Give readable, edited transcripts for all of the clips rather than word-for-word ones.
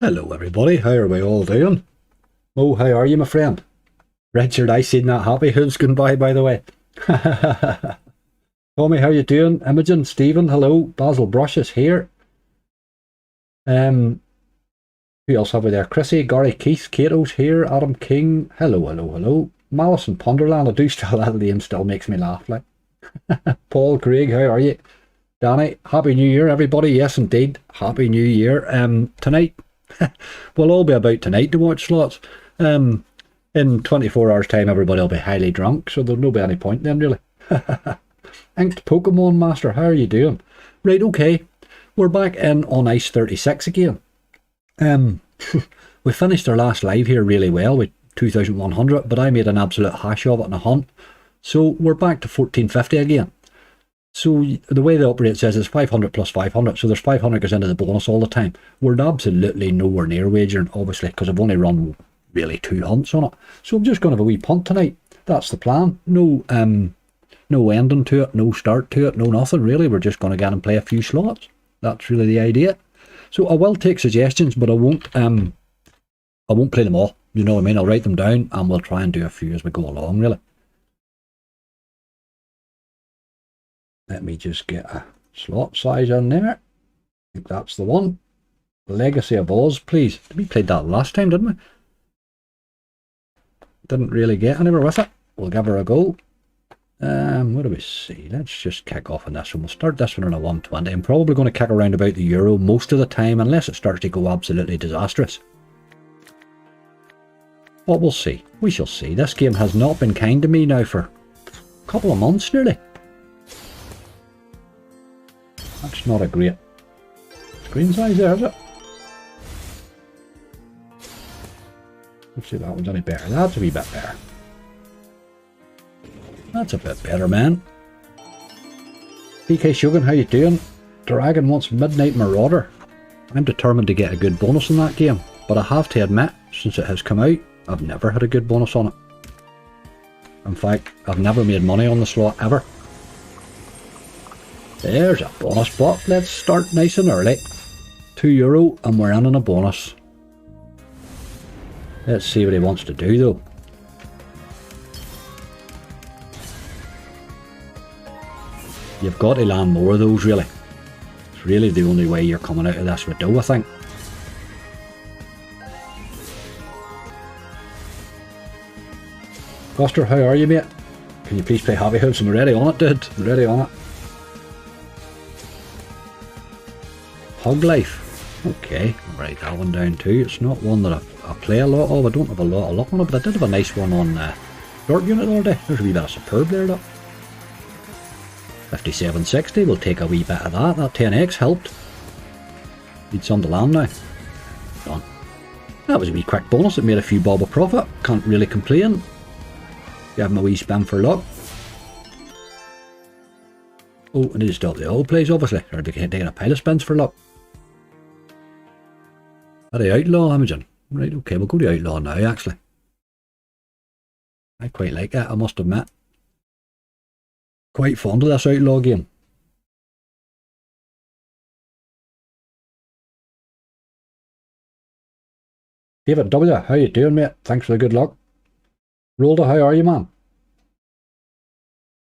Hello everybody, how are we all doing? Oh, how are you my friend? Richard, I seen that happy hooves going by the way. Tommy, how you doing? Imogen, Stephen, hello. Basil Brush is here. Who else have we there? Chrissy, Gary Keith, Cato's here, Adam King, hello. Malice and Ponderland, I do still, that name still makes me laugh like. Paul, Craig, how are you? Danny, Happy New Year everybody, yes indeed, Happy New Year. Tonight, we'll all be about tonight to watch slots. In 24 hours time everybody will be highly drunk, so there'll no be any point then really. Inked Pokemon Master, how are you doing? Right, okay, we're back in on Ice 36 again. We finished our last live here really well with 2100, but I made an absolute hash of it in a hunt, so we're back to 1450 again. So the way the operator says is 500 plus 500, so there's 500 goes into the bonus all the time. We're absolutely nowhere near wagering, obviously, because I've only run really 2 hunts on it. So I'm just going to have a wee punt tonight. That's the plan. No ending to it, no start to it, no nothing really. We're just going to get and play a few slots. That's really the idea. So I will take suggestions, but I won't play them all. You know what I mean? I'll write them down and we'll try and do a few as we go along, really. Let me just get a slot size in there. I think that's the one. Legacy of Oz, please. We played that last time, didn't we? Didn't really get anywhere with it. We'll give her a go. What do we see? Let's just kick off on this one. We'll start this one on a 120. I'm probably going to kick around about the euro most of the time, unless it starts to go absolutely disastrous. But we'll see. We shall see. This game has not been kind to me now for a couple of months nearly. That's not a great screen size there, is it? Let's see if that one's any better. That's a wee bit better. That's a bit better, man. PK Shogun, how you doing? Dragon wants Midnight Marauder. I'm determined to get a good bonus in that game, but I have to admit, since it has come out, I've never had a good bonus on it. In fact, I've never made money on the slot ever. There's a bonus pot. Let's start nice and early. €2 and we're in on a bonus. Let's see what he wants to do though. You've got to land more of those really. It's really the only way you're coming out of this with dough, I think. Buster, how are you mate? Can you please play Happy Hooves? I'm ready on it dude. I'm ready on it. Hug Life. Okay, I'll write that one down too. It's not one that I play a lot of. I don't have a lot of luck on it, but I did have a nice one on Dart Unit all day. There's a wee bit of Superb there, look. 5760, we'll take a wee bit of that. That 10x helped. Need some to land now. Done. That was a wee quick bonus. It made a few bob of profit. Can't really complain. Give him a wee spin for luck. Oh, I need to stop the old plays obviously. Or they can't take a pile of spins for luck. Are they Outlaw, Imogen? Right, okay, we'll go to Outlaw now actually. I quite like that, I must admit. Quite fond of this Outlaw game. David W, how you doing mate? Thanks for the good luck. Rolda, how are you man?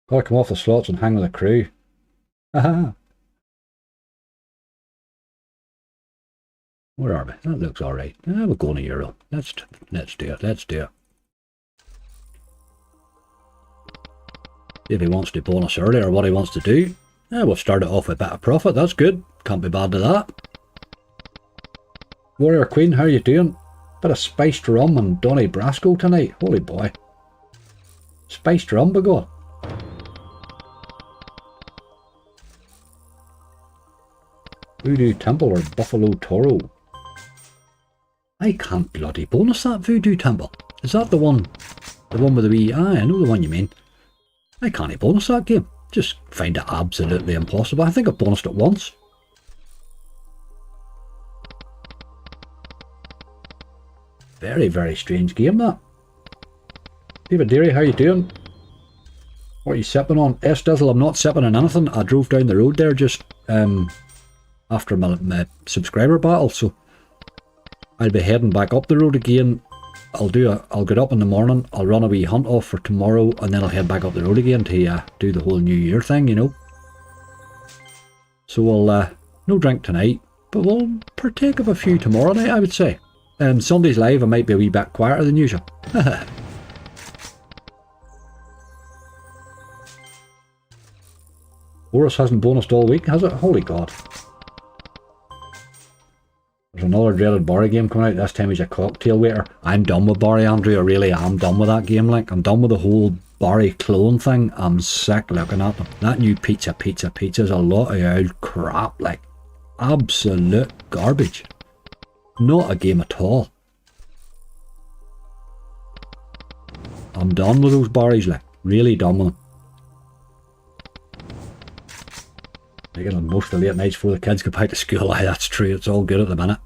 Gotta come off the slots and hang with the crew. Haha. Where are we? That looks alright. We'll go on a euro. Let's do it. Let's do it. If he wants to bonus early or what he wants to do. We'll start it off with a bit of profit. That's good. Can't be bad to that. Warrior Queen, how are you doing? Bit of spiced rum and Donny Brasco tonight. Holy boy. Spiced rum, begot. Voodoo Temple or Buffalo Toro? I can't bloody bonus that Voodoo Temple. Is that the one with the wee... I know the one you mean. I can't bonus that game. Just find it absolutely impossible. I think I've bonused it once. Very, very strange game that. David Deary, how you doing? What are you sipping on? S-Dizzle, I'm not sipping on anything. I drove down the road there just after my subscriber battle, so I'll be heading back up the road again. I'll get up in the morning, I'll run a wee hunt off for tomorrow, and then I'll head back up the road again to do the whole New Year thing, you know. So we'll, no drink tonight, but we'll partake of a few tomorrow night, I would say. Sunday's live, I might be a wee bit quieter than usual. Horus hasn't bonused all week, has it? Holy God. There's another dreaded Barry game coming out. This time he's a cocktail waiter. I'm done with Barry, Andrew. I really am done with that game. Like, I'm done with the whole Barry clone thing. I'm sick looking at them. That new pizza is a lot of old crap. Like, absolute garbage. Not a game at all. I'm done with those Barrys, like, really done with them. Making most of the late nights before the kids go back to school. Aye, that's true, it's all good at the minute.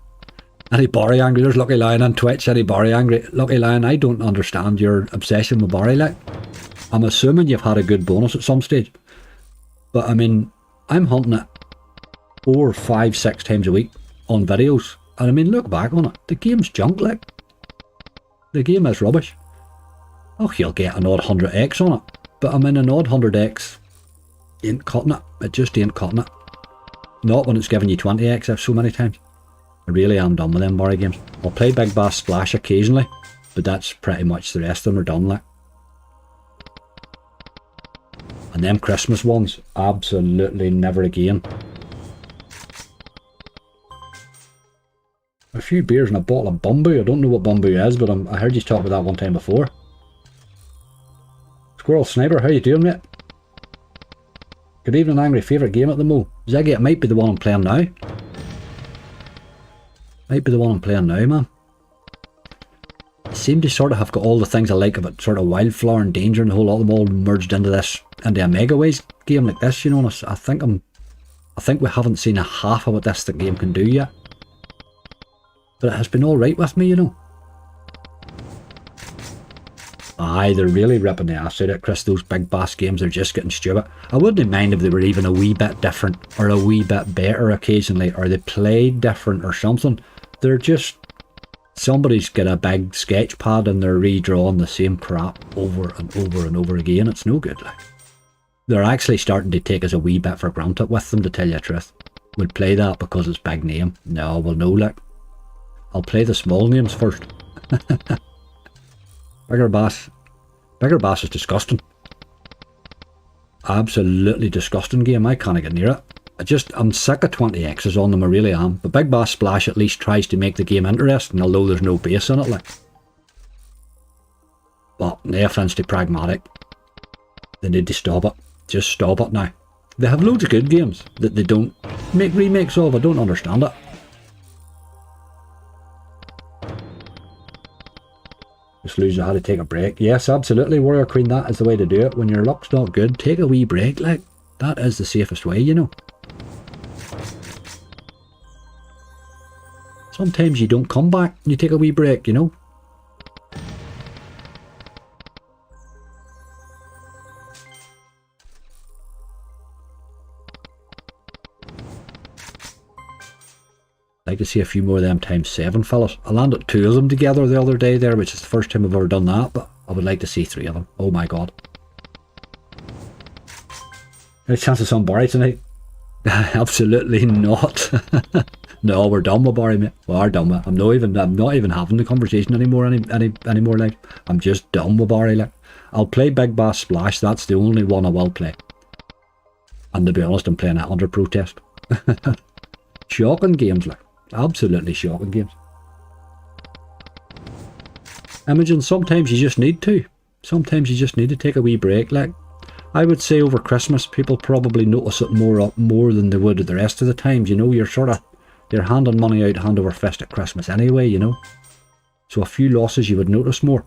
Any Barry angry? There's Lucky Lion on Twitch. Any Barry angry? Lucky Lion, I don't understand your obsession with Barry, like. I'm assuming you've had a good bonus at some stage. But I mean, I'm hunting it 4, 5, 6 times a week on videos. And I mean, look back on it. The game's junk, like. The game is rubbish. Oh, you'll get an odd 100x on it. But I mean, an odd 100x ain't cutting it. It just ain't cutting it. Not when it's giving you 20x so many times. I really am done with them Barry games. I'll play Big Bass Splash occasionally, but that's pretty much the rest of them are done, like. And them Christmas ones, absolutely never again. A few beers and a bottle of Bumbu. I don't know what Bumbu is, but I heard you talk about that one time before. Squirrel Sniper, how you doing, mate? Good evening, Angry. Favourite game at the mo? Ziggy, it might be the one I'm playing now. Might be the one I'm playing now, man. I seem to sort of have got all the things I like about sort of Wildflower and Danger and the whole lot of them all merged into a Mega Ways game like this, you know. And I think we haven't seen a half of what this game can do yet. But it has been alright with me, you know. Aye, they're really ripping the ass out of it, Chris. Those Big Bass games are just getting stupid. I wouldn't mind if they were even a wee bit different or a wee bit better occasionally, or they played different or something. They're just... somebody's got a big sketch pad and they're redrawing the same crap over and over and over again. It's no good, like. They're actually starting to take us a wee bit for granted with them, to tell you the truth. We'll play that because it's big name. No, well no, like. I'll play the small names first. Bigger Bass is disgusting. Absolutely disgusting game. I can't get near it. I'm sick of 20x's on them, I really am. But Big Bass Splash at least tries to make the game interesting, although there's no base in it, like. But no offence to Pragmatic. They need to stop it. Just stop it now. They have loads of good games that they don't make remakes of. I don't understand it. Just lose how to take a break. Yes, absolutely, Warrior Queen, that is the way to do it. When your luck's not good, take a wee break, like. That is the safest way, you know. Sometimes you don't come back and you take a wee break, you know. I'd like to see a few more of them ×7 fellas. I landed 2 of them together the other day there, which is the first time I've ever done that, but I would like to see 3 of them. Oh my god. Any chance of some Barry tonight? Absolutely not. No, we're done with Barry, mate. We are done with. I'm not even having the conversation anymore. Anymore. Like, I'm just done with Barry. Like, I'll play Big Bass Splash. That's the only one I will play. And to be honest, I'm playing that under protest. Shocking games, like. Absolutely shocking games. Imogen, sometimes you just need to. Sometimes you just need to take a wee break, like. I would say over Christmas, people probably notice it more than they would the rest of the times, you know. You're handing money out hand over fist at Christmas anyway, you know. So a few losses you would notice more.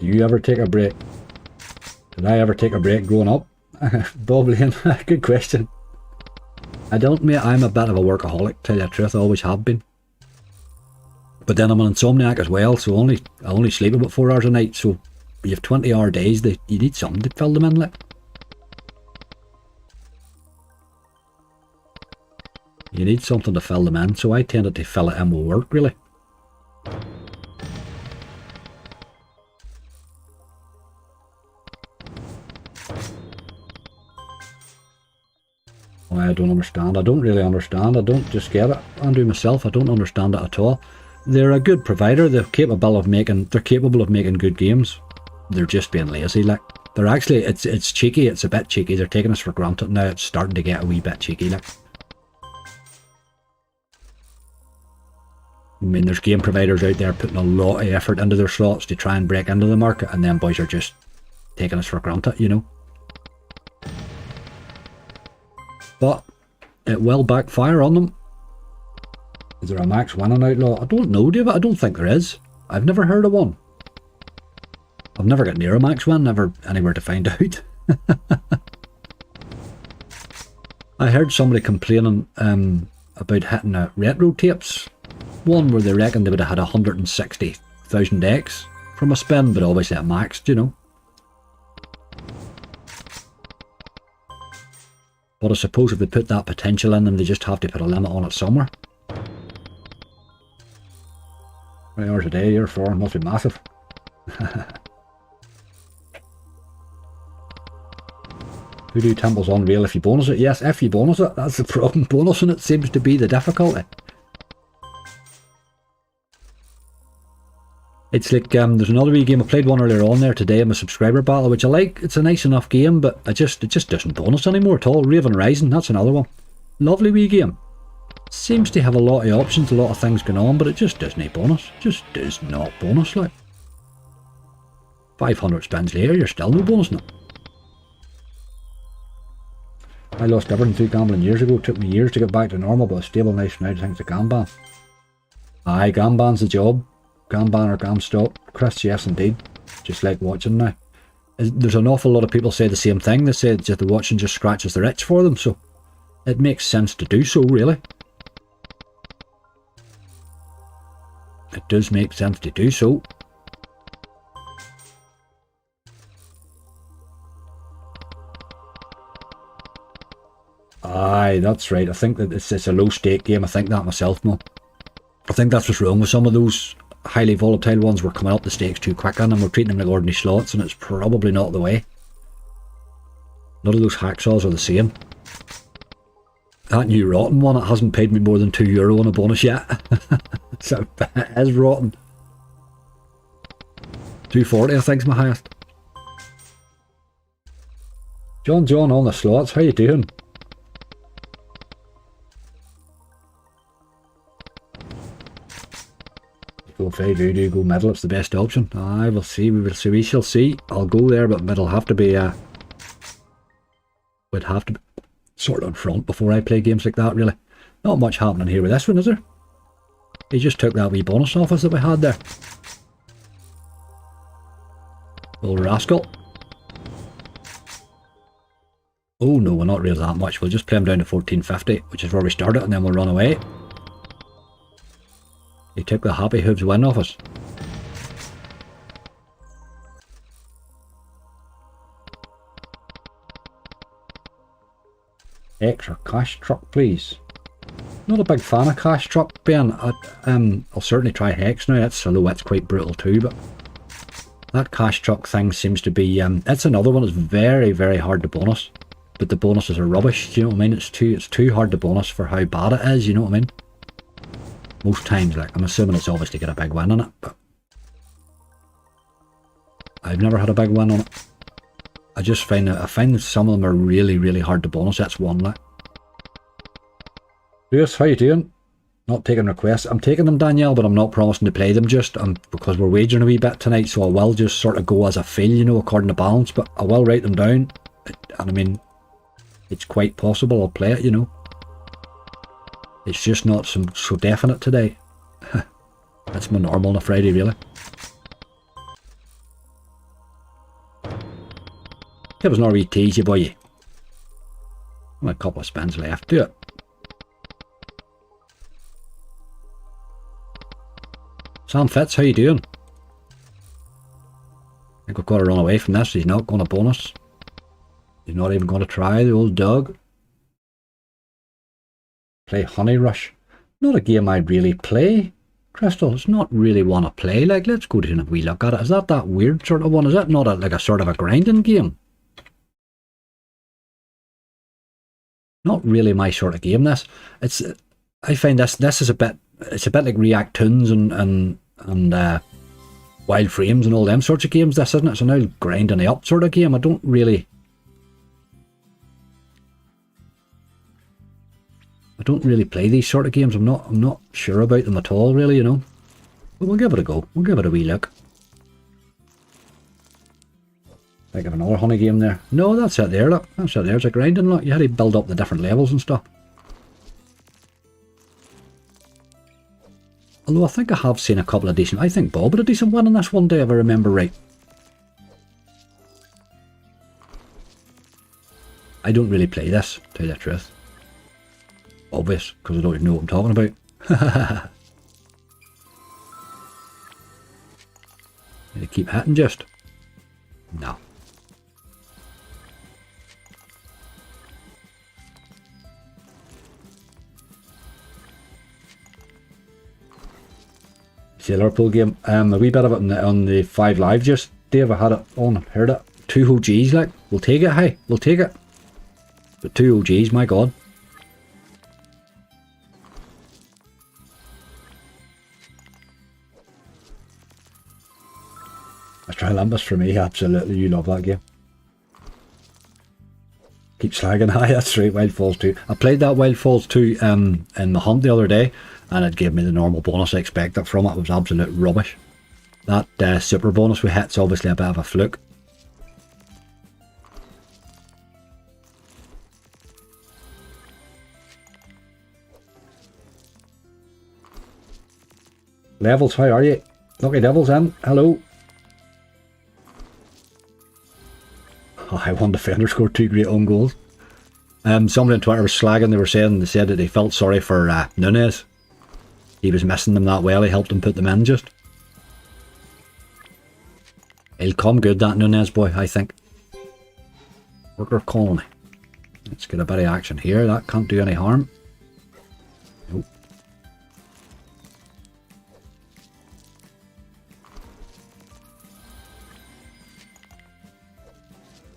Do you ever take a break? Did I ever take a break growing up? Probably. Good question. I don't, mate. I'm a bit of a workaholic, tell you the truth. I always have been. But then I'm an insomniac as well, so I only sleep about 4 hours a night. So you have 20-hour days. You need something to fill them in, like. you need something to fill them in, so I tended to fill it in with work, really. I don't understand. I don't really understand. I don't just get it. Andrew myself, I don't understand it at all. They're a good provider. They're capable of making good games. They're just being lazy. Like, they're actually, it's cheeky. It's a bit cheeky. They're taking us for granted now. It's starting to get a wee bit cheeky. Like, I mean, there's game providers out there putting a lot of effort into their slots to try and break into the market, and then boys are just taking us for granted, you know. But it will backfire on them. Is there a max winning outlaw? I don't know, David. I don't think there is. I've never heard of one. I've never got near a max win, never anywhere to find out. I heard somebody complaining about hitting a retro tapes one where they reckon they would have had 160,000 X from a spin, but obviously at maxed, you know. But I suppose if they put that potential in them, they just have to put a limit on it somewhere. 20 hours a day, year 4, must be massive. Voodoo Temple's unreal if you bonus it. Yes, if you bonus it, that's the problem. Bonusing it seems to be the difficulty. It's like, there's another wee game, I played one earlier on there today in my subscriber battle, which I like. It's a nice enough game, but it just doesn't bonus anymore at all. Raven Rising, that's another one. Lovely wee game. Seems to have a lot of options, a lot of things going on, but it just doesn't bonus. Just does not bonus, like. 500 spins later, you're still no bonusing it. I lost everything through gambling years ago. It took me years to get back to normal, but a stable, nice now thanks to Gamban. Aye, Gamban's the job. Gamban or GamStop. Chris, yes indeed. Just like watching now. There's an awful lot of people say the same thing. They say that the watching just scratches the itch for them, so it makes sense to do so, really. It does make sense to do so. Aye, that's right. I think that it's a low stake game. I think that myself, no. I think that's what's wrong with some of those highly volatile ones. We're coming up the stakes too quick on them. We're treating them like ordinary slots, and it's probably not the way. None of those hacksaws are the same. That new rotten one, it hasn't paid me more than €2 on a bonus yet. So it is rotten. 240 I think is my highest. John on the slots, how you doing? Go Fey Voodoo, go middle, it's the best option. Aye, we'll see, we shall see. I'll go there, but it'll have to be would have to be sort of in front before I play games like that, really. Not much happening here with this one, is there? He just took that wee bonus off us that we had there. Little rascal. Oh no, we'll not raise that much. We'll just play him down to 1450, which is where we started, and then we'll run away. He took the Happy Hooves win off us. Extra cash truck, please. Not a big fan of cash truck, Ben. I'll certainly try Hex now. That's silhouette's quite brutal too, but that cash truck thing seems to be it's another one that's very, very hard to bonus. But the bonuses are rubbish, do you know what I mean? It's too hard to bonus for how bad it is, you know what I mean? Most times, like, I'm assuming it's obviously got a big win on it, but I've never had a big win on it. I just find that some of them are really, really hard to bonus. That's one, like. Lewis, how you doing? Not taking requests. I'm taking them, Danielle, but I'm not promising to play them just because we're wagering a wee bit tonight, so I will just sort of go as I feel, you know, according to balance, but I will write them down. And I mean, it's quite possible I'll play it, you know. It's just not so definite today. That's my normal on a Friday, really. It was not really tease you, boy. A couple of spins left. Do it. Sam Fitz, how you doing? I think we've got to run away from this. He's not going to bonus. He's not even going to try, the old dog. Play Honey Rush. Not a game I'd really play. Crystal, it's not really one to play. Like, let's go to a wee look at it. Is that weird sort of one? Is that not like a sort of a grinding game? Not really my sort of game. This, I find this is a bit. It's a bit like React Toons and Wild Frames and all them sorts of games. This, isn't it? So now grinding it up sort of game. I don't really play these sort of games. I'm not sure about them at all, really, you know. But we'll give it a go. We'll give it a wee look. Think of another honey game there. No, that's it there, look. That's it there. It's a grinding, look. You had to build up the different levels and stuff. Although I think I have seen a couple of decent... I think Bob had a decent one in this one day, if I remember right. I don't really play this, to tell you the truth. Obvious, because I don't even know what I'm talking about. Did I keep hitting just? No. See a Liverpool game. A wee bit of it on the 5 Live just. Dave, I had it on, heard it. 2 OGs, like. We'll take it, hey. We'll take it. But 2 OGs, my God. That's Olympus for me, absolutely. You love that game. Keep slagging. Hi, that's right, Wild Falls 2. I played that Wild Falls 2 in the hunt the other day, and it gave me the normal bonus I expected from it. It was absolute rubbish. That super bonus we hit's obviously a bit of a fluke. Levels, how are you? Lucky Devils in. Hello. Oh, I one defender scored 2 great own goals. Somebody on Twitter was slagging. They said that they felt sorry for Nunez. He was missing them that well. He helped them put them in just. He'll come good, that Nunez boy, I think. Worker Colony. Let's get a bit of action here. That can't do any harm. Nope.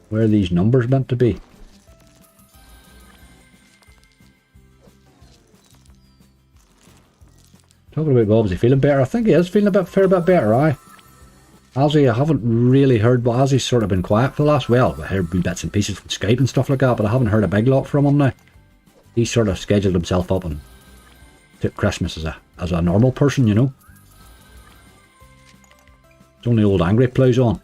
Where are these numbers meant to be? Talking about Bob, is he feeling better? I think he is feeling a fair bit better, aye. Ozzy, I haven't really heard, but Ozzy's sort of been quiet for the last, well, I heard bits and pieces from Skype and stuff like that, but I haven't heard a big lot from him now. He's sort of scheduled himself up and took Christmas as a normal person, you know. It's only old Angry plows on.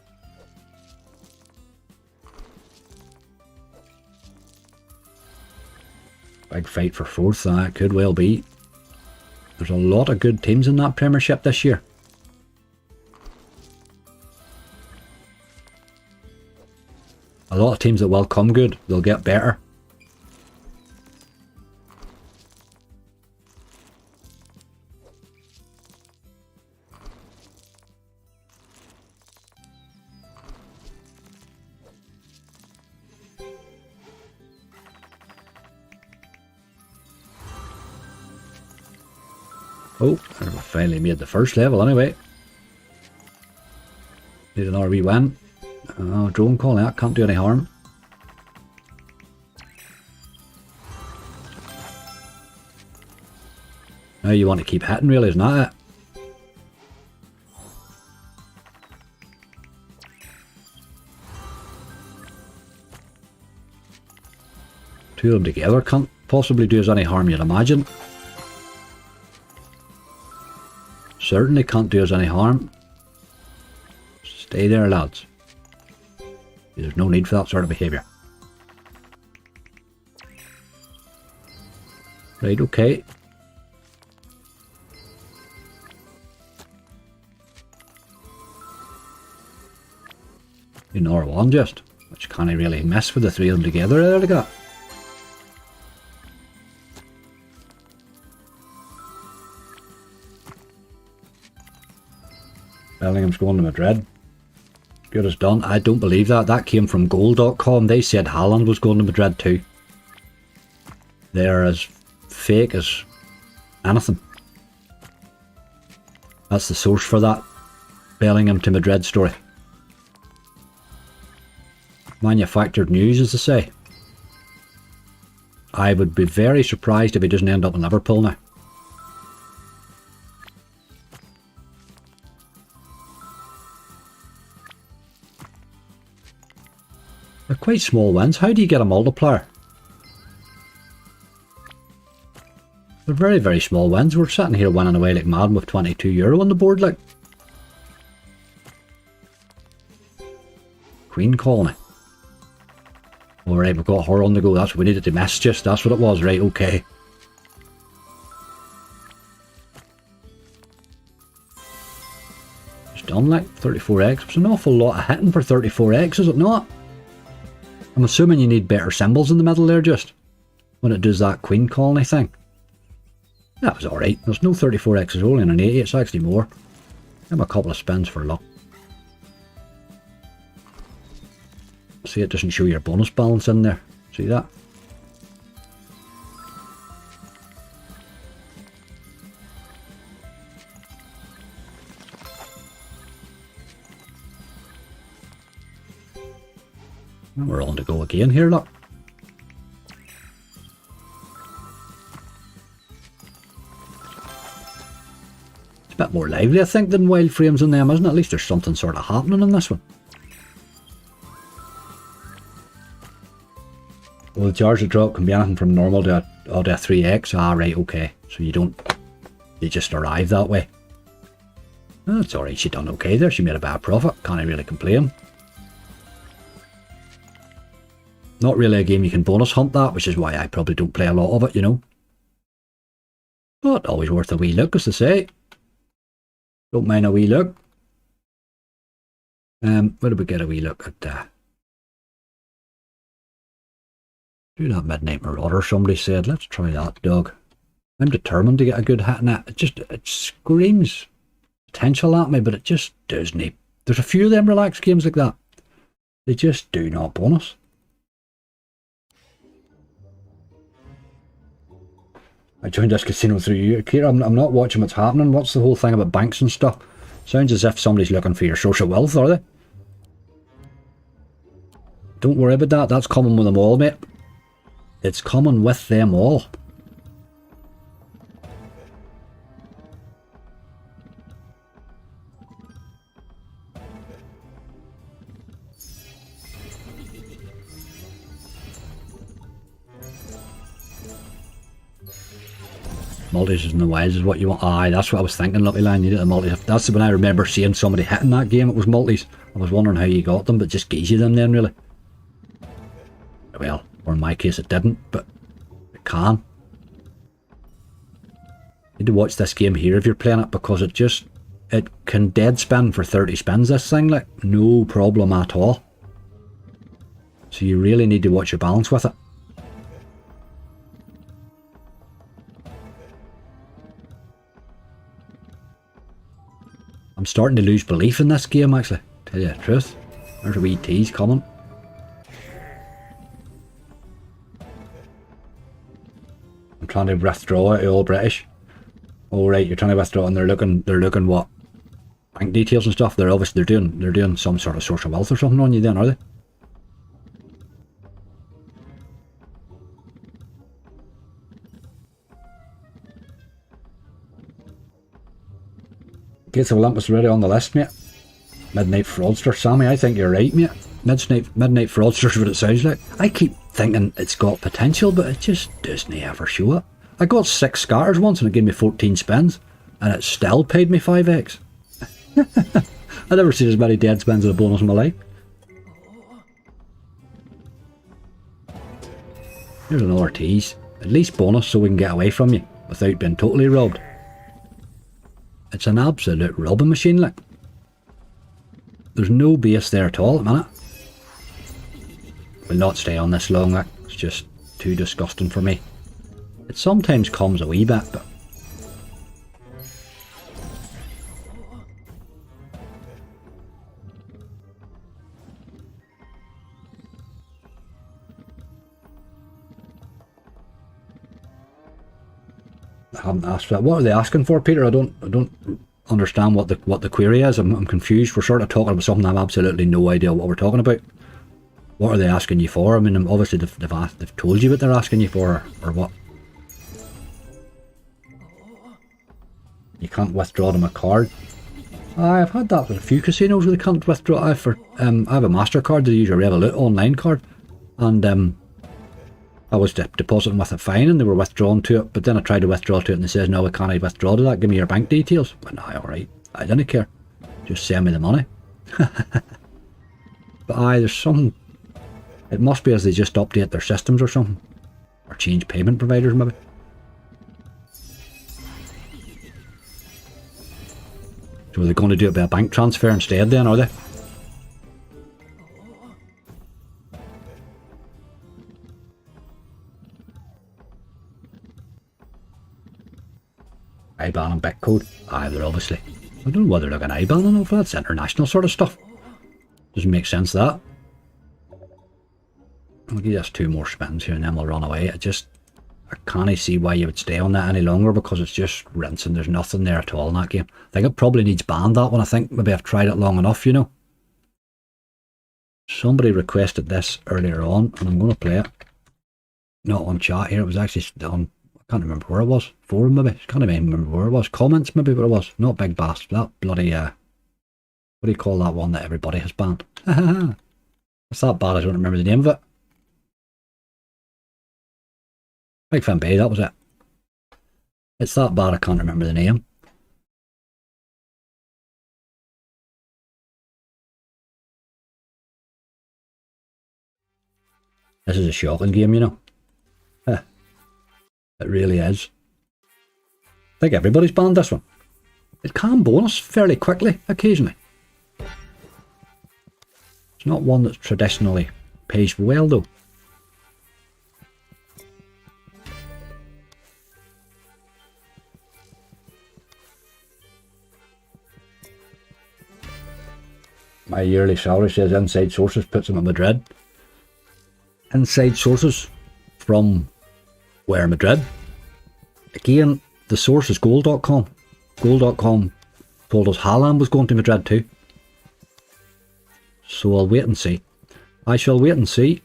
Big fight for 4th, that could well be. There's a lot of good teams in that Premiership this year. A lot of teams that will come good, they'll get better. Oh, I finally made the first level anyway. Need another wee win. Oh, drone call, that can't do any harm. Now you want to keep hitting, really, isn't that it? Two of them together can't possibly do us any harm, you'd imagine. Certainly can't do us any harm. Stay there, lads. There's no need for that sort of behaviour. Right, okay. Another one just, which can't I really mess with the 3 of them together there like that. Bellingham's going to Madrid. Good as done. I don't believe that. That came from goal.com. They said Haaland was going to Madrid too. They're as fake as anything. That's the source for that Bellingham to Madrid story. Manufactured news, as they say. I would be very surprised if he doesn't end up in Liverpool now. They're quite small wins. How do you get a multiplier? They're very, very small wins. We're sitting here winning away like mad with €22 on the board, like. Queen Colony. Alright, we've got her on the go. That's what we needed to message us. That's what it was, right? Okay. It's done like 34x. It's an awful lot of hitting for 34x, is it not? I'm assuming you need better symbols in the middle there, just when it does that Queen Colony thing. That was alright. There's no 34x, it's only an 80. It's actually more. Give him a couple of spins for luck. See, it doesn't show your bonus balance in there. See that? And we're on to go again here, look. It's a bit more lively, I think, than wild frames in them, isn't it? At least there's something sort of happening in this one. Well, the charge of drop can be anything from normal to a 3x. Ah, right, okay. So you just arrive that way. Oh, it's alright, she done okay there. She made a bad profit. Can't really complain. Not really a game you can bonus hunt that, which is why I probably don't play a lot of it, you know. But always worth a wee look, as they say. Don't mind a wee look. Where did we get a wee look at do that Midnight Marauder, somebody said. Let's try that, dog. I'm determined to get a good hit in it. It screams potential at me, but it just doesn't. There's a few of them relaxed games like that. They just do not bonus. I joined this casino through you, Kira. I'm not watching what's happening. What's the whole thing about banks and stuff? Sounds as if somebody's looking for your social wealth, are they? Don't worry about that. That's common with them all, mate. It's common with them all. Multis in the wilds is what you want. Aye, that's what I was thinking, Lucky Line. You did a multi. That's when I remember seeing somebody hitting that game. It was multis. I was wondering how you got them, but just gives you them then, really. Well, or in my case it didn't, but it can. You need to watch this game here if you're playing it, because it can dead spin for 30 spins, this thing, like, no problem at all. So you really need to watch your balance with it. I'm starting to lose belief in this game, actually, tell you the truth. There's a wee tease coming. I'm trying to withdraw it, all British. Oh right, you're trying to withdraw and they're looking what? Bank details and stuff. They're obviously they're doing some sort of social wealth or something on you then, are they? Gates of Olympus already on the list, mate. Midnight Fraudster, Sammy, I think you're right, mate. Midnight Fraudster's what it sounds like. I keep thinking it's got potential, but it just doesn't ever show it. I got 6 scatters once and it gave me 14 spins, and it still paid me 5x. I've never seen as many dead spins in a bonus in my life. Here's another tease. At least bonus so we can get away from you without being totally robbed. It's an absolute robbing machine, like. There's no base there at all at the minute. Will not stay on this long, like. It's just too disgusting for me. It sometimes comes a wee bit, but I haven't asked that. What are they asking for, Peter? I don't understand what the query is. I'm confused. We're sort of talking about something I have absolutely no idea what we're talking about. What are they asking you for? I mean, obviously they've told you what they're asking you for, or what? You can't withdraw them a card. I've had that with a few casinos where they can't withdraw. I have a MasterCard. They use a Revolut online card, and I was depositing with a fine and they were withdrawn to it, but then I tried to withdraw to it and they says, no, I can't withdraw to that, give me your bank details. I went, aye, alright, I didn't care, just send me the money. But aye, there's some, it must be as they just update their systems or something, or change payment providers maybe. So they're going to do it by a bank transfer instead then, are they? IBAN and BIC code. Aye, they're obviously. I don't know whether they're like an IBAN and all that. That's international sort of stuff. Doesn't make sense that. I'll give us 2 more spins here and then we'll run away. I can't see why you would stay on that any longer because it's just rinsing. There's nothing there at all in that game. I think it probably needs banned, that one. I think maybe I've tried it long enough, you know. Somebody requested this earlier on and I'm going to play it. Not on chat here. It was actually on, I can't remember where it was. Forum maybe. I can't even remember where it was. Comments maybe what it was. Not Big Bass. That bloody, what do you call that one that everybody has banned? It's that bad I don't remember the name of it. Big Fan Bay, that was it. It's that bad I can't remember the name. This is a shocking game, you know. It really is. I think everybody's banned this one. It can bonus fairly quickly, occasionally. It's not one that's traditionally pays well, though. My yearly salary says inside sources puts him at Madrid. Inside sources from where? Madrid? Again, the source is goal.com. Goal.com told us Haaland was going to Madrid too. So I'll wait and see. I shall wait and see.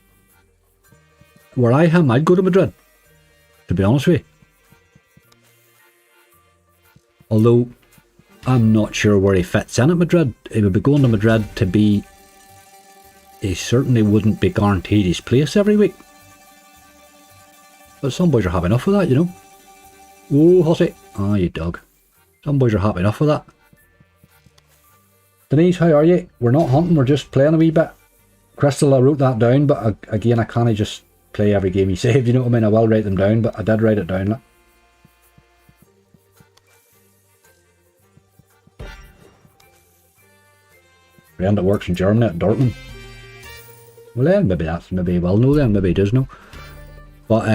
Were I him, I'd go to Madrid, to be honest with you. Although, I'm not sure where he fits in at Madrid. He would be going to Madrid to be... He certainly wouldn't be guaranteed his place every week. But some boys are happy enough with that, you know. Oh, Hussy. Ah, you dog. Some boys are happy enough with that. Denise, how are you? We're not hunting, we're just playing a wee bit. Crystal, I wrote that down, but again, I can't just play every game you save, you know what I mean? I will write them down, but I did write it down. Like. Friend that works in Germany at Dortmund. Well then, maybe he will know then, maybe he does know. But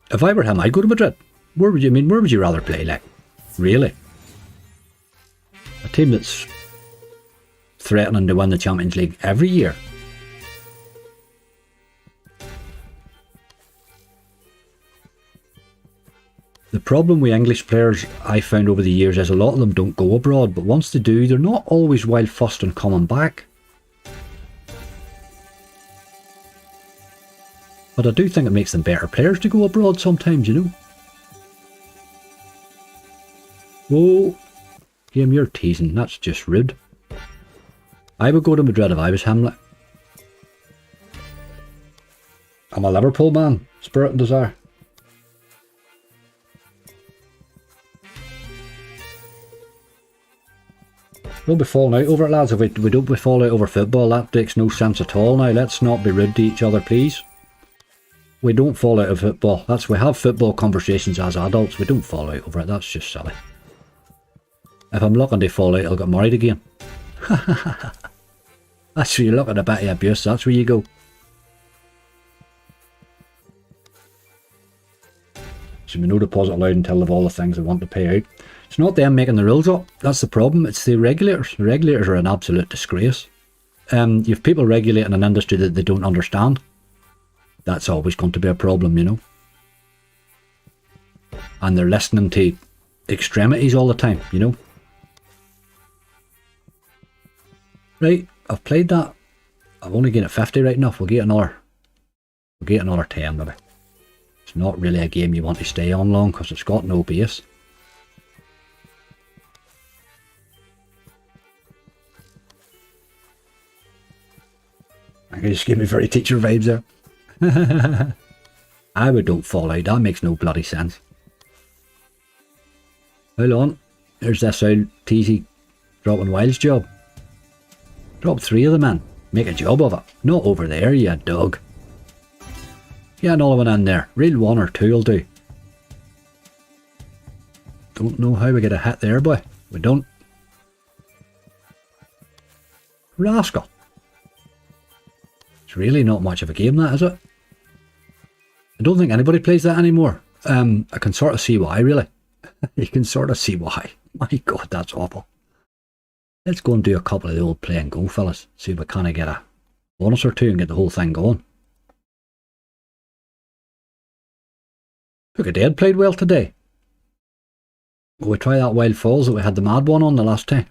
if I were him, I'd go to Madrid. Where would you rather play, like? Really? A team that's threatening to win the Champions League every year. The problem with English players I found over the years is a lot of them don't go abroad, but once they do, they're not always wild fussed on coming back. But I do think it makes them better players to go abroad sometimes, you know. Whoa, game, you're teasing, that's just rude. I would go to Madrid if I was Hamlet. I'm a Liverpool man, spirit and desire. Don't be falling out over it, lads. If we don't be falling out over football, that makes no sense at all now. Let's not be rude to each other, please. We don't fall out of football. We have football conversations as adults. We don't fall out over it. That's just silly. If I'm looking to fall out, I'll get married again. That's where you're looking a bit of abuse. That's where you go. So no deposit allowed until they've all the things they want to pay out. It's not them making the rules up. That's the problem. It's the regulators. The regulators are an absolute disgrace. You have people regulating an industry that they don't understand. That's always going to be a problem, you know. and they're listening to extremities all the time, you know. Right, I've played that. I've only gained at 50 right enough. We'll get another 10 maybe. It's not really a game you want to stay on long because it's got no base. I can just give me very teacher vibes there. I would don't fall out. That makes no bloody sense. Hold on. There's this old teasy dropping Wild's job. Drop 3 of them in. Make a job of it. Not over there, you dog. Get another one in there. Reel 1 or 2 will do. Don't know how we get a hit there, boy. We don't. Rascal. It's really not much of a game, that, is it? I don't think anybody plays that anymore. I can sort of see why, really. You can sort of see why. My God, that's awful. Let's go and do a couple of the old play and go, fellas. See if we kind of get a bonus or 2 and get the whole thing going. Look at Dead played well today. Will we try that Wild Falls that we had the mad one on the last time?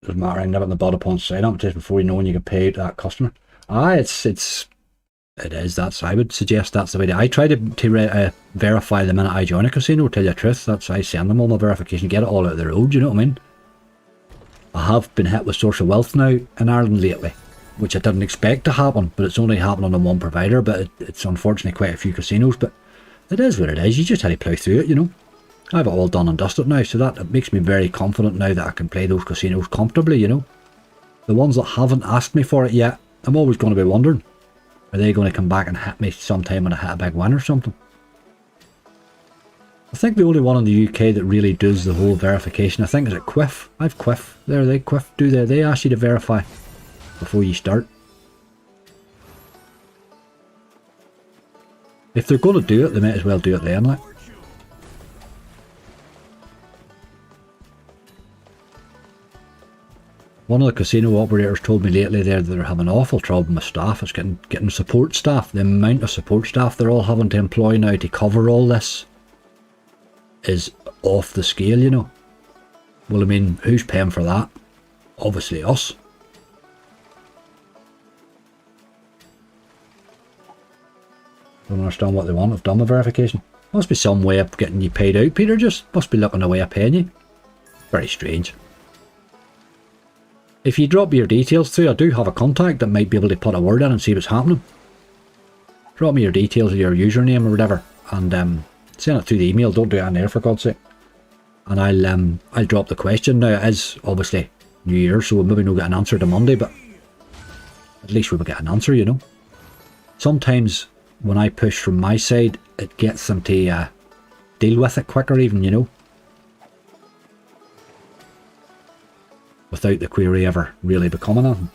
Doesn't matter, I can nip it in the bottom upon side up just before you know when you get paid to that customer. It is. That's, I would suggest that's the way I try to verify the minute I join a casino, tell you the truth. That's, I send them all my verification, get it all out of the road, you know what I mean? I have been hit with source of wealth now in Ireland lately, which I didn't expect to happen, but it's only happening on one provider, but it's unfortunately quite a few casinos, but it is what it is. You just had to plough through it, you know. I have it all done and dusted now, so that it makes me very confident now that I can play those casinos comfortably, you know. The ones that haven't asked me for it yet, I'm always going to be wondering, are they going to come back and hit me sometime when I hit a big win or something? I think the only one in the UK that really does the whole verification, I think, is at Quiff. I've Quiff. Quiff do they ask you to verify before you start. If they're going to do it, they might as well do it then, like. One of the casino operators told me lately there that they're having awful trouble with staff. It's getting support staff. The amount of support staff they're all having to employ now to cover all this is off the scale, you know. Well, I mean, who's paying for that? Obviously us. Don't understand what they want. I've done the verification. Must be some way of getting you paid out, Peter. Just must be looking a way of paying you. Very strange. If you drop your details through, I do have a contact that might be able to put a word in and see what's happening. Drop me your details of your username or whatever, and send it through the email. Don't do it in there, for God's sake. And I'll drop the question. Now, it is obviously New Year, so we'll maybe not get an answer to Monday, but at least we will get an answer, you know. Sometimes when I push from my side, it gets them to deal with it quicker even, you know. Without the query ever really becoming anything.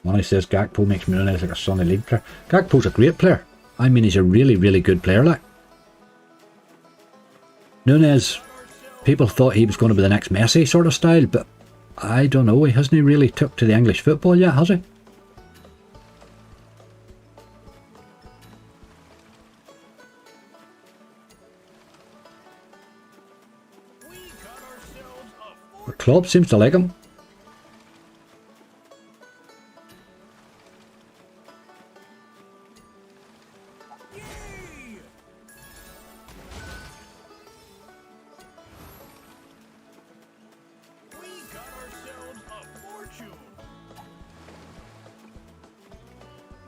Money says Gakpo makes me realise like a Sunday League player. Gakpo's a great player. I mean, he's a really, really good player, like. Nunez, people thought he was going to be the next Messi sort of style, but I don't know, he hasn't really took to the English football yet, has he? The club seems to like him.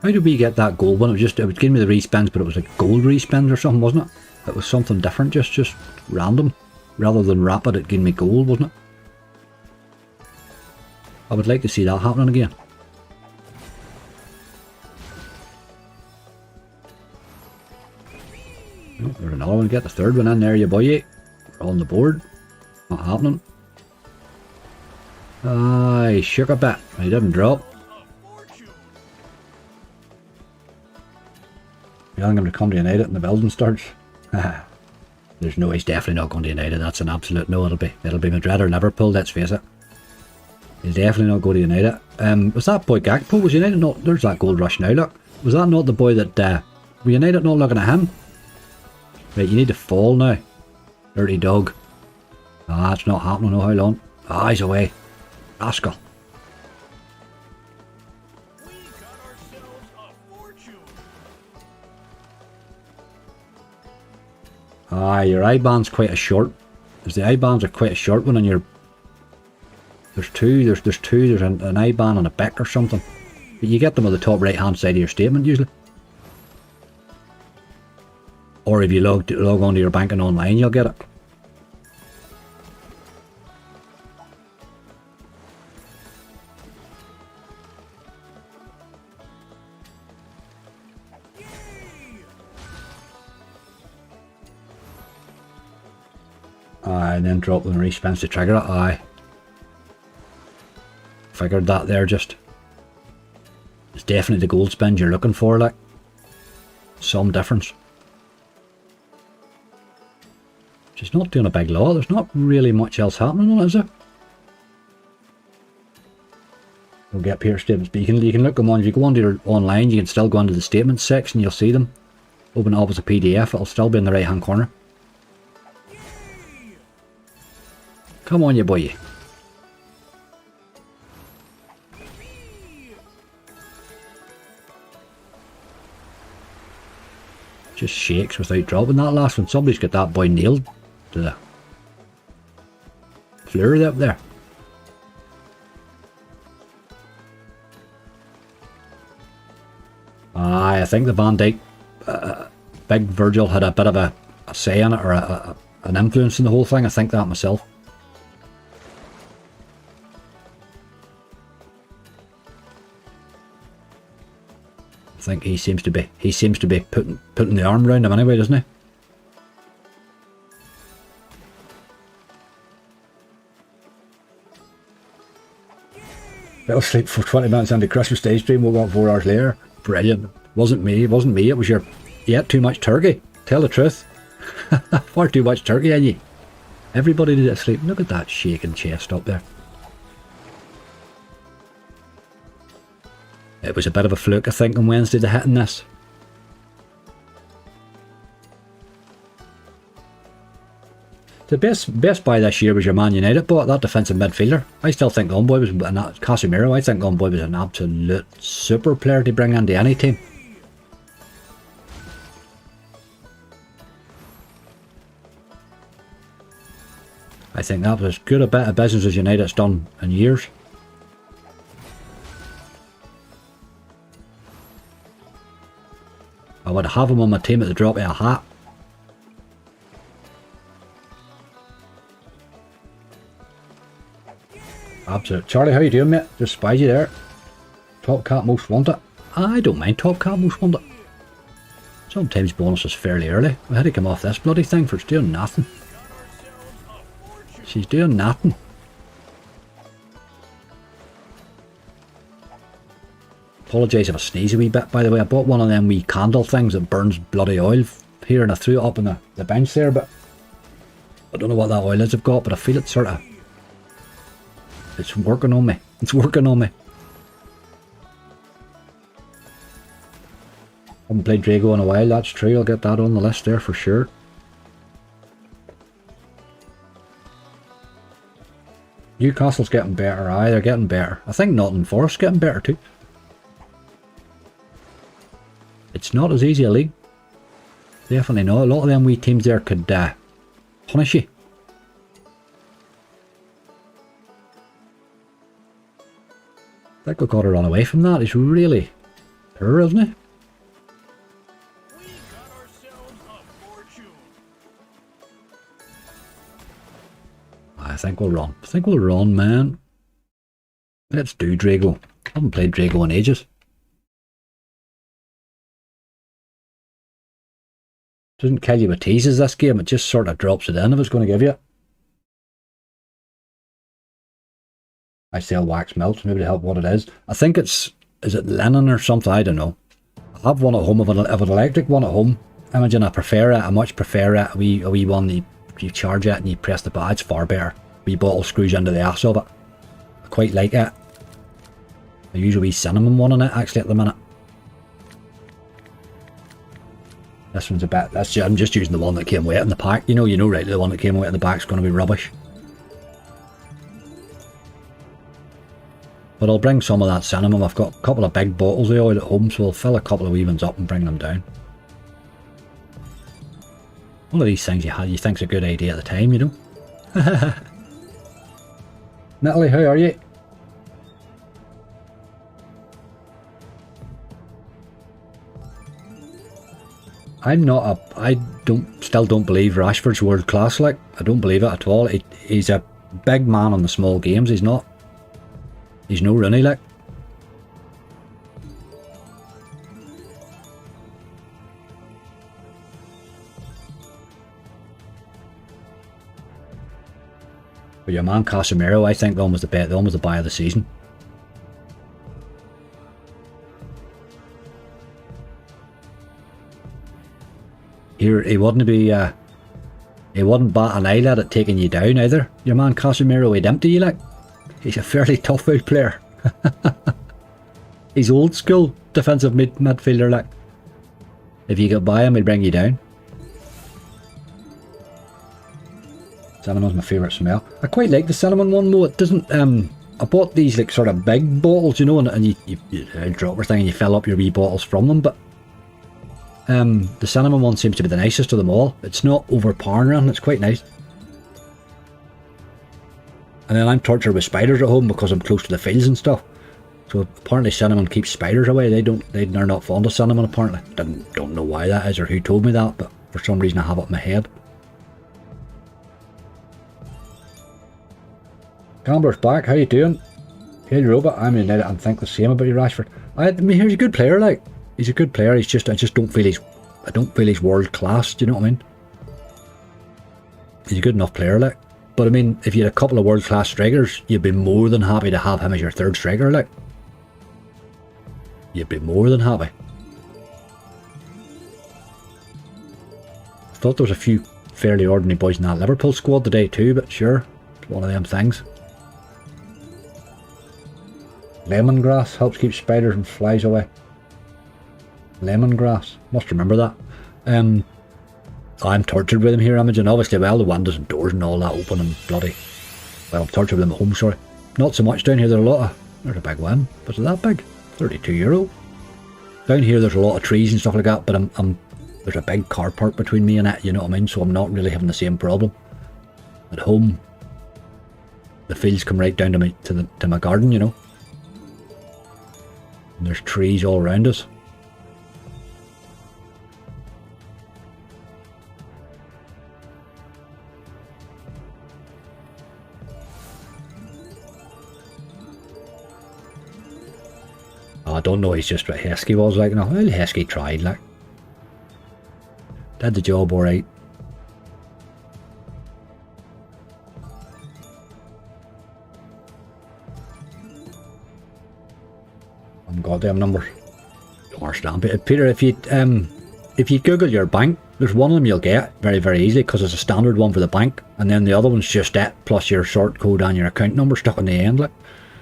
How did we get that gold one? It was giving me the respins, but it was like gold respins or something, wasn't it? It was something different, just random. Rather than rapid, it gave me gold, wasn't it? I would like to see that happening again. Oh, there's another one. Get the third one in there, you boy. We're on the board. Not happening. He shook a bit. He didn't drop. I think I'm going to come to United and the building starts. There's no, he's definitely not going to United. That's an absolute no. It'll be Madrid or Liverpool, let's face it. He'll definitely not go to United. Was that boy Gakpo? Was United not... There's that gold rush now, look. Was that not the boy that... were United not looking at him? Right, you need to fall now. Dirty dog. Ah, it's not happening, no how long. Ah, he's away. Rascal. Ah, your I-band's quite a short. Because the I-bands are quite a short one on your... There's two, there's an I-band and a Beck or something. But you get them on the top right hand side of your statement usually. Or if you log onto your banking online, you'll get it. Aye, and then drop them and re-spence to trigger it. Aye. Figured that there just. It's definitely the gold spend you're looking for, like. Some difference. She's not doing a big lot. There's not really much else happening on it, is there? We'll get peer statements, but you can look them on. If you go onto your online, you can still go into the statements section, you'll see them. Open it up as a PDF, it'll still be in the right hand corner. Come on, you boy. Just shakes without dropping that last one. Somebody's got that boy nailed to the floor up there. Aye, I think the Van Dijk, Big Virgil had a bit of a say in it, or an influence in the whole thing. I think that myself. I think he seems to be putting the arm around him anyway, doesn't he? Fell asleep for 20 minutes on the Christmas Day stream, woke up 4 hours later. Brilliant. Wasn't me, it was your... You ate too much turkey. Tell the truth. Far too much turkey, ain't you? Everybody did it asleep. Look at that shaking chest up there. It was a bit of a fluke, I think, on Wednesday to hitting this. The best buy this year was your Man United bought, that defensive midfielder. I still think Gomboy was, Casemiro, I think Gomboy was an absolute super player to bring into any team. I think that was as good a bit of business as United's done in years. I would have him on my team at the drop of a hat. Absolute. Charlie, how you doing, mate? Just spied you there. Top cat most wanted. I don't mind top cat most wanted. Sometimes bonus is fairly early. I had to come off this bloody thing for it's doing nothing. She's doing nothing. Apologise if I sneeze a wee bit, by the way. I bought one of them wee candle things that burns bloody oil here, and I threw it up on the bench there, but I don't know what that oil is I've got, but I feel it sort of... It's working on me. It's working on me. Haven't played Drago in a while, that's true. I'll get that on the list there for sure. Newcastle's getting better, aye, they're getting better. I think Nottingham Forest's getting better too. It's not as easy a league. Definitely not. A lot of them wee teams there could punish you. I think we got to run away from that. He's really poor, isn't he? I think we'll run. I think we'll run, man. Let's do Drago. I haven't played Drago in ages. Doesn't kill you with teases this game, it just sort of drops it in if it's going to give you it. I sell wax melts, maybe to help what it is. I think it's, is it linen or something? I don't know. I have one at home, of an electric one at home. Imagine I prefer it, I much prefer it. A wee one, you charge it and you press the button, it's far better. Wee bottle screws into the ass of it. I quite like it. I use a wee cinnamon one on it actually at the minute. This one's a bit, I'm just using the one that came with it in the pack. You know right, the one that came with it in the pack is going to be rubbish. But I'll bring some of that cinnamon. I've got a couple of big bottles of oil at home, so I'll fill a couple of wee ones up and bring them down. One of these things you think's a good idea at the time, you know. Natalie, how are you? I still don't believe Rashford's world class, like, I don't believe it at all. He's a big man on the small games, he's no Rooney, like. But your man Casemiro, I think, the one was the buy of the season. He wouldn't bat an eyelid at taking you down either. Your man Casemiro, he'd empty you, like. He's a fairly tough out player. He's old school defensive midfielder, like. If you get by him, he'd bring you down. Cinnamon's my favourite smell. I quite like the cinnamon one though. It doesn't, I bought these like sort of big bottles, you know, and you drop your thing and you fill up your wee bottles from them, but the cinnamon one seems to be the nicest of them all. It's not overpowering and it's quite nice. And then I'm tortured with spiders at home because I'm close to the fields and stuff. So apparently cinnamon keeps spiders away. They're not fond of cinnamon apparently. Don't know why that is or who told me that, but for some reason I have it in my head. Gambler's back, how you doing? Hey Robot, I'm in it and think the same about you, Rashford. I mean, he's a good player, like. He's a good player, I just don't feel he's world class, do you know what I mean? He's a good enough player, like. But I mean, if you had a couple of world class strikers, you'd be more than happy to have him as your third striker, like. You'd be more than happy. I thought there was a few fairly ordinary boys in that Liverpool squad today too, but sure, it's one of them things. Lemongrass helps keep spiders and flies away. Lemongrass, must remember that. I'm tortured with him here, Imogen. Obviously, well, the windows and doors and all that open and bloody. Well, I'm tortured with him at home, sorry. Not so much down here, there's a big win. But is it that big? €32. Down here there's a lot of trees and stuff like that, but there's a big car park between me and it, you know what I mean? So I'm not really having the same problem. At home, the fields come right down to my garden, you know. And there's trees all around us. I don't know, he's just what Heskey was like. No, well, Heskey tried, like. Did the job alright. Goddamn numbers. Don't understand. Peter, if you Google your bank, there's one of them you'll get very, very easily because it's a standard one for the bank, and then the other one's just it plus your sort code and your account number stuck in the end, like,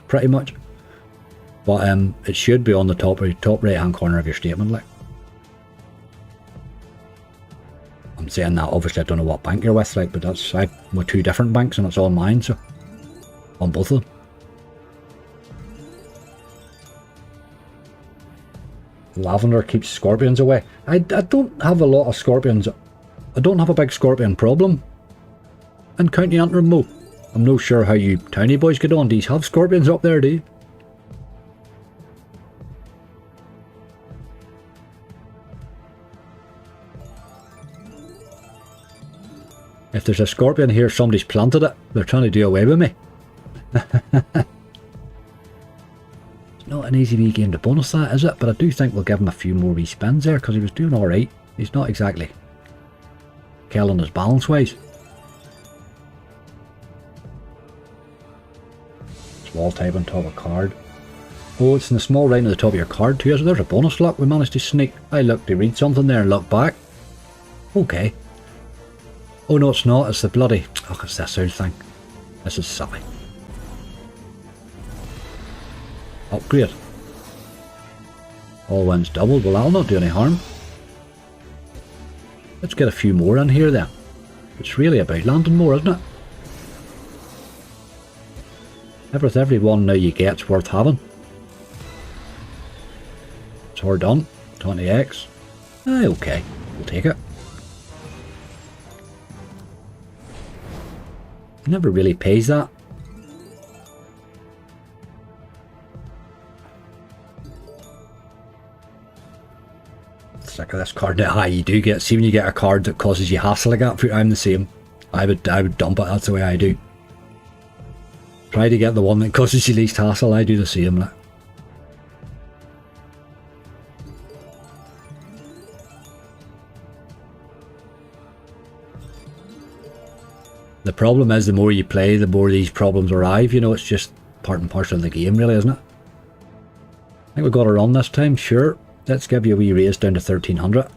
pretty much. But it should be on the top right hand corner of your statement, like. I'm saying that obviously I don't know what bank you're with, like, but I've with two different banks and it's on mine, so on both of them. Lavender keeps scorpions away. I don't have a lot of scorpions. I don't have a big scorpion problem in County Antrim, Mo. I'm not sure how you towny boys get on. Do you have scorpions up there, do you? If there's a scorpion here, somebody's planted it. They're trying to do away with me. Not an easy wee game to bonus that, is it? But I do think we'll give him a few more wee spins there because he was doing alright. He's not exactly killing his balance wise. Small type on top of card. Oh, it's in the small right at the top of your card too. So there's a bonus luck we managed to sneak. I looked to read something there and look back. Okay. Oh no, it's not. It's the bloody... Oh, it's this old thing. This is silly. Upgrade. All wins doubled. Well, that'll not do any harm. Let's get a few more in here then. It's really about landing more, isn't it? Every one now you get's worth having. So we're done. 20x. Okay. We'll take it. Never really pays that. Sick of this card now. You do get, see when you get a card that causes you hassle like that, I'm the same. I would dump it, that's the way I do. Try to get the one that causes you least hassle, I do the same. Like. The problem is the more you play, the more these problems arrive, you know, it's just part and parcel of the game really, isn't it? I think we've got a run this time, sure. Let's give you a wee raise down to 1300.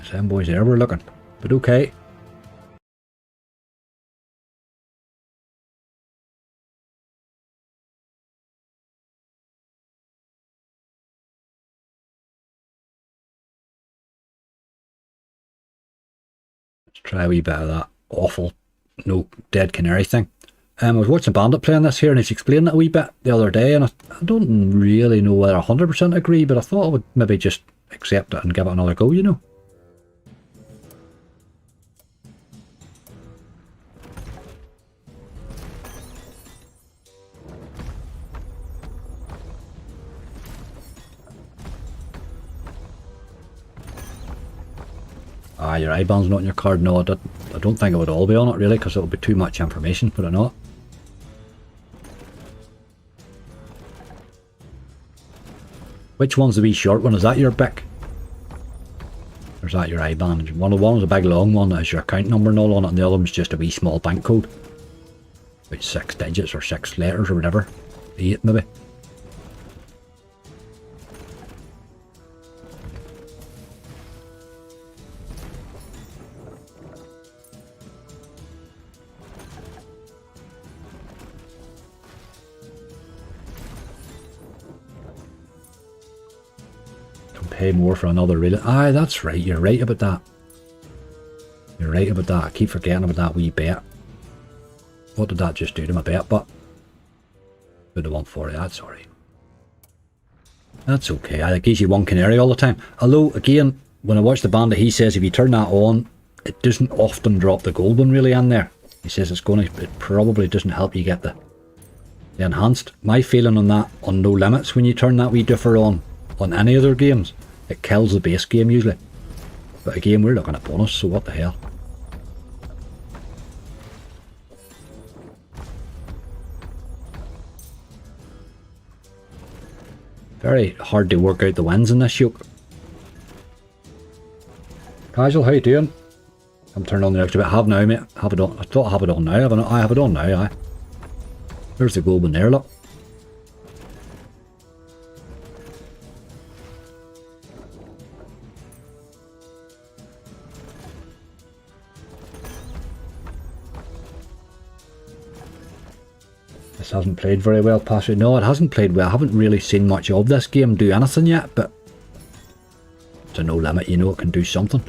Same boys there we're looking, but okay. Let's try a wee bit of that awful no dead canary thing. I was watching Bandit playing this here and he's explained it a wee bit the other day and I don't really know whether I 100% agree, but I thought I would maybe just accept it and give it another go, you know. Ah, your IBAN's not in your card. No, I don't think it would all be on it really, because it would be too much information, would it not? Which one's the wee short one? Is that your BIC? Or is that your IBAN? One is a big long one that has your account number and all on it, and the other one's just a wee small bank code. About 6 digits or 6 letters or whatever. 8 maybe. Pay more for another reel. Aye, that's right. You're right about that. You're right about that. I keep forgetting about that wee bet. What did that just do to my bet? But with the 140, that's alright. That's okay. I gives you one canary all the time. Although again, when I watch the Bandit, he says if you turn that on, it doesn't often drop the gold one really in there. He says it probably doesn't help you get the enhanced. My feeling on that, on No Limits, when you turn that wee differ on any other games, it kills the base game usually. But again, we're looking at bonus, so what the hell. Very hard to work out the wins in this yoke. Casual, how you doing? I'm turning on the extra bit. Have now, mate. Have it on. I thought I have it on now. I have it on now, aye. There's the gold one there, look. This hasn't played very well, Pastor. No, it hasn't played well. I haven't really seen much of this game do anything yet, but it's a No Limit, you know it can do something.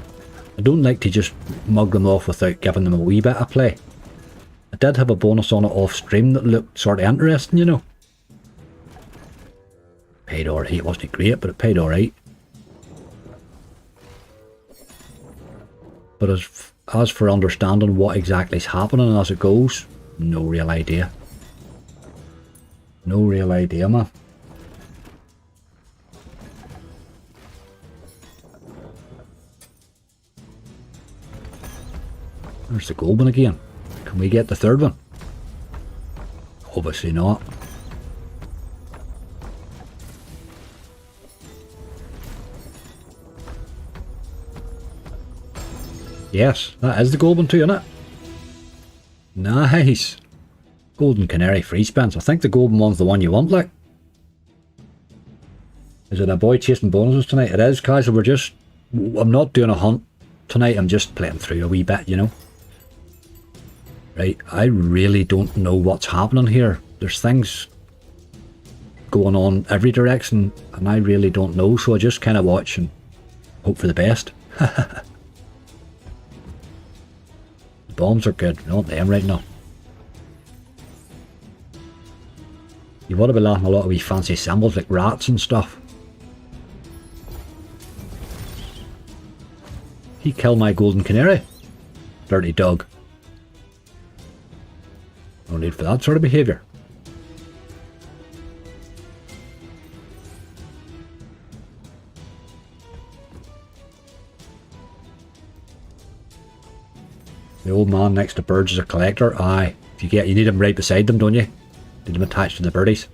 I don't like to just mug them off without giving them a wee bit of play. I did have a bonus on it off stream that looked sort of interesting, you know. Paid alright. It wasn't great, but it paid alright. But as for understanding what exactly is happening as it goes, no real idea. No real idea, man. There's the gold one again. Can we get the third one? Obviously not. Yes, that is the gold one too, isn't it? Nice. Golden Canary free spins. I think the golden one's the one you want, like. Is it a boy chasing bonuses tonight? It is, guys. I'm not doing a hunt tonight. I'm just playing through a wee bit, you know. Right, I really don't know what's happening here. There's things going on every direction and I really don't know, so I just kind of watch and hope for the best. The bombs are good, I want them right now. You want to be laughing a lot of wee fancy symbols like rats and stuff. He killed my golden canary. Dirty dog. No need for that sort of behaviour. The old man next to birds is a collector. Aye. You need him right beside them, don't you? Need him attached to the birdies.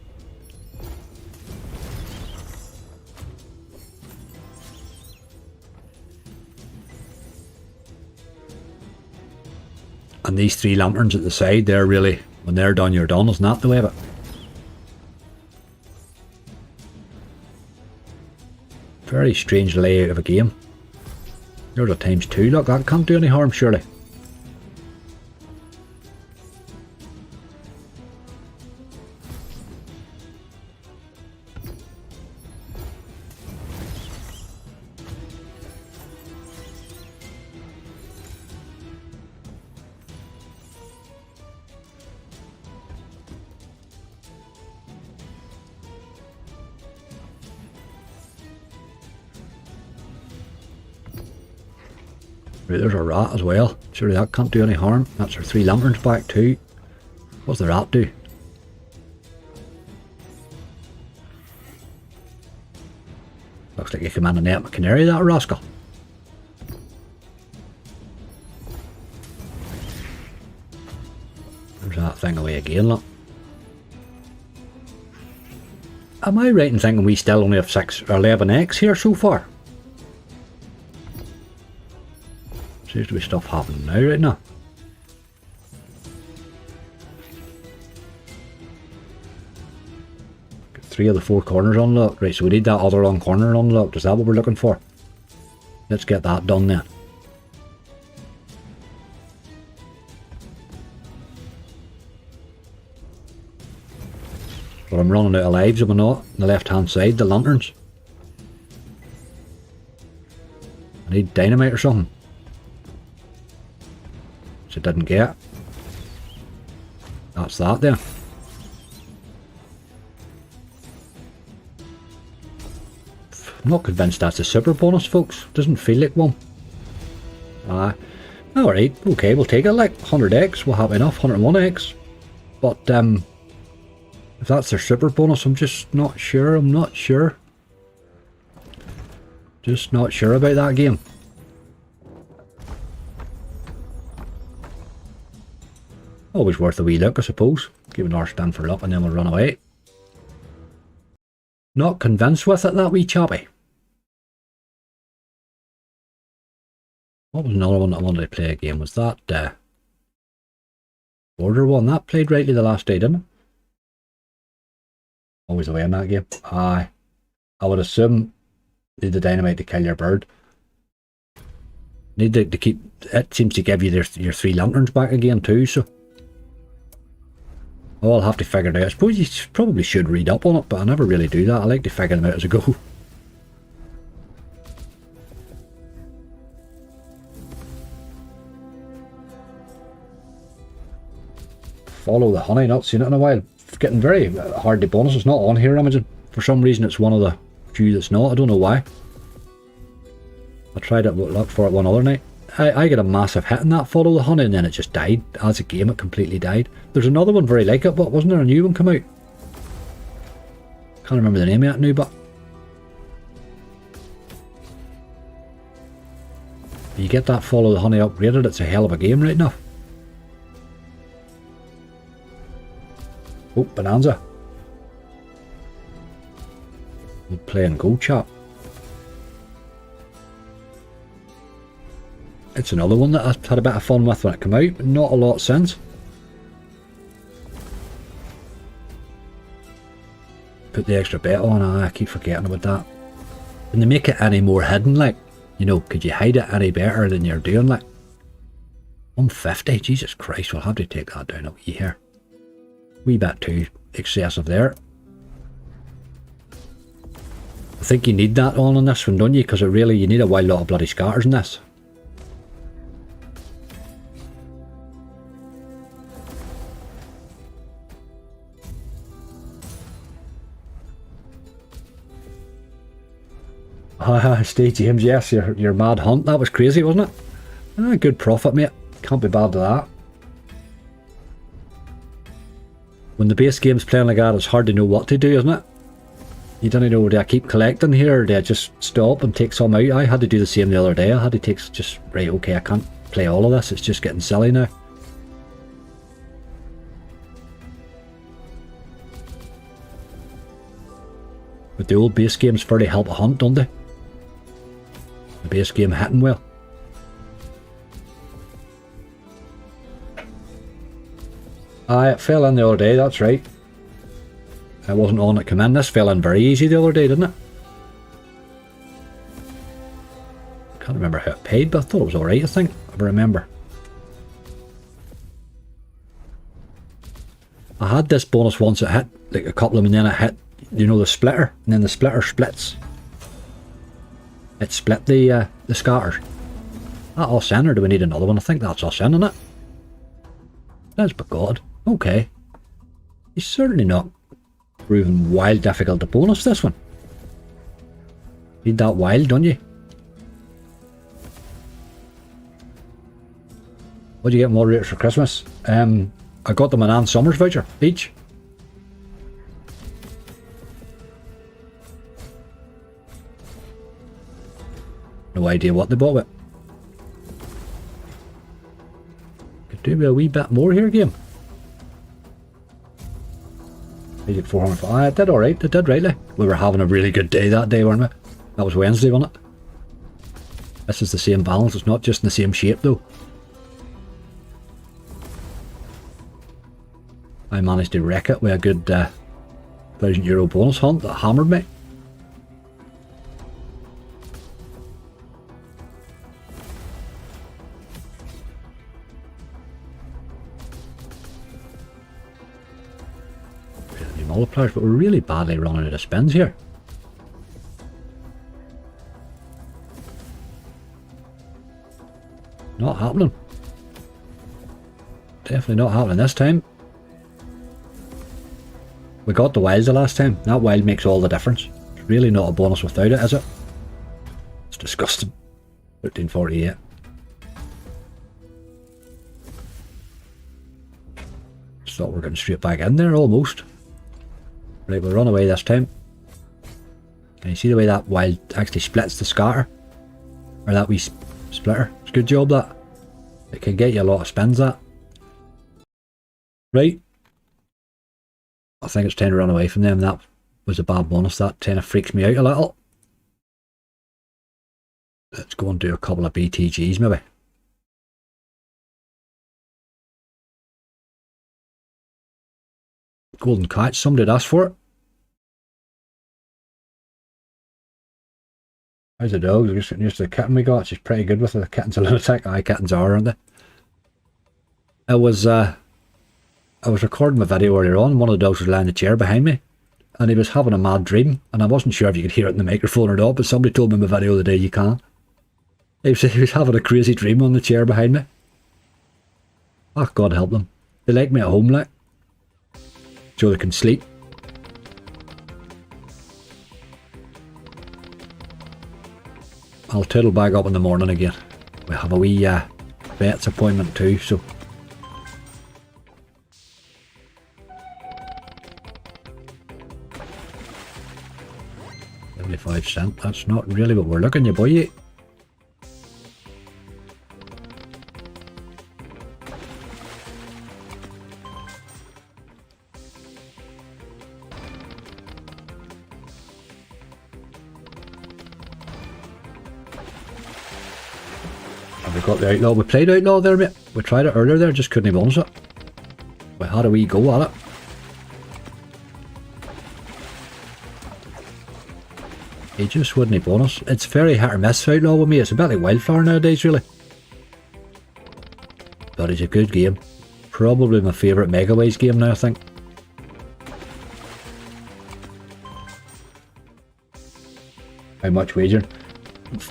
And these 3 lanterns at the side, they're really, when they're done, you're done. Isn't that the way of it? Very strange layout of a game. There's a ×2. Look, that can't do any harm, surely. Right, there's a rat as well. Surely that can't do any harm. That's our 3 lanterns back too. What's the rat do? Looks like he came in and ate my canary, that rascal. There's that thing away again, look. Am I right in thinking we still only have 6 or 11 eggs here so far? Seems to be stuff happening now, right now. Got 3 of the 4 corners unlocked. Right, so we need that other long corner unlocked. Is that what we're looking for? Let's get that done then. But I'm running out of lives, am I not? On the left hand side, the lanterns. I need dynamite or something. Which I didn't get. That's that then. I'm not convinced that's a super bonus, folks. Doesn't feel like one. Alright, okay, we'll take it like 100x, we'll have enough, 101x. But if that's their super bonus, I'm just not sure, Just not sure about that game. Always worth a wee look, I suppose. Give an arse stand for luck and then we'll run away. Not convinced with it, that wee choppy. What was another one that I wanted to play a game? Was that Border one? That played rightly the last day, didn't it? Always away in that game. Aye. I would assume need the dynamite to kill your bird. Need to keep... It seems to give you your 3 lanterns back again too, so... Oh, I'll have to figure it out. I suppose you probably should read up on it, but I never really do that. I like to figure them out as I go. Follow the honey, not seen it in a while. Getting very hard to bonus. It's not on here, I imagine. For some reason it's one of the few that's not. I don't know why. I tried it, looked for it one other night. I got a massive hit in that Follow the Honey and then it just died. As a game it completely died. There's another one very like it, but wasn't there a new one come out? Can't remember the name of it now, but... You get that Follow the Honey upgraded, it's a hell of a game right now. Oh, Bonanza. We'll play and go, chap. It's another one that I've had a bit of fun with when it came out, but not a lot since. Put the extra bet on, I keep forgetting about that. Can they make it any more hidden, like? You know, could you hide it any better than you're doing, like? 150, Jesus Christ, we'll have to take that down a wee here. Wee bit too excessive there. I think you need that on this one, don't you? Because you need a wild lot of bloody scatters in this. Steve James, yes, your mad hunt, that was crazy, wasn't it? Good profit, mate. Can't be bad to that. When the base game's playing like that, it's hard to know what to do, isn't it? You don't know, do I keep collecting here, or do I just stop and take some out? I had to do the same the other day. I had to take right, okay, I can't play all of this, it's just getting silly now. But the old base games fairly help a hunt, don't they? The base game hitting well. It fell in the other day, that's right. I wasn't on it come in. This fell in very easy the other day, didn't it? Can't remember how it paid, but I thought it was alright, I think, if I remember. I had this bonus once, it hit like a couple of them, and then it hit, you know, the splitter, and then the splitter splits. It split the scatters. That us in, or do we need another one? I think that's us in, isn't it? That's by God. Okay. He's certainly not proving wild difficult to bonus this one. Need that wild, don't you? What do you get moderators for Christmas? I got them an Ann Summers voucher each. No idea what they bought it. Could do a wee bit more here, game. I did 400. I did alright, I did rightly. We were having a really good day that day, weren't we? That was Wednesday, wasn't it? This is the same balance, it's not just in the same shape though. I managed to wreck it with a good €1,000 bonus hunt that hammered me. Multipliers, but we're really badly running out of spins here. Not happening. Definitely not happening this time. We got the wild the last time. That wild makes all the difference. It's really not a bonus without it, is it? It's disgusting. 1348. Just thought we were getting straight back in there almost. Right, we'll run away this time. Can you see the way that wild actually splits the scatter? Or that wee splitter? It's a good job that. It can get you a lot of spins, that. Right. I think it's time to run away from them. That was a bad bonus. That kind of freaks me out a little. Let's go and do a couple of BTGs maybe. Golden catch, somebody had asked for it. How's the dog? We're just getting used to the kitten we got. She's pretty good with it. The kitten's a lunatic. Aye, kittens are, aren't they? I was recording my video earlier on. One of the dogs was lying in the chair behind me, and he was having a mad dream, and I wasn't sure if you could hear it in the microphone or not, but somebody told me in my video the day you can. He was having a crazy dream on the chair behind me. Oh, God help them. They like me at home, like, so they can sleep. I'll toodle back up in the morning again. We have a wee vet's appointment too, so. $0.75, that's not really what we're looking, you boy. We got the outlaw. We played outlaw there, mate. We tried it earlier there, just couldn't bonus it. We had a wee go at it. He just wouldn't bonus. It's very hit or miss outlaw with me. It's a bit like wildfire nowadays, really. but it's a good game. Probably my favourite Megaways game now, I think. How much wager?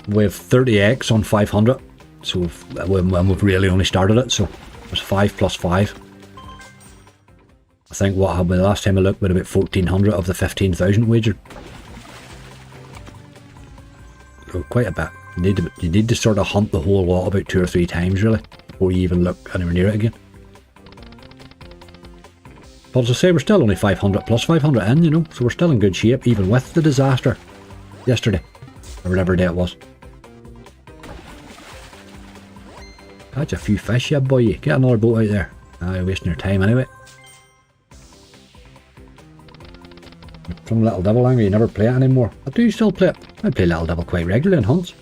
We have 30x on 500, so we've really only started it, so it's 5 plus 5. I think what happened the last time I looked, we had about 1400 of the 15,000 wagered. So quite a bit. You need to sort of hunt the whole lot about 2 or 3 times really, before you even look anywhere near it again. But as I say, we're still only 500 plus 500 in, you know, so we're still in good shape, even with the disaster yesterday, or whatever day it was. Catch a few fish, yeah boy. Get another boat out there. You're wasting your time anyway. Some Little Devil angry, you never play it anymore. I do still play it. I play Little Devil quite regularly in hunts.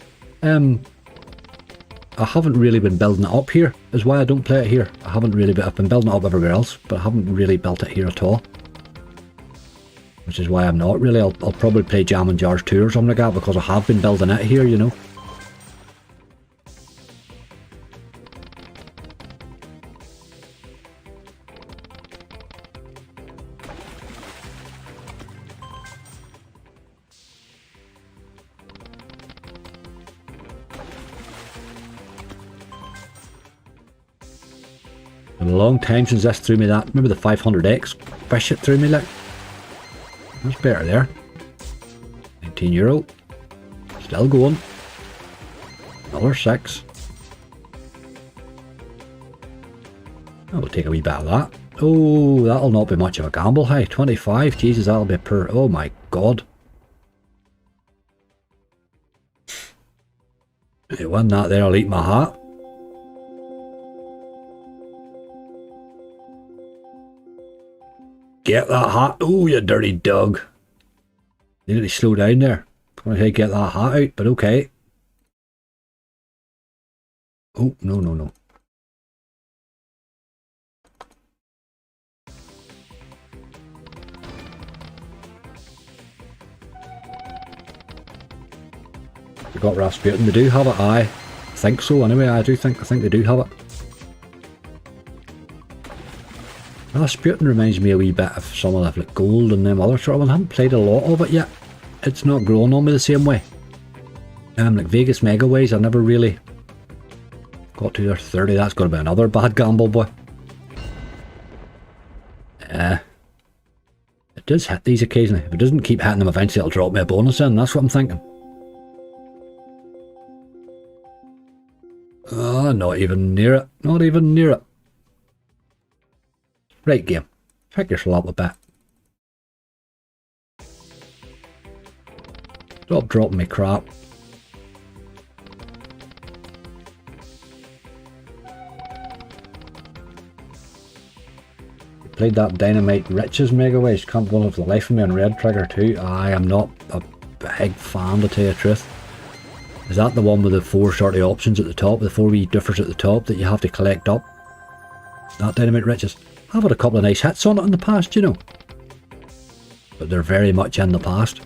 I haven't really been building it up here, is why I don't play it here. I've been building it up everywhere else, but I haven't really built it here at all. Which is why I'm not really. I'll probably play Jam and Jars 2 or something like that, because I have been building it here, you know. Been a long time since this threw me that. Remember the 500x fish it threw me like? That's better there. €19. Still going. Another 6. I'll take a wee bit of that. Oh, that'll not be much of a gamble, hey. 25. Jesus, that'll be per. Oh my god. If you win that there, I'll eat my hat. Get that hat. Oh, you dirty dog. You need to slow down there. I'm going to say get that hat out, but okay. Oh, no, no, no. You got Rasputin. They do have it, I think so anyway. I think they do have it. Rasputin reminds me a wee bit of some of the like gold and them other sort of ones. I haven't played a lot of it yet. It's not grown on me the same way. Like Vegas Megaways, I never really got to their 30. That's going to be another bad gamble, boy. It does hit these occasionally. If it doesn't keep hitting them, eventually it'll drop me a bonus in. That's what I'm thinking. Oh, not even near it. Not even near it. Right, game. Pick yourself up a bit. Stop dropping me crap. Played that Dynamite Riches Megaways. Can't believe the life of me on Red Trigger too. I am not a big fan, to tell you the truth. Is that the one with the 4 sort of options at the top, the 4 wee differs at the top that you have to collect up? That Dynamite Riches. I've had a couple of nice hits on it in the past, you know. But they're very much in the past.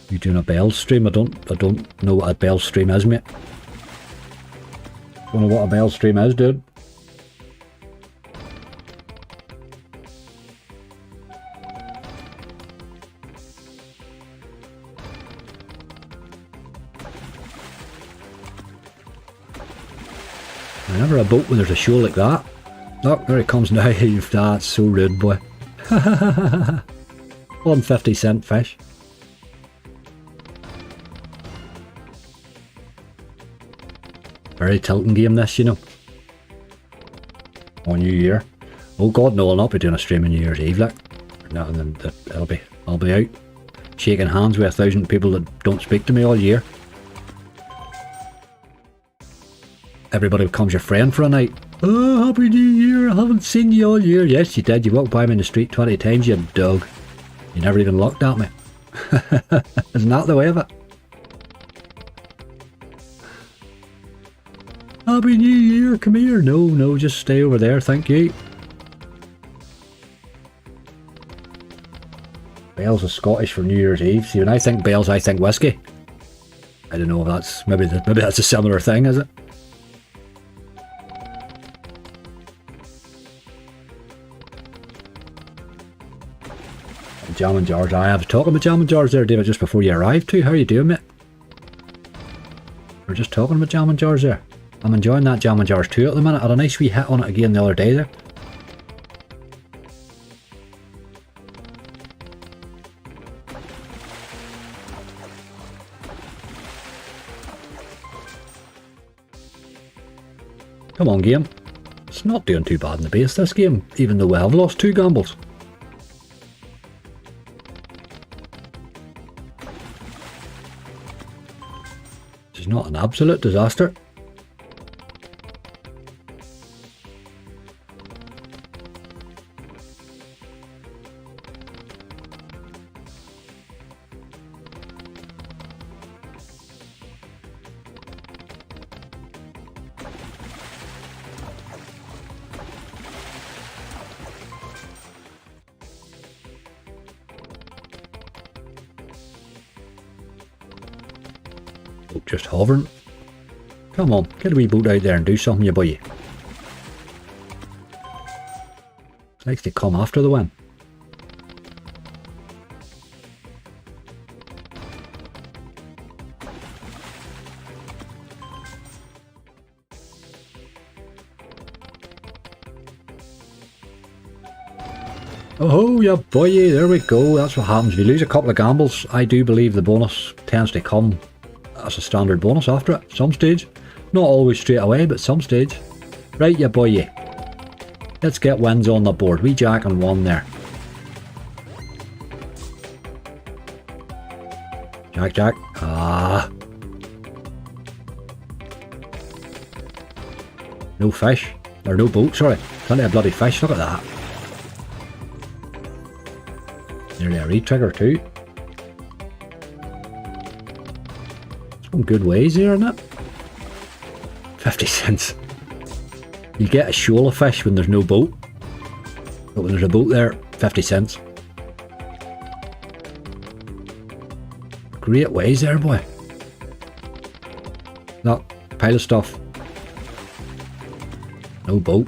You doing a bell stream? I don't know what a bell stream is, mate. Don't know what a bell stream is, dude. Whenever a boat when there's a show like that. Look, there it comes now. That's so rude, boy. 150-cent fish. Very tilting game this, you know. On New Year. Oh god, no, I'll not be doing a stream on New Year's Eve, like. No, and then I'll be out shaking hands with 1,000 people that don't speak to me all year. Everybody becomes your friend for a night. Oh, happy New Year, I haven't seen you all year. Yes, you did. You walked by me in the street 20 times, you dog. You never even looked at me. Isn't that the way of it? Happy New Year, come here. No, no, just stay over there, thank you. Bells is Scottish for New Year's Eve. See, when I think bells, I think whiskey. I don't know if that's, maybe that's a similar thing, is it? Jam and Jars. I was talking about Jam and Jars there, David, just before you arrived too. How are you doing, mate? We're just talking about Jam and Jars there. I'm enjoying that Jam and Jars too at the minute. I had a nice wee hit on it again the other day there. Come on, game. It's not doing too bad in the base, this game, even though we have lost 2 gambles. This is not an absolute disaster. Just hovering. Come on, get a wee boat out there and do something, you boy. Likes to come after the win. Oh, yeah, boy, there we go. That's what happens. If you lose a couple of gambles, I do believe the bonus tends to come as a standard bonus after it, some stage. Not always straight away, but some stage. Right, yeah, boy, yeah. Let's get wins on the board. We jack and 1 there. Jack, jack. Ah. No fish. Or no boat, sorry. Plenty of bloody fish, look at that. Nearly a re-trigger too. Some good ways here, isn't it? 50 cents. You get a shoal of fish when there's no boat. But when there's a boat there, 50 cents. Great ways there, boy. Look, pile of stuff. No boat.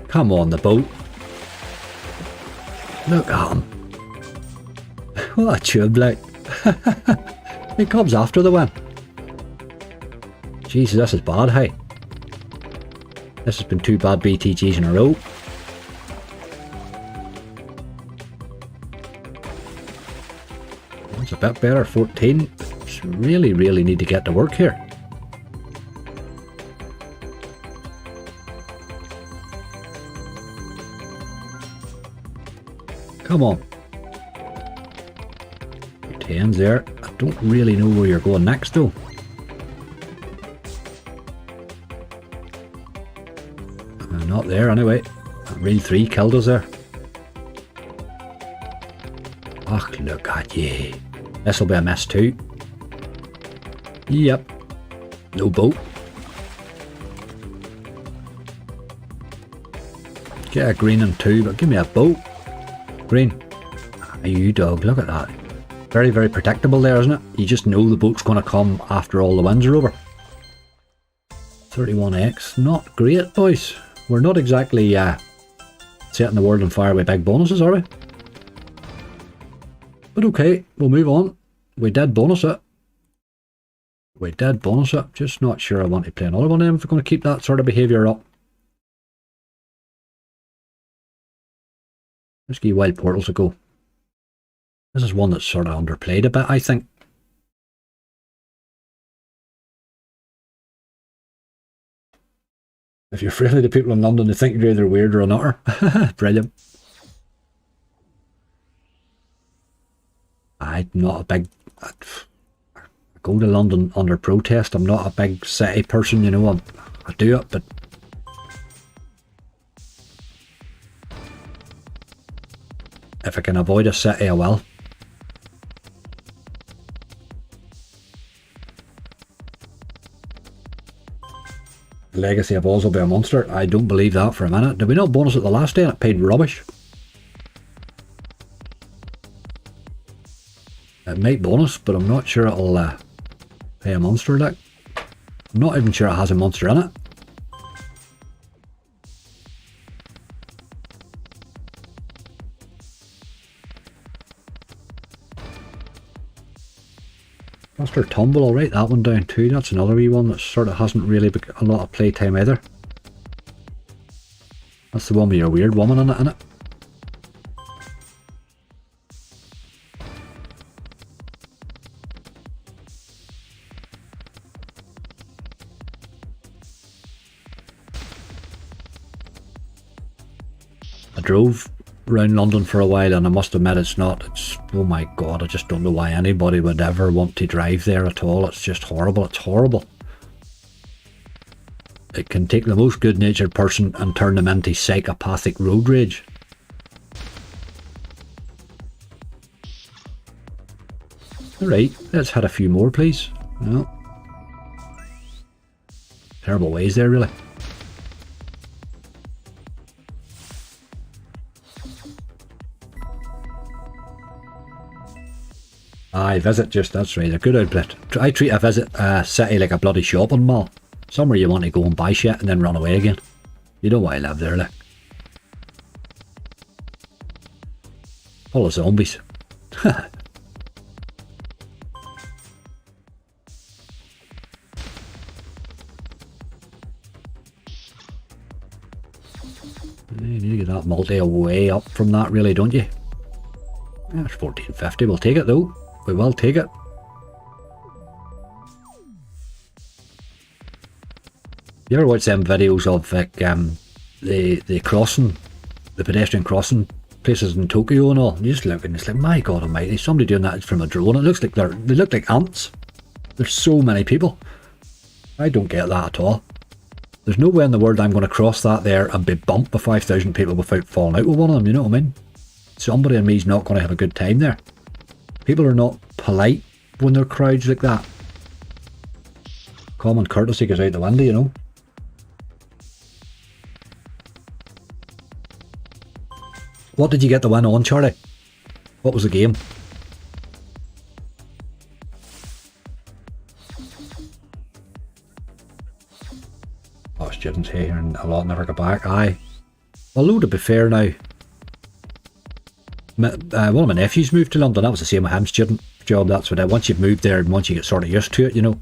Come on, the boat. Look at him. What a tube, like. He comes after the win. Jesus, this is bad, hey. This has been 2 bad BTGs in a row. That's a bit better, 14. Just really need to get to work here. Come on. 10s there. I don't really know where you're going next though. Not there anyway. Reel 3 killed us there. Ach, look at ye. This'll be a mess too. Yep. No boat. Get a green and 2, but give me a boat. Green. Ah, you dog, look at that. Very predictable there, isn't it? You just know the boat's going to come after all the wins are over. 31x. Not great, boys. We're not exactly setting the world on fire with big bonuses, are we? But okay, we'll move on. We did bonus it. We did bonus it. Just not sure I want to play another one of them if we're going to keep that sort of behaviour up. Let's give Wild Portals a go. This is one that's sort of underplayed a bit, I think. If you're friendly to people in London, they think you're either weird or a nutter. Brilliant. I'm not a big... I go to London under protest. I'm not a big city person, you know. I do it, but... if I can avoid a city, I will. Legacy of Oz will be a monster. I don't believe that for a minute. Did we not bonus it the last day and it paid rubbish? It might bonus, but I'm not sure it'll pay a monster like. I'm not even sure it has a monster in it. Cluster Tumble, I'll write that one down too. That's another wee one that sort of hasn't really a lot of playtime either. That's the one with your weird woman in it, innit? I drove around London for a while and I must admit it's oh my god, I just don't know why anybody would ever want to drive there at all. It's just horrible. It's horrible. It can take the most good-natured person and turn them into psychopathic road rage. Alright, let's hit a few more please. No. Terrible ways there really. Aye, visit just, that's right, a good outlet. I treat a visit city like a bloody shopping mall. Somewhere you want to go and buy shit and then run away again. You don't want to live there, like. Full of zombies. You need to get that multi way up from that really, don't you? That's 1450, we'll take it though. We will take it. You ever watch them videos of like the crossing, the pedestrian crossing places in Tokyo and all? And you just look and it's like, my god almighty, somebody doing that from a drone. It looks like they look like ants. There's so many people. I don't get that at all. There's no way in the world I'm going to cross that there and be bumped by 5,000 people without falling out with one of them, you know what I mean? Somebody in me's not going to have a good time there. People are not polite when they're crowds like that. Common courtesy goes out the window, you know. What did you get the win on, Charlie? What was the game? Oh, students here and a lot never go back. Aye. Although to be fair now, one of my nephews moved to London. That was the same with him, student job. That's what once you've moved there and once you get sort of used to it, you know.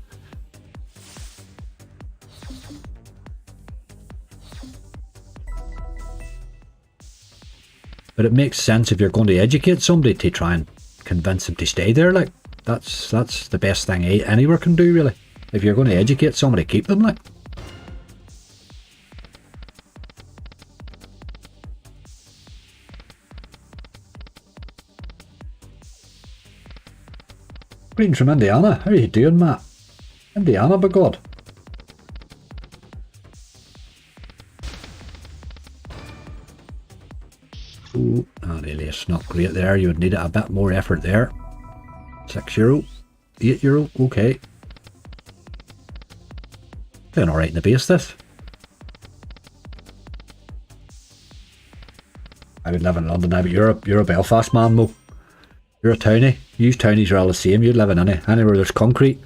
But it makes sense if you're going to educate somebody to try and convince them to stay there. Like that's the best thing anywhere can do, really. If you're going to educate somebody, keep them, like. Greetings from Indiana. How are you doing, Matt? Indiana, by God. Oh, not really. It's not great there. You would need a bit more effort there. €6, €8. Okay. Doing alright in the base, this. I would live in London now, but you're a Belfast man, Mo. You're a townie. You townies are all the same. You'd live in anywhere there's concrete.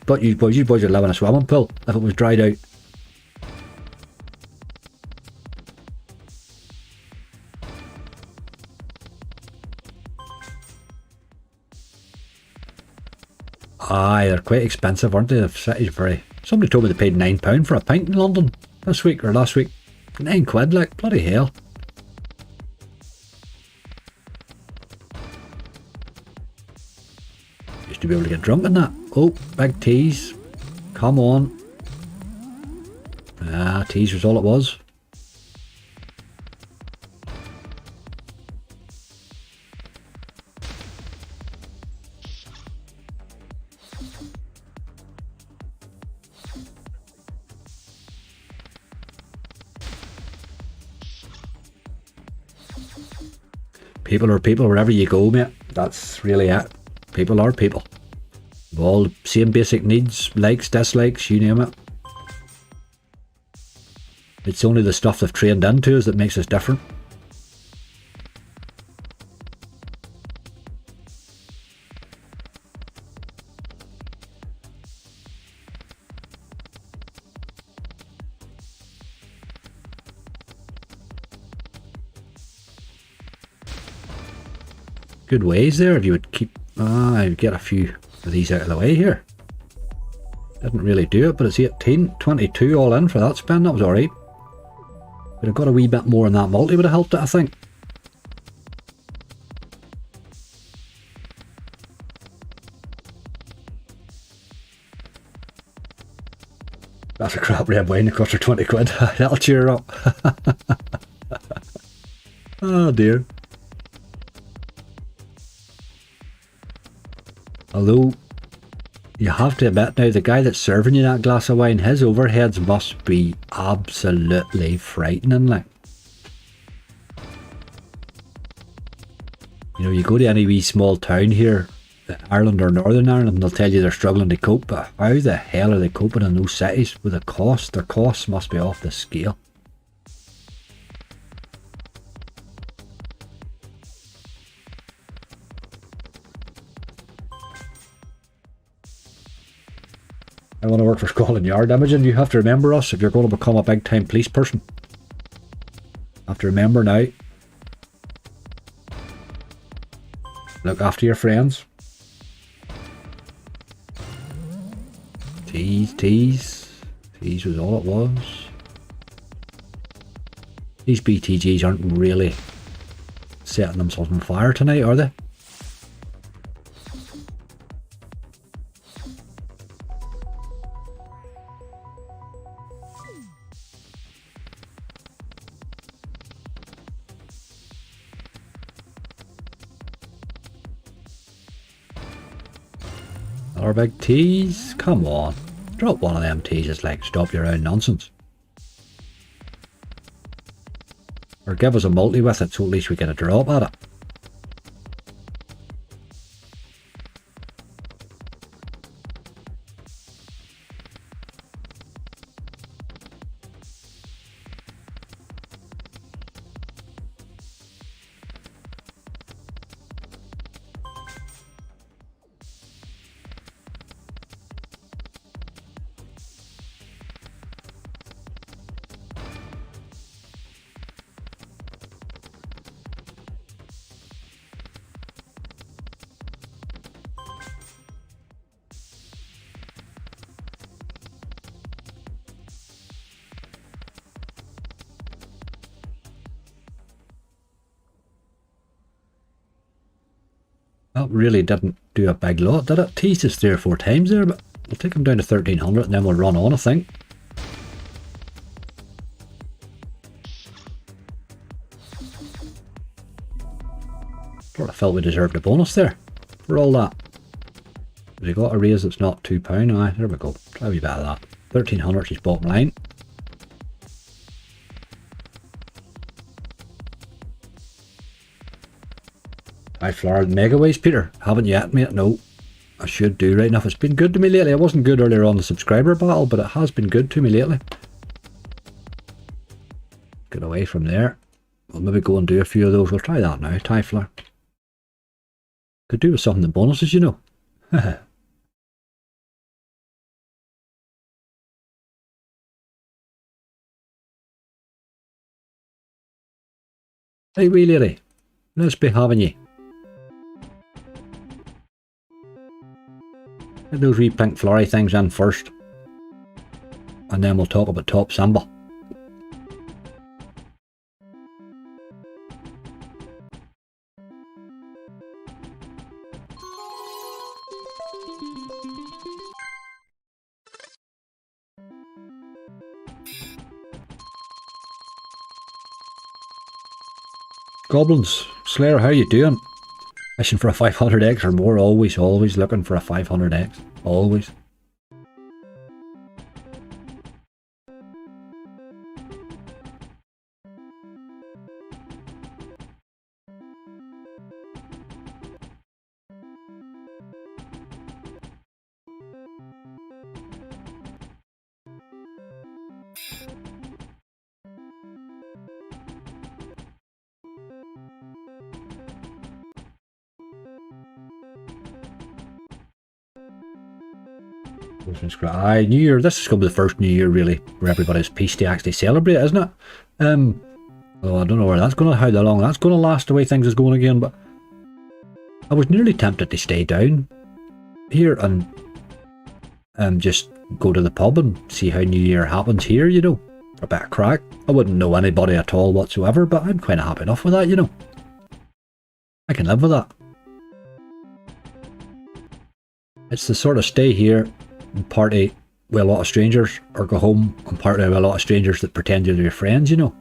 But you boys would live in a swimming pool if it was dried out. Aye, they're quite expensive, aren't they? The city's very... Somebody told me they paid £9 for a pint in London this week or last week. £9, like, bloody hell. Used to be able to get drunk in that. Oh, big tease. Come on. Ah, tease was all it was. People are people wherever you go, mate. That's really it. People are people. All the same basic needs, likes, dislikes, you name it. It's only the stuff they've trained into us that makes us different. Good ways there if you would keep... I'd get a few of these out of the way here. Didn't really do it, but it's 18, 22 all in for that spin. That was alright. But I've got a wee bit more in that multi would have helped it, I think. That's a crap red wine, it cost her 20 quid. That'll cheer her up. Oh dear. Although, you have to admit now, the guy that's serving you that glass of wine, his overheads must be absolutely frightening, like. You know, you go to any wee small town here, Ireland or Northern Ireland, and they'll tell you they're struggling to cope, but how the hell are they coping in those cities with the cost? Their costs must be off the scale. I want to work for Scotland Yard Imaging. You have to remember us if you're going to become a big time police person. You have to remember now. Look after your friends. Tease was all it was. These BTGs aren't really setting themselves on fire tonight, are they? Our big tease? Come on. Drop one of them teases like stop your own nonsense. Or give us a multi with it so at least we get a drop at it. That really didn't do a big lot, did it? Teased us 3 or 4 times there, but we'll take him down to 1300 and then we'll run on, I think. Sort of felt we deserved a bonus there for all that. Has he got a raise that's not £2? Aye, there we go. Try a wee bit of that. 1300 is bottom line. I flowered megaways, Peter. Haven't yet, mate. No. I should do right enough. It's been good to me lately. It wasn't good earlier on the subscriber battle, but it has been good to me lately. Get away from there. We'll maybe go and do a few of those. We'll try that now. Tyfler. Could do with something in bonuses, you know. Hey, wee lady. Let's be having ye. Get those wee pink flowery things in first. And then we'll talk about top symbol. Goblins, Slayer, how you doing? Mission for a 500x or more, always looking for a 500x, always. Aye, New Year. This is going to be the first New Year, really, where everybody's peace to actually celebrate, isn't it? Well, I don't know where that's going to, how long that's going to last, the way things is going again, but I was nearly tempted to stay down here and just go to the pub and see how New Year happens here, you know, for a bit of crack. I wouldn't know anybody at all whatsoever, but I'm quite happy enough with that, you know. I can live with that. It's the sort of stay here and party with a lot of strangers, or go home and party with a lot of strangers that pretend you're your friends, you know.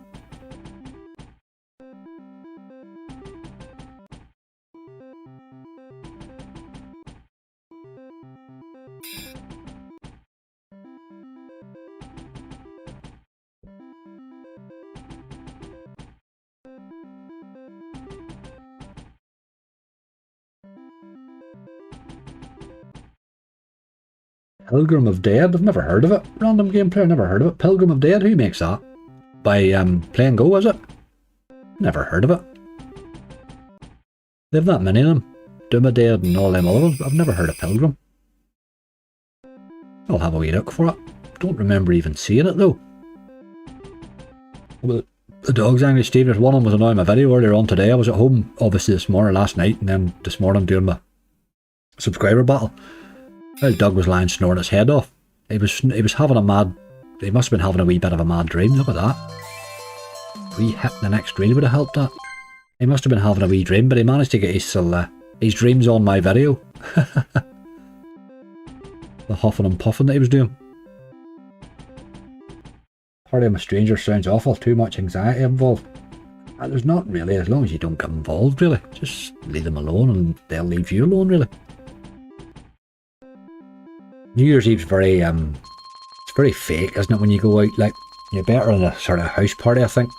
Pilgrim of Dead? I've never heard of it. Random game player, never heard of it. Pilgrim of Dead? Who makes that? By Play and Go, is it? Never heard of it. They have that many of them. Doom of Dead and all them other ones. I've never heard of Pilgrim. I'll have a wee look for it. Don't remember even seeing it though. Well, the dog's angry, Steve. There's one of them was annoying my video earlier on today. I was at home obviously this morning, last night, and then this morning doing my subscriber battle. Well, Doug was lying snoring his head off. He was having a mad... He must have been having a wee bit of a mad dream. Look at that. Wee hit the next reel would have helped that. He must have been having a wee dream, but he managed to get his dreams on my video. The huffing and puffing that he was doing. Party of a stranger sounds awful. Too much anxiety involved. There's not really, as long as you don't get involved, really. Just leave them alone and they'll leave you alone, really. New Year's Eve's very, it's very fake, isn't it, when you go out? Like, you're better in a sort of house party, I think.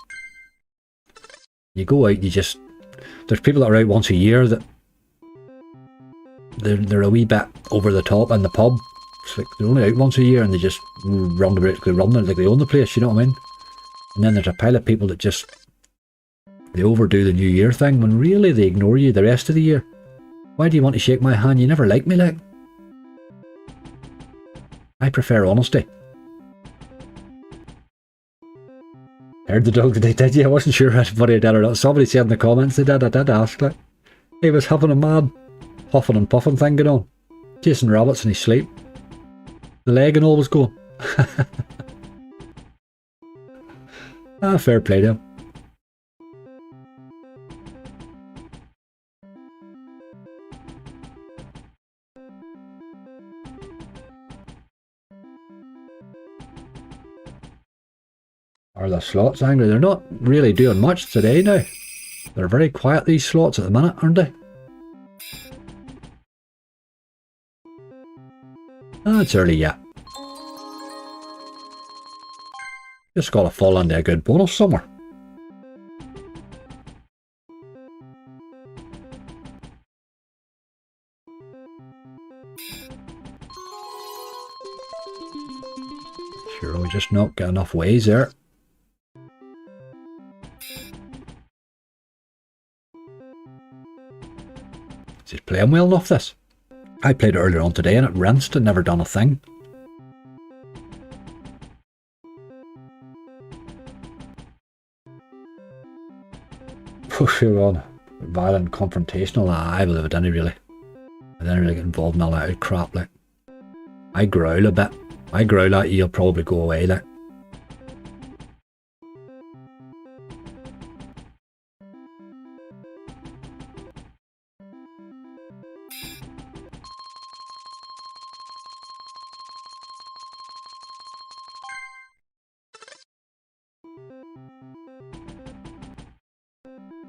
You go out, there's people that are out once a year that they're a wee bit over the top in the pub. It's like they're only out once a year and they just run like they own the place, you know what I mean? And then there's a pile of people that they overdo the New Year thing when really they ignore you the rest of the year. Why do you want to shake my hand? You never liked me, like. I prefer honesty. Heard the dog today, did you? I wasn't sure if anybody did or not. Somebody said in the comments they did. I did ask, like. He was having a mad huffing and puffing thing going on. Chasing rabbits in his sleep. The leg and all was going. Fair play to him. Are the slots angry? They're not really doing much today now. They're very quiet, these slots at the minute, aren't they? It's early yet. Just gotta fall into a good bonus somewhere. Sure, we just not get enough ways there. Is it playing well enough, this? I played it earlier on today and it rinsed and never done a thing. Push you on. Violent, confrontational. I believe it didn't really. I didn't really get involved in all that crap, like. I growl a bit. I growl at you, you'll probably go away, like.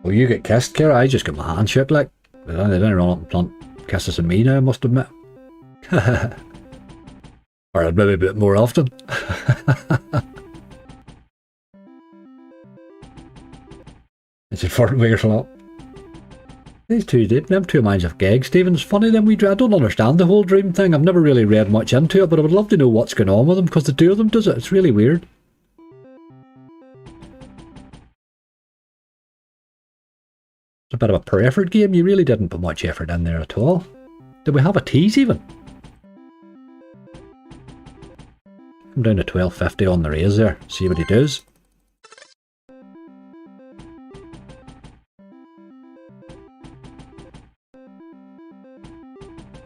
Well, you get kissed, Kara. I just get my hand shook, like. They didn't run up and plant kisses at me now, I must admit. Or maybe a bit more often. It's a fart with yourself. These two did. Them two minds of gag, Stephen. It's funny, them I don't understand the whole dream thing. I've never really read much into it, but I would love to know what's going on with them, because the two of them does it. It's really weird. It's a bit of a poor effort game. You really didn't put much effort in there at all. Did we have a tease even? I'm down to 1250 on the raise there. See what he does.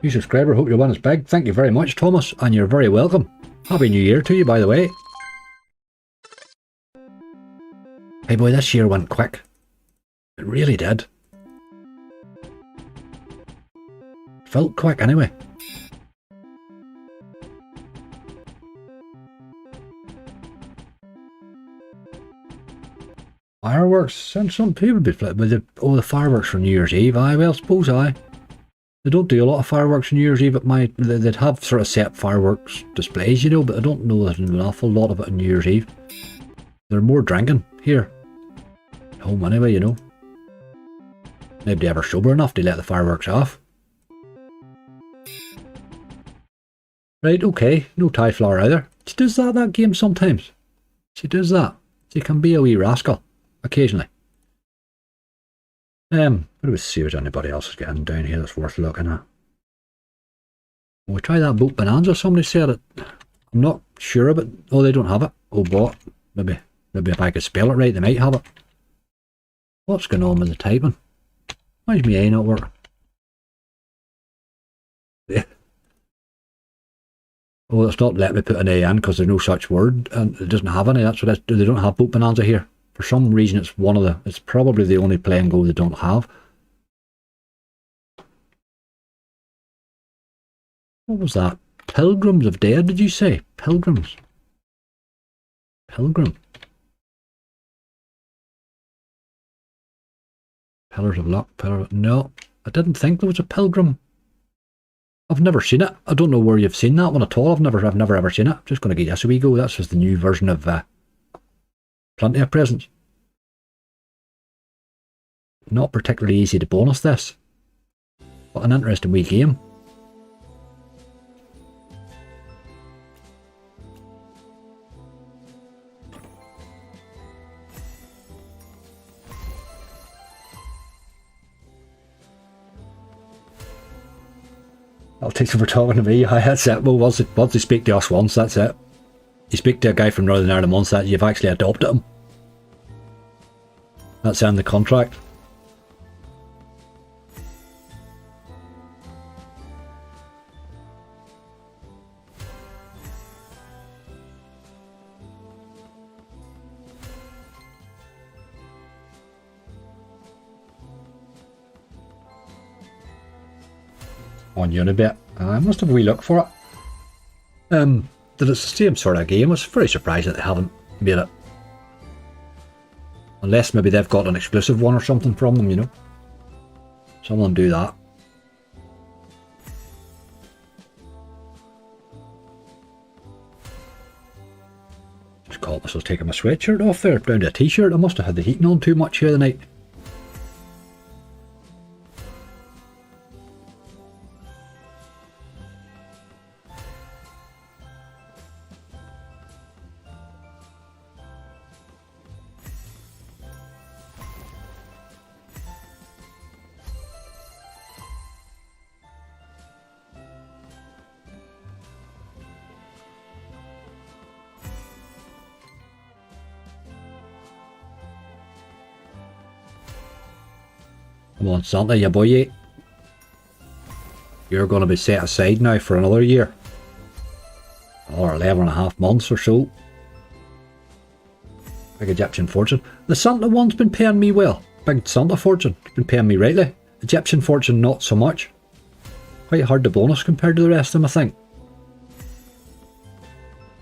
New subscriber, hope your win is big. Thank you very much, Thomas, and you're very welcome. Happy New Year to you, by the way. Hey boy, this year went quick. It really did. Felt quick anyway. Fireworks, and some people would be flipping with the fireworks for New Year's Eve. Aye, well, suppose aye. They don't do a lot of fireworks on New Year's Eve at my... They'd have sort of set fireworks displays, you know, but I don't know there's an awful lot of it on New Year's Eve. There's more drinking here. At home anyway, you know. Nobody ever sober enough to let the fireworks off. Right, okay. No Thai flower either. She does that game sometimes. She does that. She can be a wee rascal. Occasionally. What do we see if anybody else is getting down here that's worth looking at? Will we try that boat bonanza? Somebody said it. I'm not sure of it. Oh, they don't have it. Oh, but maybe if I could spell it right, they might have it. What's going on with the typing? Why is my A not working? Oh, it's not letting me put an A in because there's no such word, and it doesn't have any. That's what they don't have boat bonanza here. For some reason, it's probably the only play and go they don't have. What was that? Pilgrims of Dead, did you say? Pilgrims. Pilgrim. Pillars of Luck. No, I didn't think there was a pilgrim. I've never seen it. I don't know where you've seen that one at all. I've never ever seen it. I'm just going to give this a wee go. That's just the new version of Plenty of Presents. Not particularly easy to bonus this, but an interesting wee game. I'll take them for talking to me. That's it. Well, once they speak to us once, that's it. You speak to a guy from Northern Ireland once, that you've actually adopted him. That's in the contract. On Unibet. I must have a wee look for it. That it's the same sort of game. I was very surprised that they haven't made it. Unless maybe they've got an exclusive one or something from them, you know. Some of them do that. Just caught myself taking my sweatshirt off there, down to a t-shirt. I must have had the heating on too much here the night. Come on, Santa, you boy. You're going to be set aside now for another year. Or 11.5 months or so. Big Egyptian fortune. The Santa one's been paying me well. Big Santa fortune. Been paying me rightly. Egyptian fortune not so much. Quite hard to bonus compared to the rest of them, I think.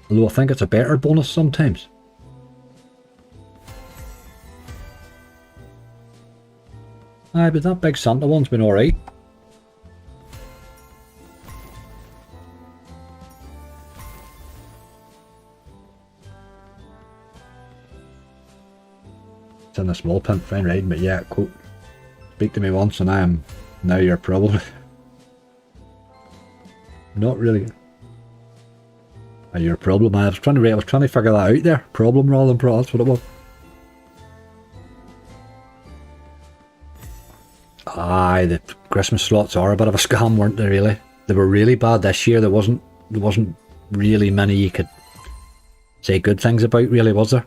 Although I think it's a better bonus sometimes. Aye, but that big Santa one's been alright. It's in the small print, fine riding, but yeah, quote. Speak to me once and I am now your problem. Not really. Your problem. I was trying to figure that out there. Problem rather than pro, that's what it was. Aye, the Christmas slots are a bit of a scam, weren't they really? They were really bad this year. There wasn't really many you could say good things about, really, was there?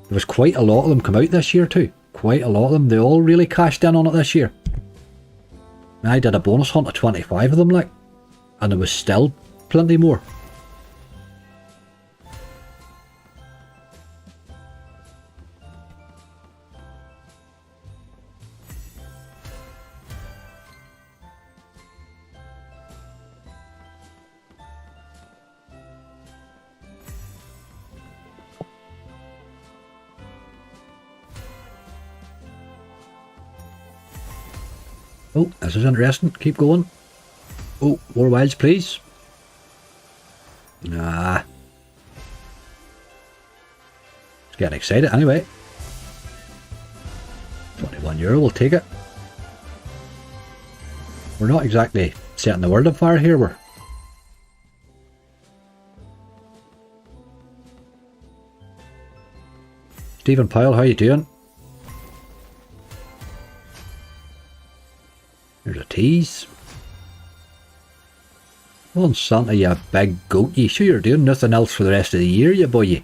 There was quite a lot of them come out this year too. Quite a lot of them. They all really cashed in on it this year. I did a bonus hunt of 25 of them, like, and there was still plenty more. Oh, this is interesting. Keep going. Oh, more wilds, please. Nah. It's getting excited anyway. €21, we'll take it. We're not exactly setting the world on fire here, we're. Stephen Powell, how you doing? There's a tease. Well, on Santa, you big goat. You sure you're doing nothing else for the rest of the year, you boy, you?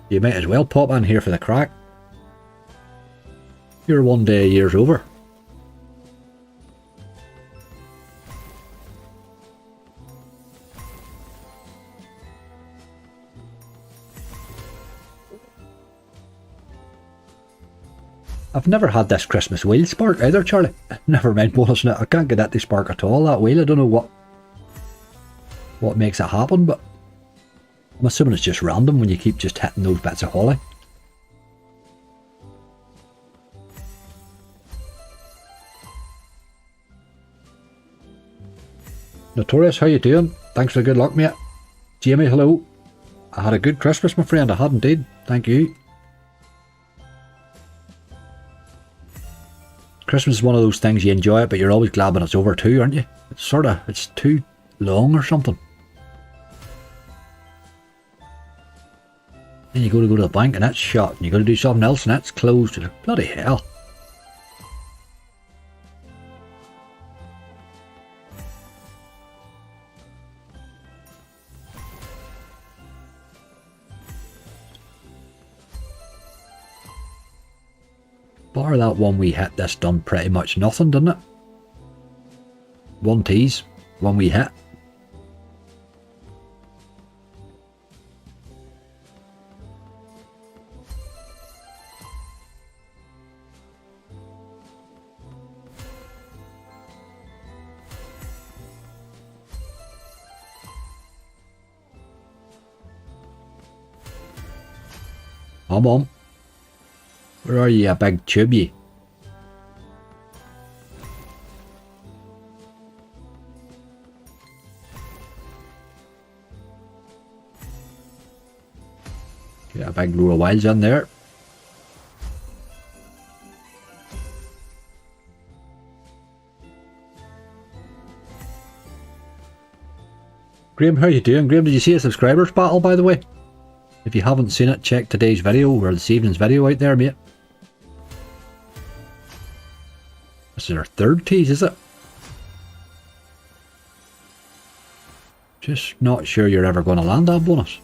You might as well pop in here for the crack. Your one day a year's over. I've never had this Christmas wheel spark either, Charlie. Never mind bonusing it. I can't get that to spark at all, that wheel. I don't know what makes it happen, but I'm assuming it's just random when you keep just hitting those bits of holly. Notorious, how you doing? Thanks for the good luck, mate. Jamie, hello. I had a good Christmas, my friend. I had indeed. Thank you. Christmas is one of those things you enjoy it, but you're always glad when it's over too, aren't you? It's too long or something. Then you go to the bank and that's shut, and you got to do something else and that's closed. Bloody hell. Bar that one we hit, this done pretty much nothing, didn't it? One tease, one we hit. Come on. Where are you, big tube, you? Get a big row of wilds in there. Graham, how you doing? Graham, did you see a subscribers battle, by the way? If you haven't seen it, check today's video or this evening's video out there, mate. This is our third tease, is it? Just not sure you're ever going to land that bonus.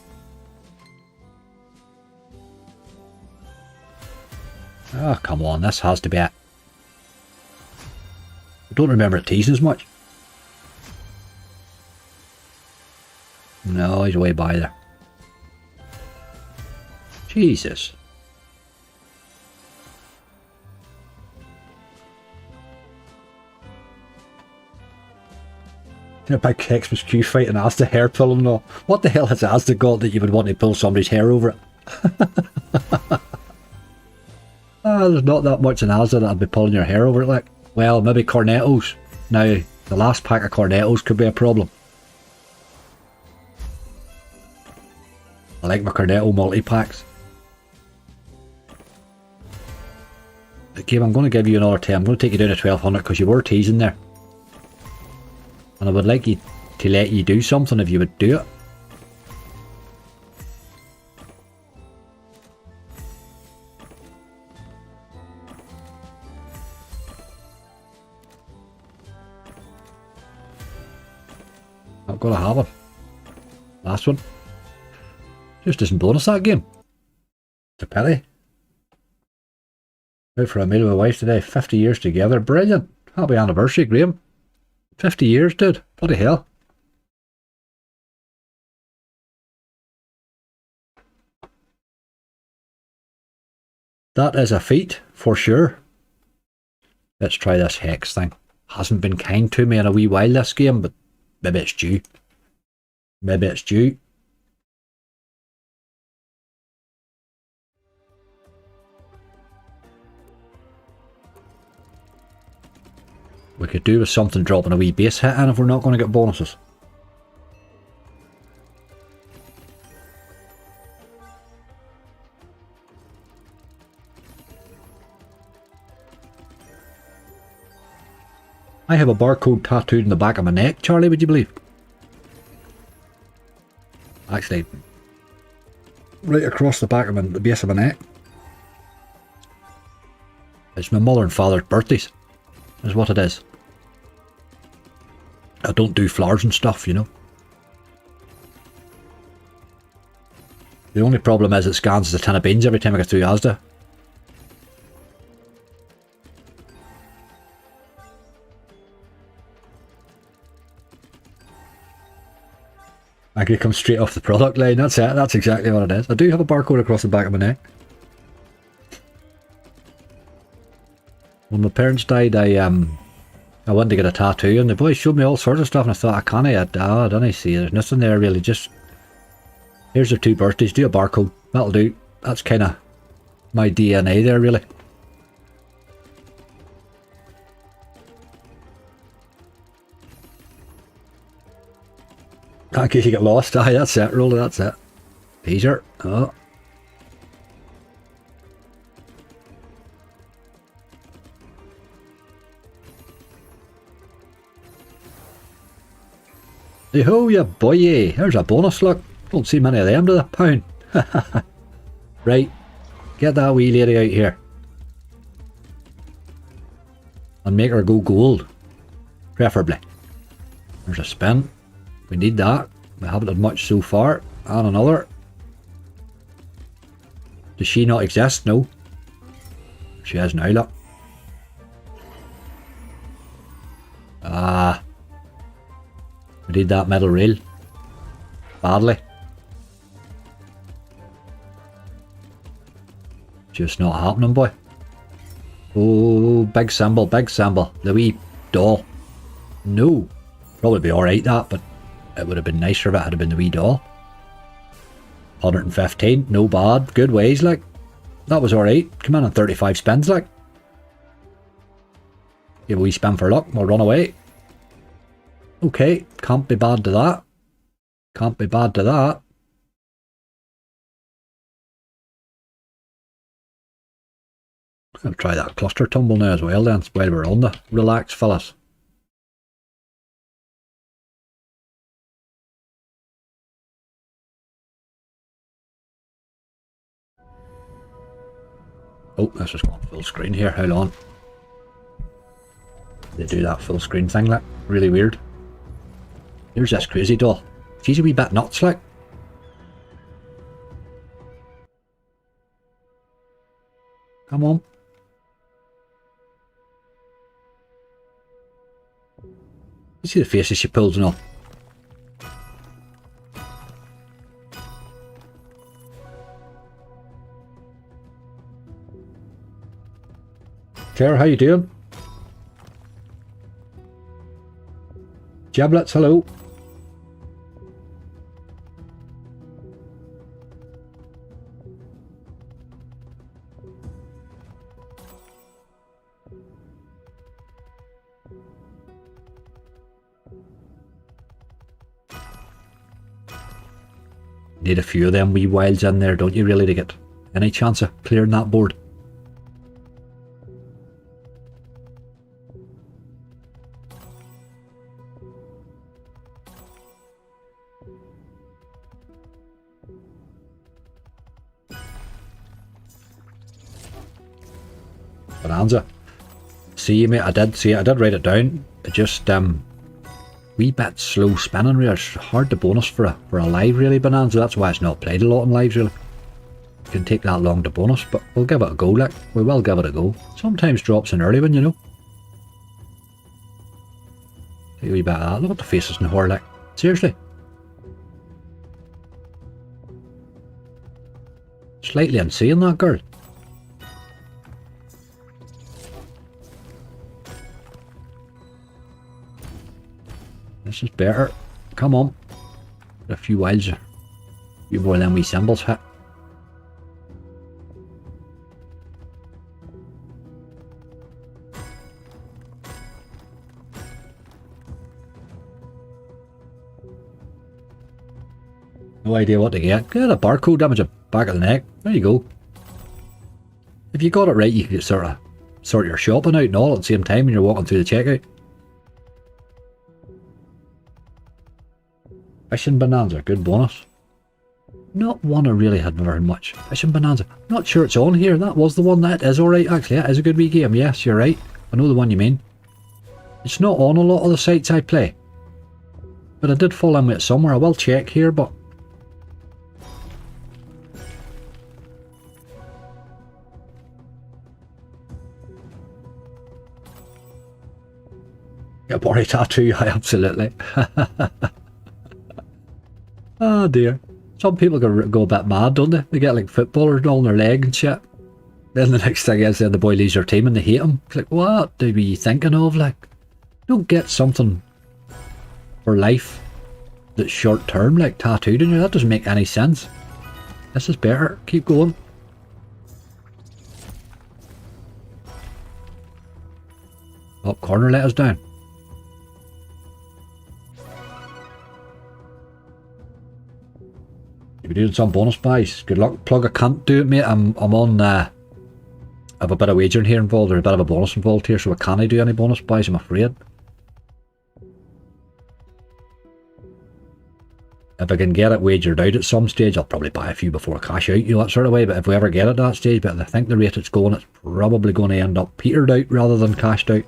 Ah, come on, this has to be it. I don't remember it teasing as much. No, he's way by there. Jesus. A big Xmas queue fight and Asda hair pulling. No, what the hell has Asda got that you would want to pull somebody's hair over it? There's not that much in Asda that I'd be pulling your hair over it, like. Well, maybe cornettos. Now, the last pack of cornettos could be a problem. I like my cornetto multi-packs. Okay, I'm going to give you another 10. I'm going to take you down to 1200 because you were teasing there. And I would like you to let you do something if you would do it. Not gonna have it. Last one. Just isn't bonus that game. It's a pity. Out for a meal with my wife today. 50 years together. Brilliant. Happy anniversary, Graham. 50 years, dude. Bloody hell. That is a feat, for sure. Let's try this hex thing. Hasn't been kind to me in a wee while, this game, but maybe it's due. Maybe it's due. We could do with something dropping a wee base hit in if we're not going to get bonuses. I have a barcode tattooed in the back of my neck, Charlie, would you believe? Actually, right across the back of the base of my neck. It's my mother and father's birthdays, is what it is. I don't do flowers and stuff, you know. The only problem is it scans as a tin of beans every time I get through Asda. I could come straight off the product line, that's it, that's exactly what it is. I do have a barcode across the back of my neck. When my parents died, I went to get a tattoo and the boys showed me all sorts of stuff and I thought, I can't, I don't see, there's nothing there really, just here's their 2 birthdays, do a barcode, that'll do. That's kind of my DNA there really. In case you get lost, aye, that's it, roll it, that's it. Teaser, oh. Hey-ho, you boy, there's a bonus, look. Don't see many of them to the pound. Right, get that wee lady out here. And make her go gold. Preferably. There's a spin. We need that. We haven't had much so far. And another. Does she not exist? No. She has now, look. Ah. We need that metal rail. Badly. Just not happening, boy. Oh, big symbol, big symbol. The wee doll. No. Probably be alright that, but it would have been nicer if it had been the wee doll. 115, no bad. Good ways, like. That was alright. Come in on 35 spins, like. Give a wee spin for luck, we'll run away. Okay, can't be bad to that. Can't be bad to that. I'll try that cluster tumble now as well then, while we're on the relax, fellas. Oh, that's just going full screen here, how long? They do that full screen thing, like, really weird. Here's this crazy doll. She's a wee bit nuts, like. Come on. You see the faces she pulls and all. Claire, how you doing? Jablets, hello. Need a few of them wee wilds in there, don't you, really, to get any chance of clearing that board? Bonanza. See, mate, I did see it. I did write it down. It just, wee bit slow spinning really. It's hard to bonus for a live really bonanza. That's why it's not played a lot in lives really. It can take that long to bonus, but we'll give it a go. Like, we will give it a go. Sometimes drops in early one, you know. Take a wee bit of that. Look at the faces in her, like, seriously. Slightly insane, that girl. This is better. Come on. A few wilds. A few more of them wee symbols hit. No idea what to get. Get a barcode damage at the back of the neck. There you go. If you got it right, you can sort your shopping out and all at the same time when you're walking through the checkout. Fishing Bonanza, good bonus. Not one I really had very much. Fishing Bonanza. Not sure it's on here. That was the one. That is alright actually. That is a good wee game. Yes, you're right. I know the one you mean. It's not on a lot of the sites I play. But I did fall in with it somewhere. I will check here, but... a body tattoo, yeah, absolutely. Oh dear. Some people go a bit mad, don't they? They get like footballers and all on their leg and shit. Then the next thing is, then the boy leaves their team and they hate him. It's like, what are you thinking of? Like, don't get something for life that's short term, like tattooed in you. That doesn't make any sense. This is better. Keep going. Top corner let us down. You'll be doing some bonus buys. Good luck. Plug, I can't do it, mate. I'm on, I have a bit of wagering here involved, or a bit of a bonus involved here, so I can't do any bonus buys, I'm afraid. If I can get it wagered out at some stage, I'll probably buy a few before I cash out, you know, that sort of way. But if we ever get at that stage, but I think the rate it's going, it's probably going to end up petered out rather than cashed out.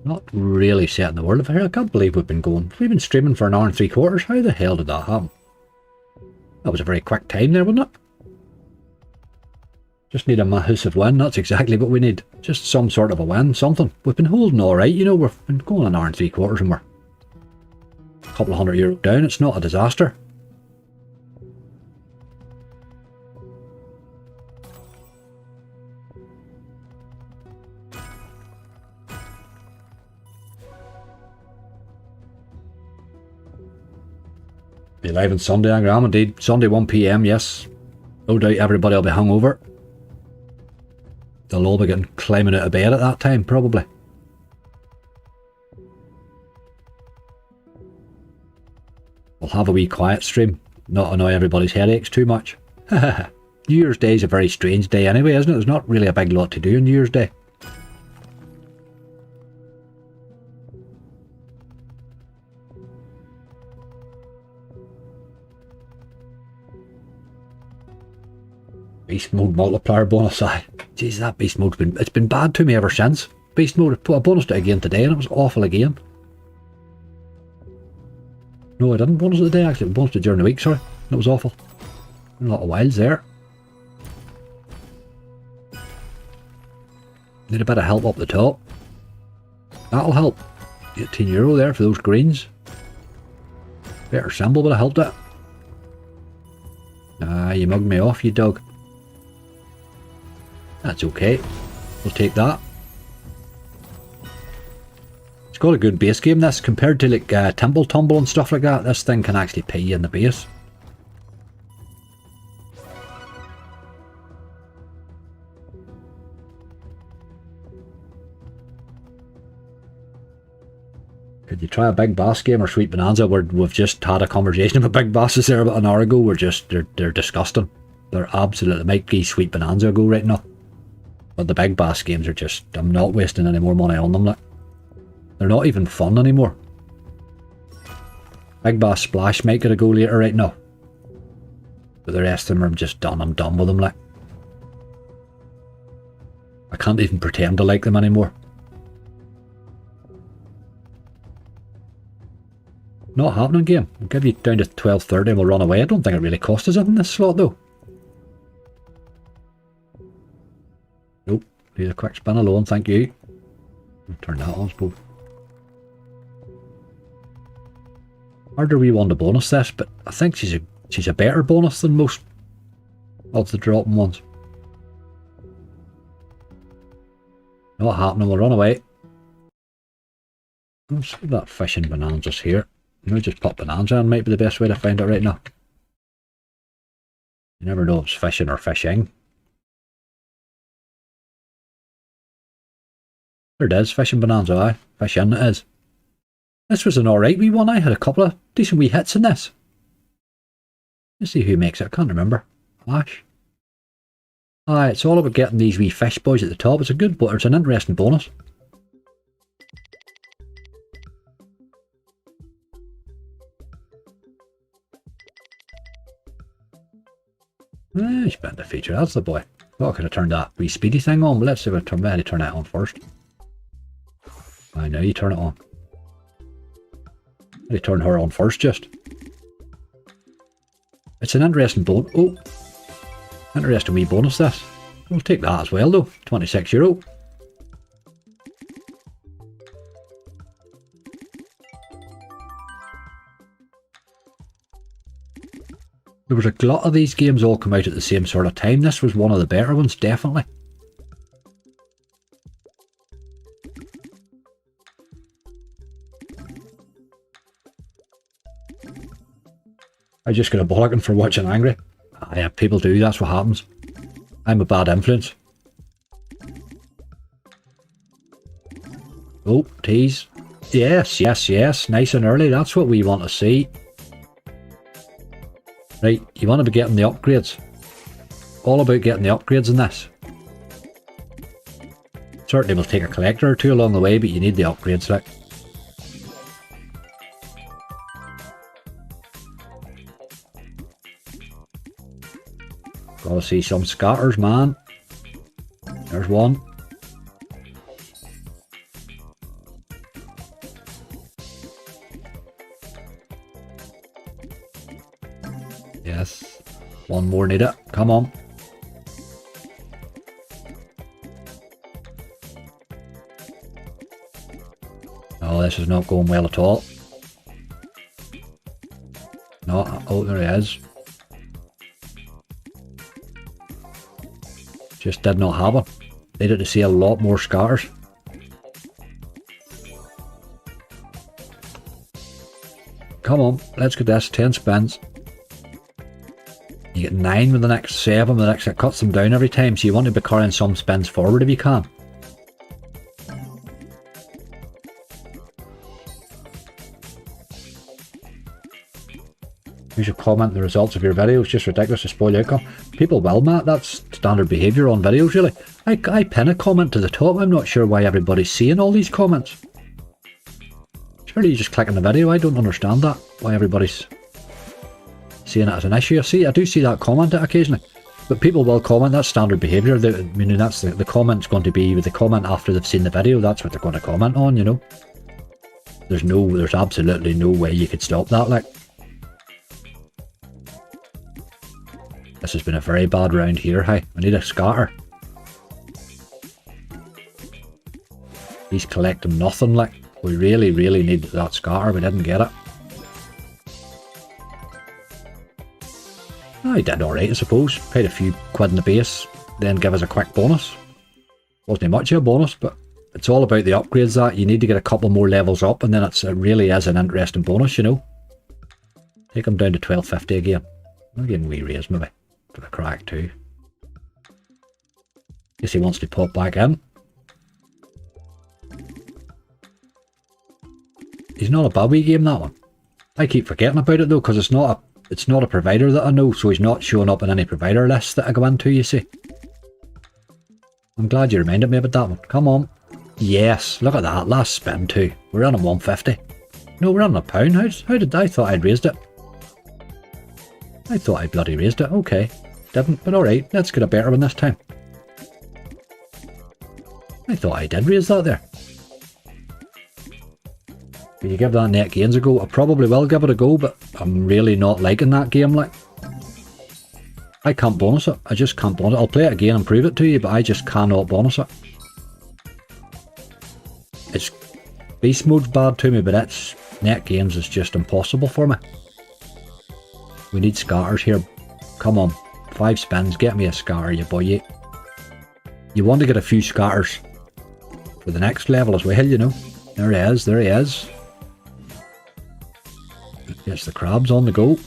Not really setting the world afire. I can't believe we've been streaming for an hour and 3/4. How the hell did that happen? That was a very quick time there, wasn't it? Just need a massive win. That's exactly what we need. Just some sort of a win, something. We've been holding alright, you know, we've been going an hour and 3/4 and we're a couple of €100 down. It's not a disaster. Be live on Sunday, Angram, indeed. Sunday 1 PM, yes. No doubt everybody will be hungover. They'll all be getting climbing out of bed at that time, probably. We'll have a wee quiet stream, not annoy everybody's headaches too much. New Year's Day is a very strange day anyway, isn't it? There's not really a big lot to do on New Year's Day. Beast mode multiplier bonus, jeez, that beast mode's been bad to me ever since. Beast mode, I bonused it again today and it was awful again. No, I didn't bonus it today actually, I bonused it during the week, sorry. It was awful. A lot of wilds there. Need a bit of help up the top. That'll help. €18 there for those greens. Better symbol, but I helped it. Ah, you mugged me off, you dog. That's okay. We'll take that. It's got a good base game, this, compared to like Temple Tumble and stuff like that. This thing can actually pay you in the base. Could you try a big bass game or sweet bonanza? We've just had a conversation about big basses there about an hour ago. They're disgusting. They're absolutely, might be sweet bonanza go right now. But the big bass games are just, I'm not wasting any more money on them. Like, they're not even fun anymore. Big bass splash might get a go later right now. But the rest of them are just done. I'm done with them. Like, I can't even pretend to like them anymore. Not happening, game. I'll give you down to 12:30 and we'll run away. I don't think it really cost us in this slot though. Nope. Need a quick spin alone, thank you. I'll turn that on, I suppose. Harder we want to bonus this, but I think she's a better bonus than most of the dropping ones. Not happening, we'll run away. Let's see that fishing bonanza's here. Maybe just pop bonanza in might be the best way to find it right now. You never know if it's fishing or fishing. There it is, fishing bonanza, aye. Fishing it is. This was an alright wee one. I had a couple of decent wee hits in this. Let's see who makes it. I can't remember. Ash. Aye, it's all about getting these wee fish boys at the top. It's a good, but it's an interesting bonus. Spent the feature, that's the boy. Thought I could have turned that wee speedy thing on, but let's see if I turn that on first. I know you turn it on. I turn her on first just. It's an interesting bonus. Oh, interesting wee bonus this. We'll take that as well though. €26. There was a glut of these games all come out at the same sort of time. This was one of the better ones, definitely. I just got a bollocking for watching angry. Yeah, people do, that's what happens. I'm a bad influence. Oh, tease. Yes, yes, yes. Nice and early, that's what we want to see. Right, you want to be getting the upgrades. All about getting the upgrades in this. Certainly will take a collector or two along the way, but you need the upgrades, like. Gotta see some scatters, man. There's one. Yes. One more need it. Come on. Oh, this is not going well at all. No, oh, there he is. Just did not happen. Needed to see a lot more scatters. Come on, let's get this. 10 spins. You get 9 with the next 7, the next, it cuts them down every time, so you want to be carrying some spins forward if you can. You should comment the results of your videos, just ridiculous to spoil the outcome. People will, Matt, that's standard behaviour on videos really. I pin a comment to the top, I'm not sure why everybody's seeing all these comments. Surely you just click on the video, I don't understand that, why everybody's seeing it as an issue. I do see that comment occasionally, but people will comment, that's standard behaviour. I mean, that's the comment's going to be with the comment after they've seen the video, that's what they're going to comment on, you know. There's absolutely no way you could stop that, like. This has been a very bad round here, hey. I need a scatter. He's collecting nothing, like. We really, really need that scatter, we didn't get it. I did alright, I suppose. Paid a few quid in the base, then give us a quick bonus. Wasn't much of a bonus, but it's all about the upgrades that. You need to get a couple more levels up, and then it really is an interesting bonus, you know. Take him down to 1250 again. I'll give him a wee raise, maybe. For the crack too. Guess he wants to pop back in. He's not a bad wee game, that one. I keep forgetting about it though, because it's not a provider that I know, so he's not showing up in any provider lists that I go into, you see. I'm glad you reminded me about that one. Come on. Yes, look at that. Last spin too. We're on a 150. No, we're on a pound. How did I thought I'd raised it? I thought I bloody raised it. Okay. Didn't, but alright. Let's get a better one this time. I thought I did raise that there. Will you give that net gains a go? I probably will give it a go, but I'm really not liking that game, like. I can't bonus it. I just can't bonus it. I'll play it again and prove it to you, but I just cannot bonus it. It's beast mode's bad to me, but it's net gains is just impossible for me. We need scatters here. Come on. 5 spins. Get me a scatter, you boy. You want to get a few scatters for the next level as well, you know. There he is. There he is. Gets the crabs on the go.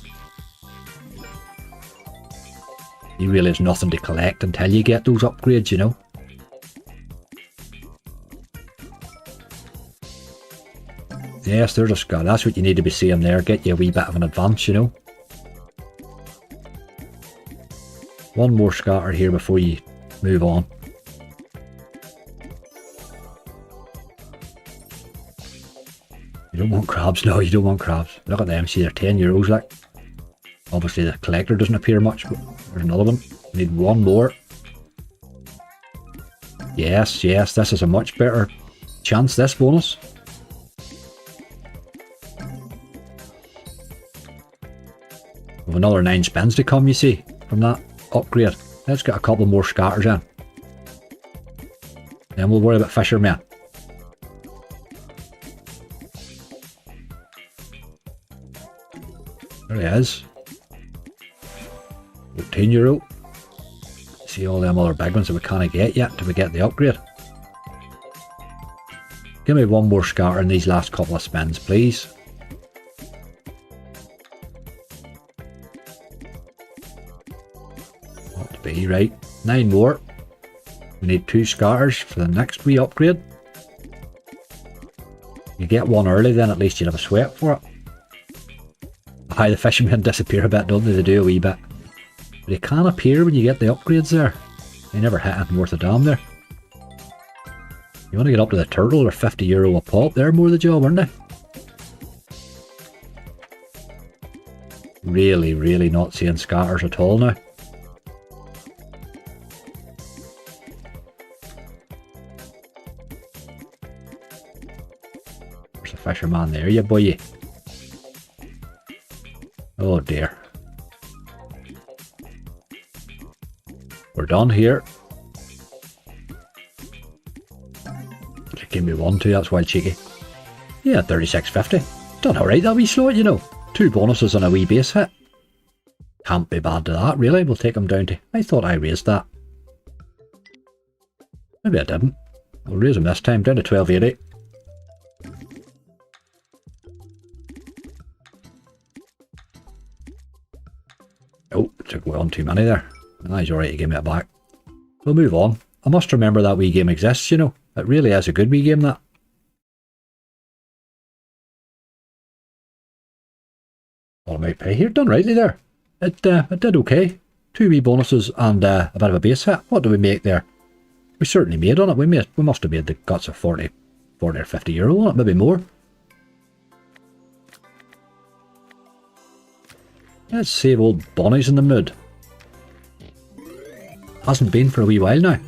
He really has nothing to collect until you get those upgrades, you know. Yes, there's a scar. That's what you need to be seeing there. Get you a wee bit of an advance, you know. One more scatter here before you move on. You don't want crabs? No, you don't want crabs. Look at them. See, they're €10, like. Obviously, the collector doesn't appear much, but there's another one. We need one more. Yes, yes, this is a much better chance, this bonus. With another 9 spins to come, you see, from that upgrade. Let's get a couple more scatters in. Then we'll worry about Fisherman. There he is. €14. See all them other big ones that we can't get yet till we get the upgrade. Give me one more scatter in these last couple of spins, please. Ought to be right. 9 more. We need 2 scatters for the next wee upgrade. You get one early, then at least you'll have a sweat for it. Aye, the fishermen disappear a bit, don't they? They do a wee bit. But they can appear when you get the upgrades there. They never hit anything worth a damn there. You want to get up to the turtle, or €50 a pop. They're more the job, aren't they? Really, really not seeing scatters at all now. There's a fisherman there, you boy. Oh dear. We're done here. Give me 1, 2, that's wild cheeky. Yeah, 36.50. Done alright that wee slot, you know. 2 bonuses and a wee base hit. Can't be bad to that, really. We'll take them down to... I thought I raised that. Maybe I didn't. I'll raise them this time, down to 12.80. Oh, took one too many there. He's alright to give me it back. We'll move on. I must remember that wee game exists, you know. It really is a good wee game, that. All my pay here, done rightly there. It did okay. 2 wee bonuses and a bit of a base hit. What do we make there? We certainly made on it. We must have made the guts of 40 or €50 on it, maybe more. Let's save old Bonnie's in the mood. Hasn't been for a wee while now.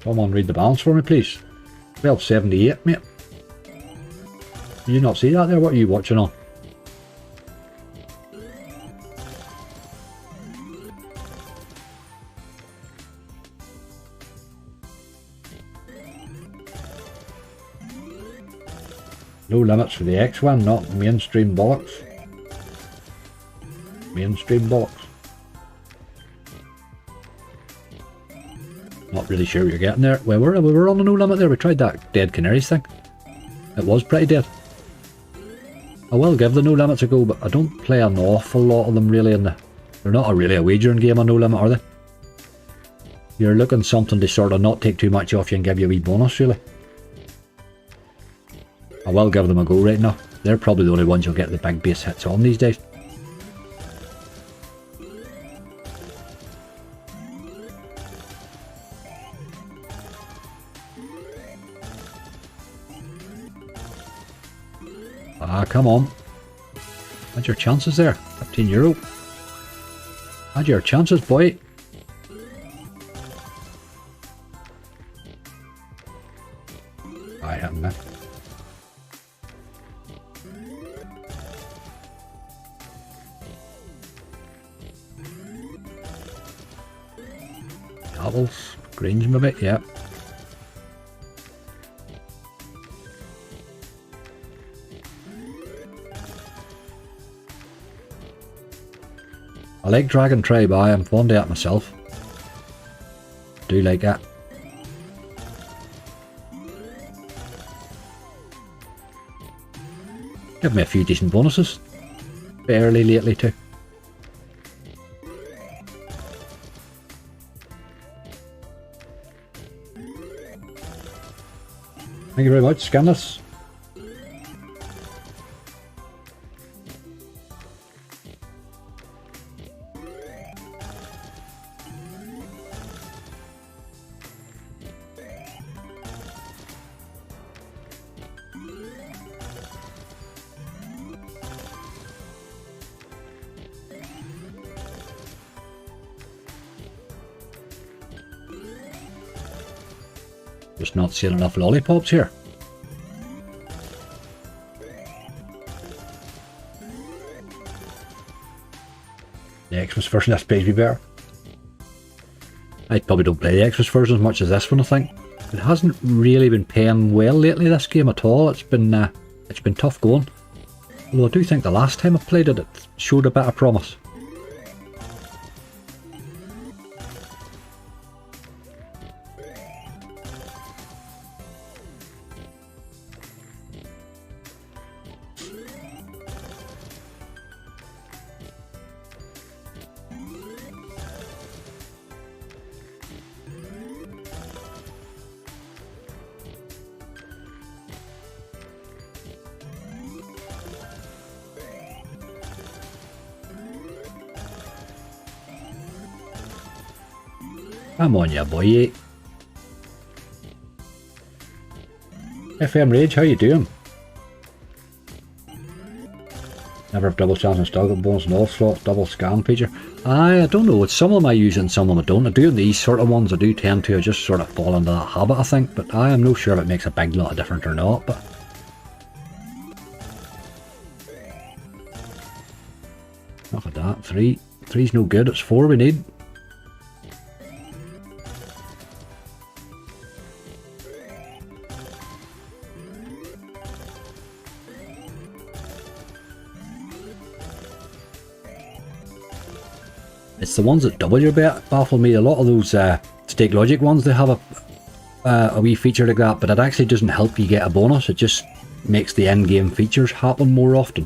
Come on, read the balance for me, please. 12.78, mate. Did you not see that there? What are you watching on? No limits for the X1, not mainstream bollocks. Mainstream bollocks. Not really sure what you're getting there. Well, we were on a no limit there. We tried that Dead Canaries thing. It was pretty dead. I will give the No Limits a go, but I don't play an awful lot of them really in the... They're not really a wagering game on No Limit, are they? You're looking something to sort of not take too much off you and give you a wee bonus, really. I will give them a go right now. They're probably the only ones you'll get the big base hits on these days. Ah, come on. Had your chances there. €15. Had your chances, boy. I haven't, man. Apples, greens maybe, yeah. I like Dragon Tribe, I am fond of it myself. Do like that. Give me a few decent bonuses. Barely lately too. Thank you very much, Scanless. Just not seeing enough lollipops here. The Xmas version of this plays me better. I probably don't play the Xmas version as much as this one, I think. It hasn't really been paying well lately, this game at all. It's been tough going. Although I do think the last time I played it, it showed a bit of promise. Come on, ya boy. FM Rage, how you doing? Never have double chance and stagger bonus and all slots, double scam feature. I don't know, it's some of them I use and some of them I don't. I do in these sort of ones, I do tend to, I just sort of fall into that habit, I think, but I am not sure if it makes a big lot of difference or not, but... Look at that, 3. 3's no good, it's 4 we need. It's the ones that double your bet baffle me. A lot of those Stake Logic ones, they have a wee feature like that, but it actually doesn't help you get a bonus. It just makes the in-game features happen more often.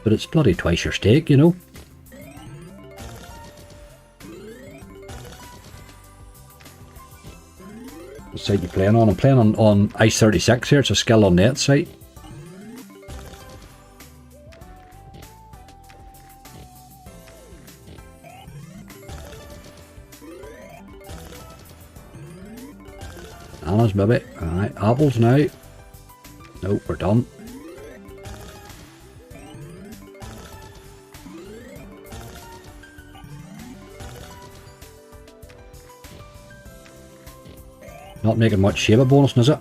But it's bloody twice your stake, you know. What site you playing on? I'm playing on Ice 36 here. It's a skill on net site. Bananas, maybe. Alright, apples now. Nope, we're done. Not making much shape of bonus, is it?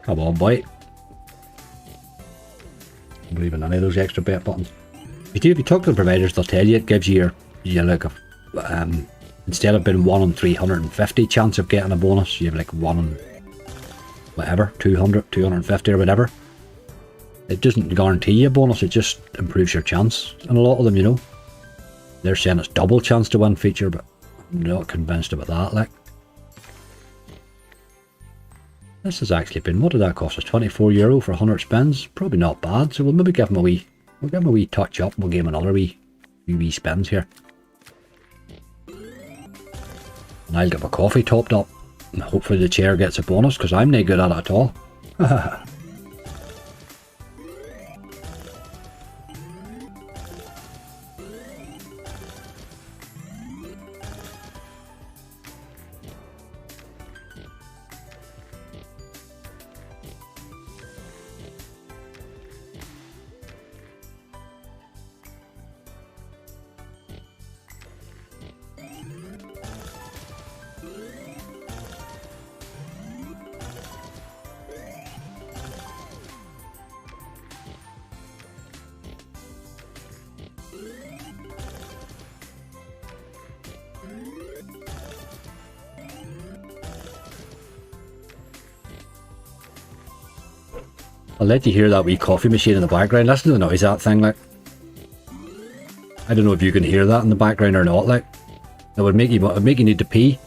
Come on, boy. I don't believe in any of those extra bet buttons. If you talk to the providers, they'll tell you it gives you you look, instead of being 1 in 350 chance of getting a bonus, you have like 1 in whatever, 200, 250 or whatever. It doesn't guarantee you a bonus, it just improves your chance. And a lot of them, you know, they're saying it's double chance to win feature, but I'm not convinced about that, like. This has actually been, what did that cost us? €24 for 100 spins? Probably not bad, so we'll maybe give him a wee, touch up, and we'll give him another wee spins here. And I'll get my coffee topped up, and hopefully the chair gets a bonus, because I'm no good at it at all. I'll let you hear that wee coffee machine in the background. Listen to the noise of that thing, like. I don't know if you can hear that in the background or not, like. It would make you need to pee.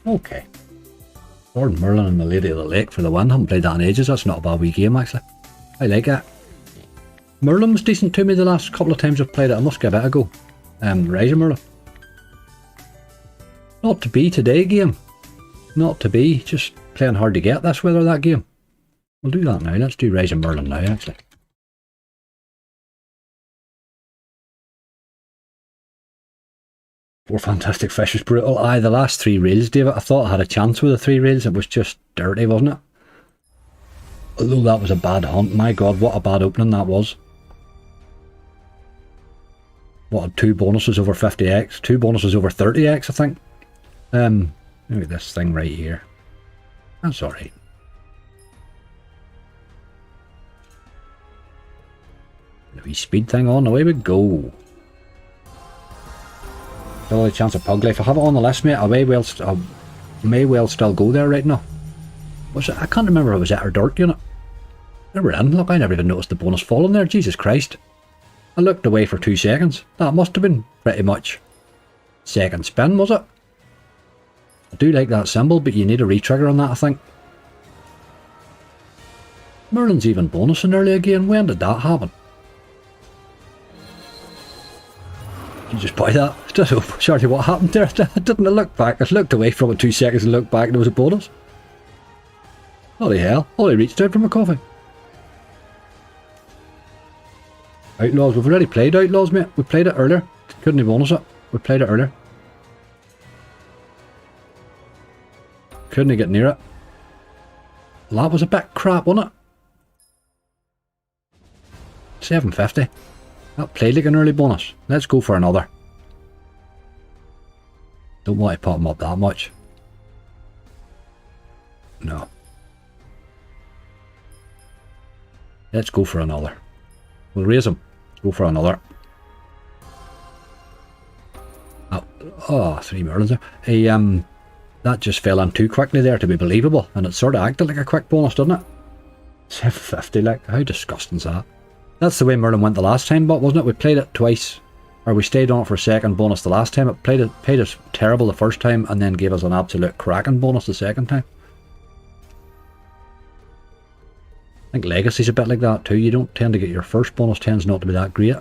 Okay. Lord Merlin and the Lady of the Lake for the win. Haven't played that in ages. That's not a bad wee game, actually. I like it. Merlin was decent to me the last couple of times I've played it. I must give it a go. Rise of Merlin. Not to be today, game. Not to be. Just playing hard to get this weather, that game. We'll do that now. Let's do Rise of Merlin now, actually. Four Fantastic Fish was brutal. Aye, the last 3 rails, David, I thought I had a chance with the 3 rails. It was just dirty, wasn't it? Although that was a bad hunt. My God, what a bad opening that was. What, 2 bonuses over 50x? 2 bonuses over 30x, I think. Look at this thing right here. That's alright. The wee speed thing on, away we go. Still a chance of Pug Life. I have it on the list, mate. I may well still go there right now. Was it? I can't remember if it was it or Dirt Unit. They were in. Look, I never even noticed the bonus falling there. Jesus Christ. I looked away for 2 seconds. That must have been pretty much second spin, was it? I do like that symbol, but you need a retrigger on that, I think. Merlin's even bonusing early again. When did that happen? You just buy that. I don't know, sorry, what happened there? I didn't look back. I looked away from it 2 seconds and looked back and there was a bonus. Holy hell. Holy reached out for my coffee. Outlaws. We've already played Outlaws, mate. We played it earlier. Couldn't even bonus it. We played it earlier. Couldn't get near it. Well, that was a bit crap, wasn't it? 750. That played like an early bonus. Let's go for another. Don't want to put him up that much. No. Let's go for another. We'll raise him. Go for another. Oh, 3 Merlins there. That just fell in too quickly there to be believable, and it sort of acted like a quick bonus, doesn't it? 750, like, how disgusting is that? That's the way Merlin went the last time, but wasn't it? We played it twice, or we stayed on it for a second bonus the last time. It paid us terrible the first time, and then gave us an absolute cracking bonus the second time. I think Legacy's a bit like that too. You don't tend to get your first bonus, tends not to be that great.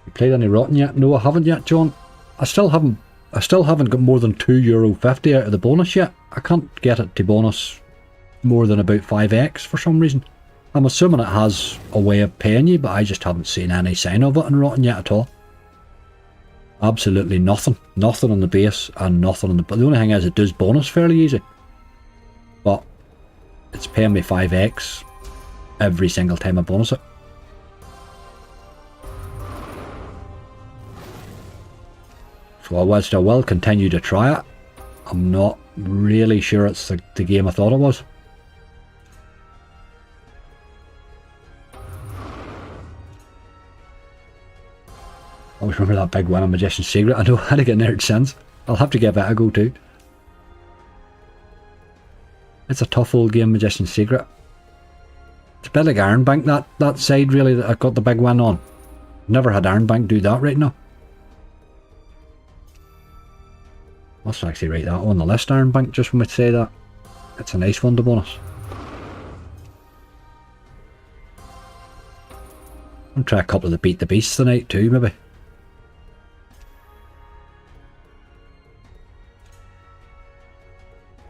You played any Rotten yet? No, I haven't yet, John. I still haven't I still haven't got more than €2.50 out of the bonus yet. I can't get it to bonus more than about 5x for some reason. I'm assuming it has a way of paying you, but I just haven't seen any sign of it in Rotten yet at all. Absolutely nothing. Nothing on the base and nothing on the... But the only thing is it does bonus fairly easy. But it's paying me 5x every single time I bonus it. So whilst I will continue to try it, I'm not really sure it's the game I thought it was. I always remember that big win on Magician's Secret. I know how to get nerd since. I'll have to give it a go too. It's a tough old game, Magician's Secret. It's a bit like Iron Bank, that side really that I got the big win on. Never had Iron Bank do that right now. Must actually write that on the list, Iron Bank, just when we say that. It's a nice one to bonus. I'll try a couple of the Beat the Beasts tonight too, maybe.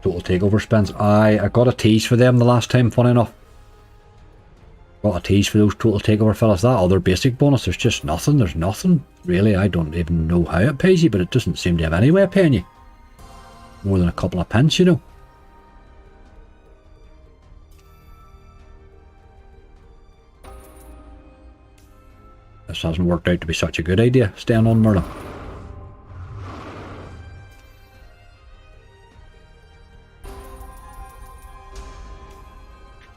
Total Takeover spins. I got a tease for them the last time, funny enough. Got a tease for those Total Takeover fellas. That other basic bonus, there's just nothing. There's nothing. Really, I don't even know how it pays you, but it doesn't seem to have any way of paying you. More than a couple of pence, you know. This hasn't worked out to be such a good idea, staying on Merlin.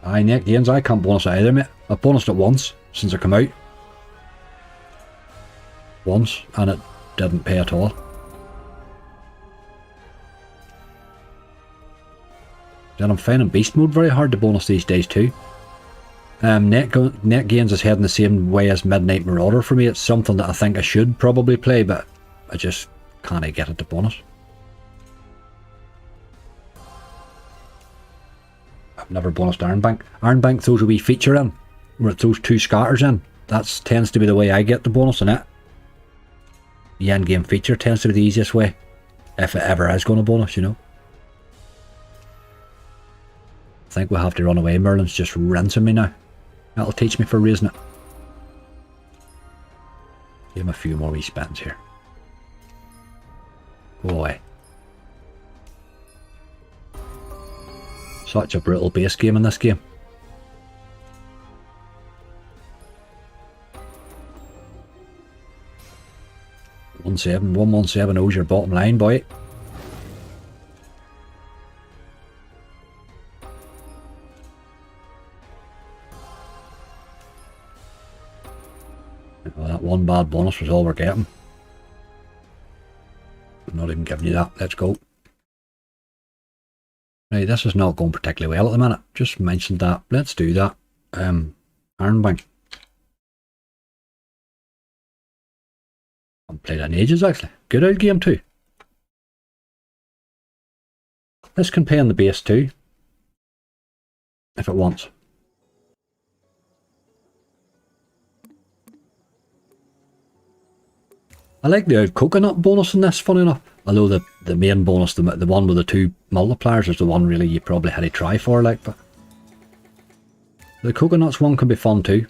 Aye, Nick Gaines, I can't bonus it either, mate. I've bonused it once since I come out. Once, and it didn't pay at all. Then I'm finding Beast Mode very hard to bonus these days too. Net Gains is heading the same way as Midnight Marauder for me. It's something that I think I should probably play, but I just can't get it to bonus. I've never bonused Iron Bank. Iron Bank throws a wee feature in, where it throws 2 scatters in. That tends to be the way I get the bonus in it. The end game feature tends to be the easiest way, if it ever is going to bonus, you know. I think we'll have to run away. Merlin's just rinsing me now. That'll teach me for raising it. Give him a few more wee spins here. Go away. Such a brutal base game in this game. $117 owes your bottom line, boy. Well, that one bad bonus was all we're getting. I'm not even giving you that. Let's go. Right, this is not going particularly well at the minute. Just mentioned that. Let's do that. Iron Bank. I haven't played that in ages actually. Good old game too. This can pay on the base too, if it wants. I like the old coconut bonus in this, funny enough. Although the main bonus, the one with the 2 multipliers, is the one really you probably had to try for, like. But the coconuts one can be fun too.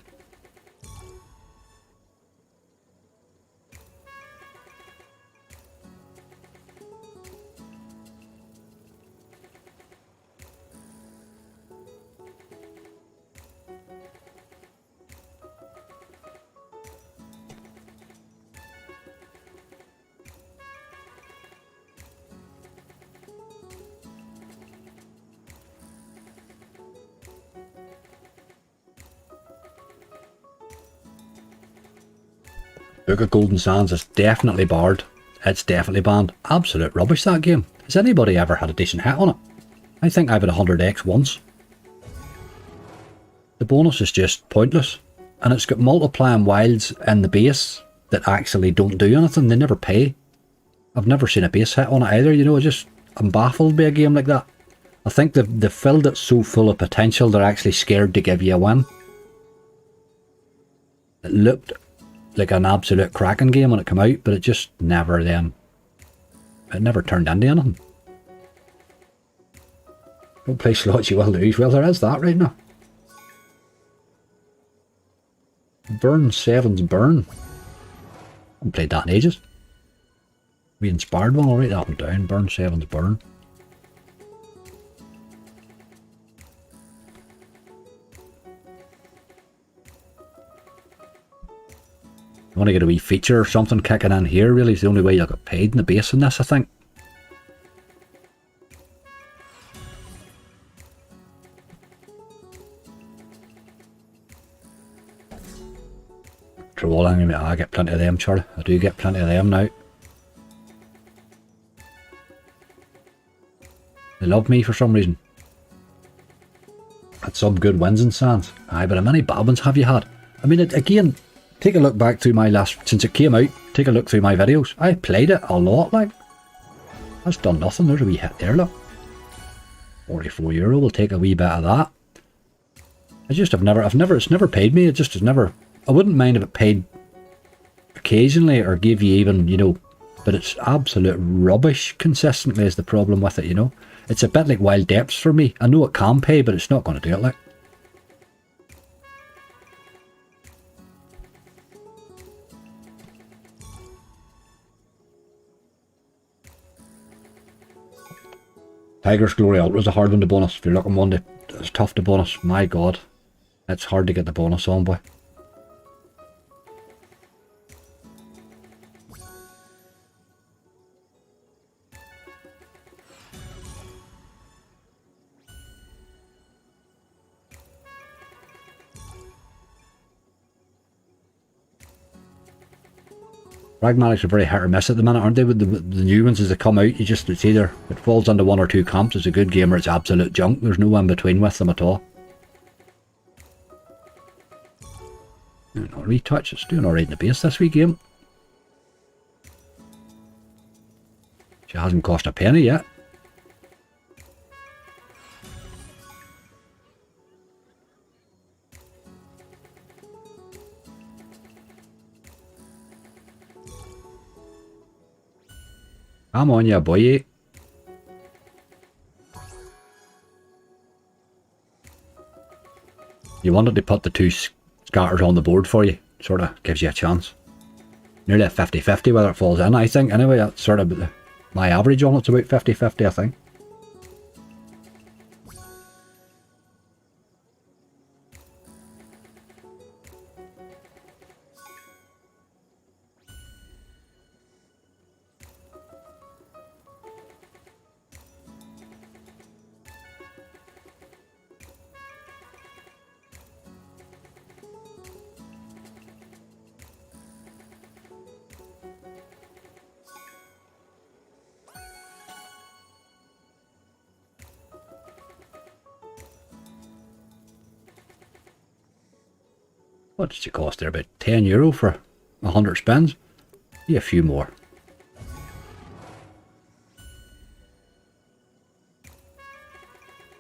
Book of Golden Sands is definitely barred. It's definitely banned. Absolute rubbish, that game. Has anybody ever had a decent hit on it? I think I've had 100x once. The bonus is just pointless. And it's got multiplying wilds in the base that actually don't do anything. They never pay. I've never seen a base hit on it either. You know, I'm baffled by a game like that. I think they've filled it so full of potential they're actually scared to give you a win. It looked like an absolute cracking game when it came out, but it just never then it never turned into anything. Don't play slots, you will lose. Well, there is that right now. Burn, sevens, burn. I haven't played that in ages. We inspired one, I'll write that one down. Burn, sevens, burn. I want to get a wee feature or something kicking in here, really. It's the only way you'll get paid in the base in this, I think. Trolling, I get plenty of them, Charlie. I do get plenty of them now. They love me for some reason. Had some good wins in Sands. Aye, but how many bad ones have you had? I mean, again, take a look back through my last, since it came out, take a look through my videos. I played it a lot, like. That's done nothing. There's a wee hit there, look. €44, we'll take a wee bit of that. I just have never, it's never paid me. It just has never, I wouldn't mind if it paid occasionally or give you even, you know, but it's absolute rubbish consistently is the problem with it, you know. It's a bit like Wild Depths for me. I know it can pay, but it's not going to do it, like. Tiger's Glory Ultra is a hard one to bonus. If you're looking one that it's tough to bonus, my god. It's hard to get the bonus on, boy. Pragmatics are very hit or miss at the minute, aren't they? With the new ones as they come out, it's either it falls under one or two camps. It's a good game or it's absolute junk. There's no in between with them at all. Not retouch, it's doing alright in the base this wee game. She hasn't cost a penny yet. Come on, ya boy. You wanted to put the two scatters on the board for you. Sort of gives you a chance. Nearly a 50-50 whether it falls in, I think. Anyway, that's sort of my average on it's about 50-50, I think. What did it cost there? About €10 for 100 spins? Be a few more.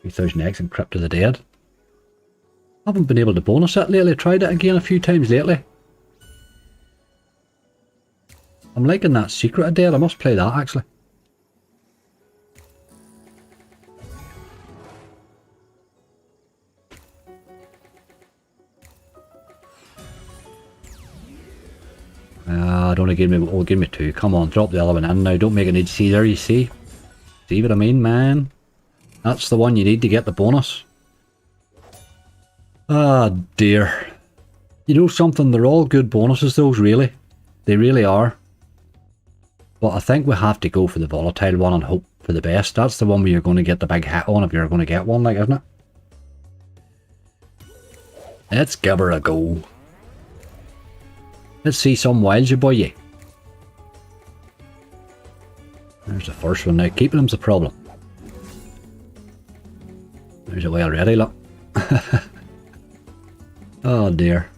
$3,000 in Crypt of the Dead. Haven't been able to bonus it lately. Tried it again a few times lately. I'm liking that Secret of Dead. I must play that actually. Don't give me two. Come on, drop the other one in now. Don't make it need to see there, you see? See what I mean, man? That's the one you need to get the bonus. Ah, dear. You know something? They're all good bonuses, those, really. They really are. But I think we have to go for the volatile one and hope for the best. That's the one where you're going to get the big hit on if you're going to get one, like, isn't it? Let's give her a go. Let's see some wilds, you boy, ye. There's the first one now. Keeping them's the problem. There's a way already, look. Oh dear.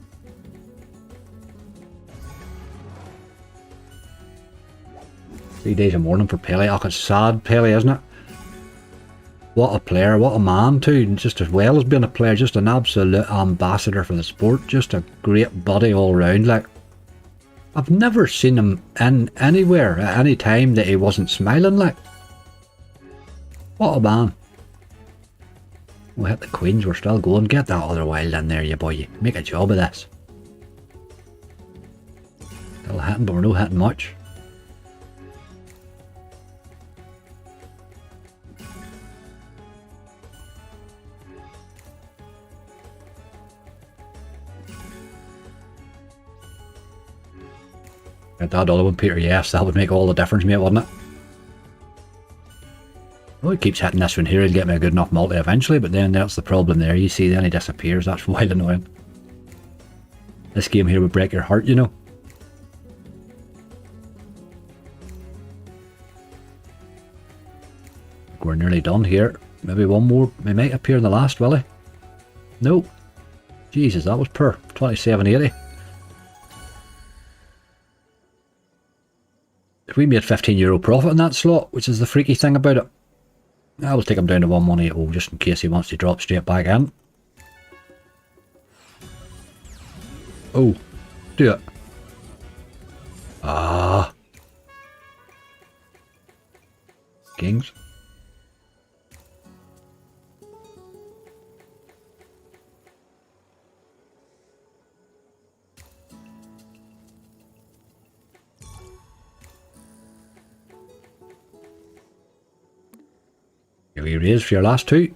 Three days of mourning for Pele. Oh, it's sad, Pele, isn't it? What a player, what a man too. Just as well as being a player, just an absolute ambassador for the sport. Just a great buddy all round, like. I've never seen him in anywhere at any time that he wasn't smiling like. What a man. We'll hit the queens, we're still going. Get that other wild in there, you boy. Make a job of this. Still hitting, but we're not hitting much. Get that other one, Peter. Yes, that would make all the difference, mate, wouldn't it? Well, he keeps hitting this one here. He'll get me a good enough multi eventually, but then that's the problem there. You see, then he disappears. That's wild annoying. This game here would break your heart, you know. We're nearly done here. Maybe one more. He might appear in the last, will he? No. Jesus, that was poor. 27.80. If we made €15 profit on that slot, which is the freaky thing about it. I will take him down to 1180 just in case he wants to drop straight back in. Oh, do it. Ah. Kings. Here we raise for your last two.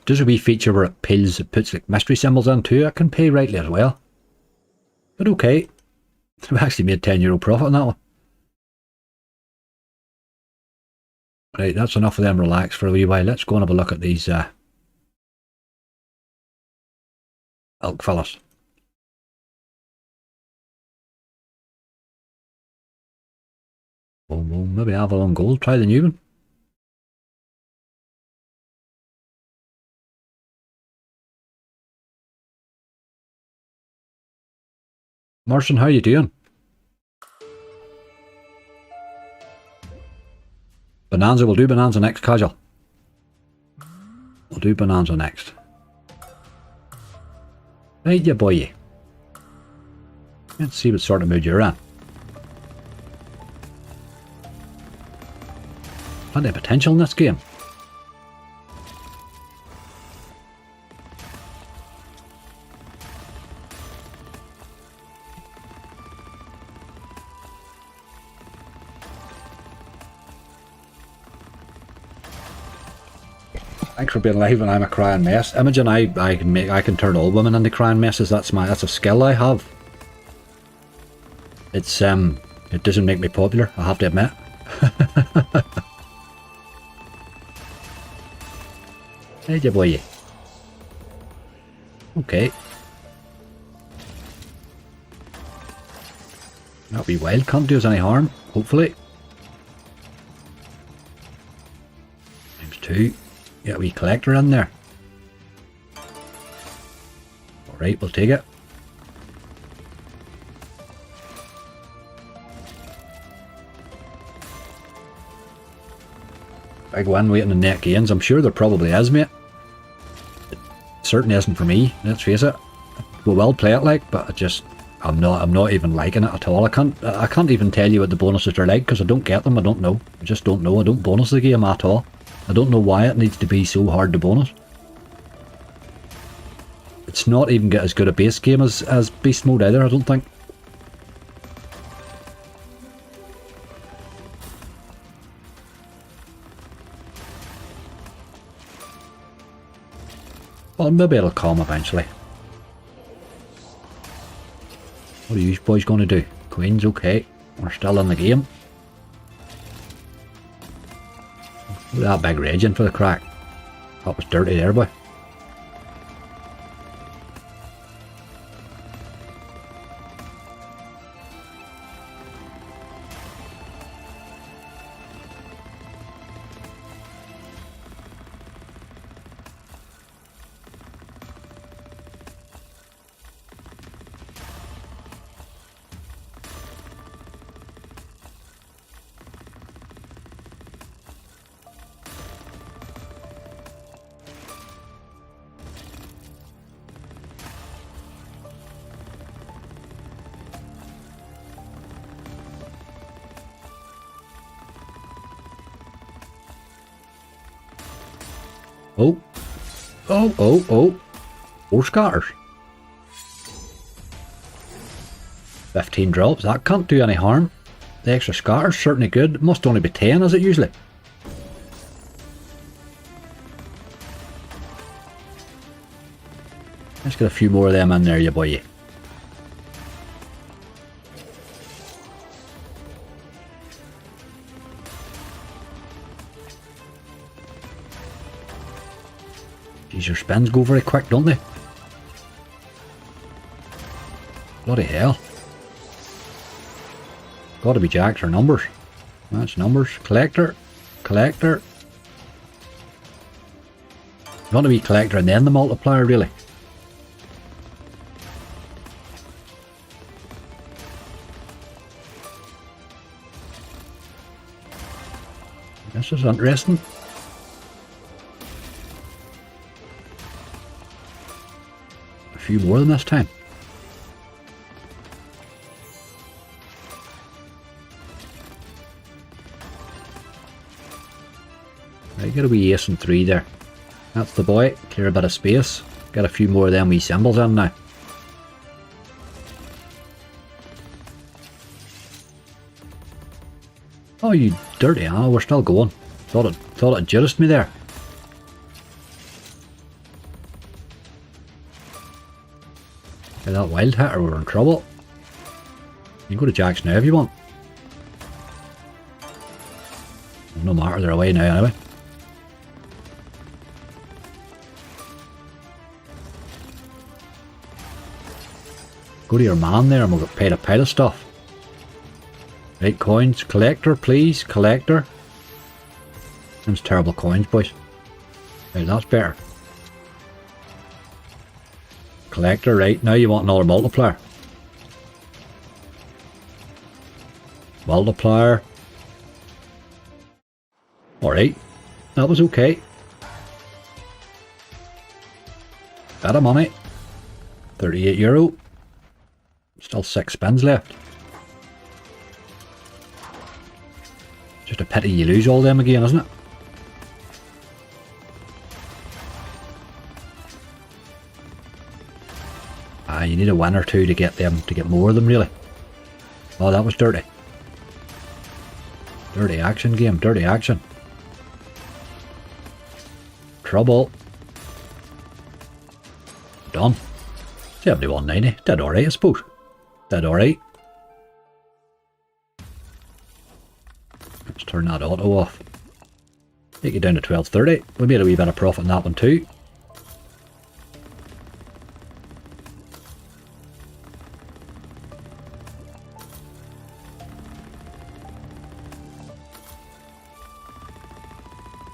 Does a wee feature where it pills, it puts like mystery symbols in too. It can pay rightly as well. But okay. We've actually made €10 profit on that one. Right, that's enough of them relax for a wee while. Let's go and have a look at these elk fellas. Well, maybe Avalon Gold. Try the new one. Marson, how you doing? Bonanza, we'll do Bonanza next, casual. We'll do Bonanza next. Right, you boy. Let's see what sort of mood you're in. Plenty of potential in this game. Thanks for being live when I'm a crying mess. Imogen, I can turn old women into crying messes. That's a skill I have. It's it doesn't make me popular, I have to admit. Hey, you boy. Okay. That wee wild can't do us any harm, hopefully. Times 2. Get a wee collector in there. Alright, we'll take it. Big win waiting in net gains. I'm sure there probably is, mate. It certainly isn't for me, let's face it. We will play it like, but I'm not even liking it at all. I can't even tell you what the bonuses are like because I don't get them. I don't know. I just don't know. I don't bonus the game at all. I don't know why it needs to be so hard to bonus. It's not even got as good a base game as Beast Mode either, I don't think. Well, maybe it'll come eventually. What are you boys going to do? Queen's okay. We're still in the game. Look at that big raging for the crack. That was dirty there, boy. Oh. Oh, oh, oh. 4 scatters. 15 drops. That can't do any harm. The extra scatter's certainly good. It must only be 10, is it usually? Let's get a few more of them in there, you boy. Jeez, your spins go very quick, don't they? Bloody hell. Gotta be jacks or numbers. That's numbers. Collector. Collector. Gotta be collector and then the multiplier, really. This is interesting. A few more than this time. Right, get a wee ace and 3 there. That's the boy. Clear a bit of space. Get a few more of them wee symbols in now. Oh, you dirty animal, we're still going. Thought it juiced me there. Get that wild hit or we're in trouble. You can go to jacks now if you want. No matter, they're away now anyway. Go to your man there and we'll get paid a pile of stuff. Right, coins. Collector, please. Collector. Seems terrible coins, boys. Right, that's better. Collector, right. Now you want another multiplier. Multiplier. Alright. That was okay. Bit of money. €38. Still 6 spins left. Just a pity you lose all them again, isn't it? Ah, you need a win or two to get them, to get more of them, really. Oh, that was dirty. Dirty action game, dirty action. Trouble. Done. 71.90. Did alright, I suppose. Did alright. Let's turn that auto off. Take it down to 12.30. We made a wee bit of profit on that one too.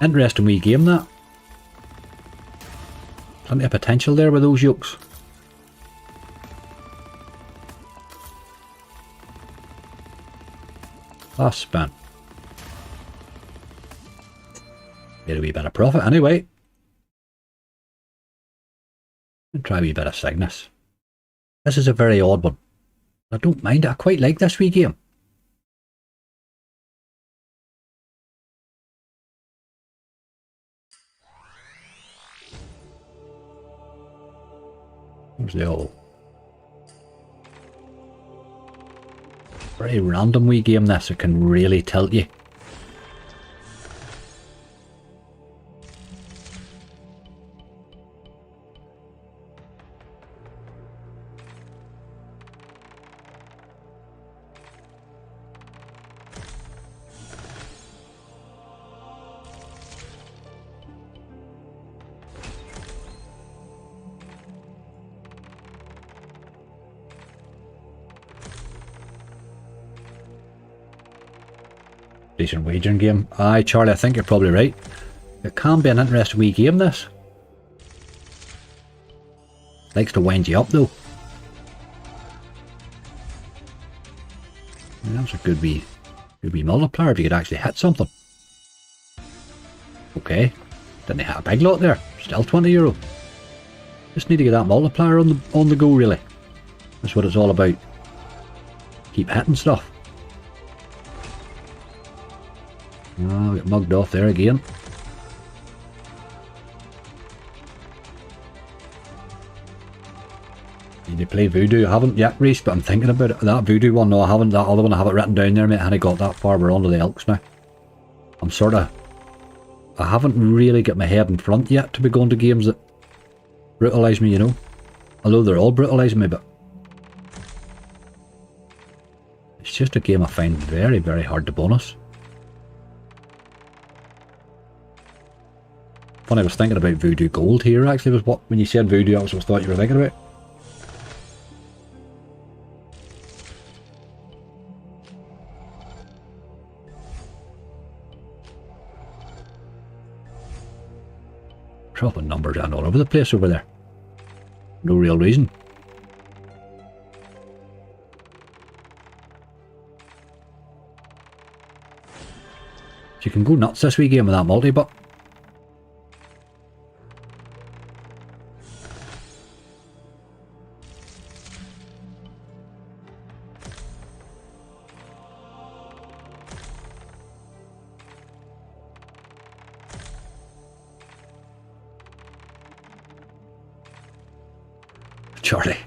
Interesting wee game that. Plenty of potential there with those yokes. Last spin. Made a wee bit of profit anyway. And try a wee bit of Cygnus. This is a very odd one. I don't mind it. I quite like this wee game. Where's the old? Very random wee game this. It can really tilt you. Decent wagering game. Aye, Charlie, I think you're probably right. It can be an interesting wee game, this. Likes to wind you up, though. Yeah, that's a good wee multiplier if you could actually hit something. Okay. Didn't hit a big lot there. Still €20. Just need to get that multiplier on the go, really. That's what it's all about. Keep hitting stuff. Oh, get mugged off there again. Did you play Voodoo? I haven't yet, Reese, but I'm thinking about it. That Voodoo one, no, I haven't. That other one, I have it written down there, mate. I hadn't got that far. We're on to the Elks now. I'm sort of... I haven't really got my head in front yet to be going to games that brutalise me, you know. Although they're all brutalising me, but... It's just a game I find very, very hard to bonus. Funny, I was thinking about Voodoo Gold here, actually, was what, when you said Voodoo, that was what I thought you were thinking about. Dropping numbers and all over the place over there. No real reason. You can go nuts this wee game with that multi, but Charlie.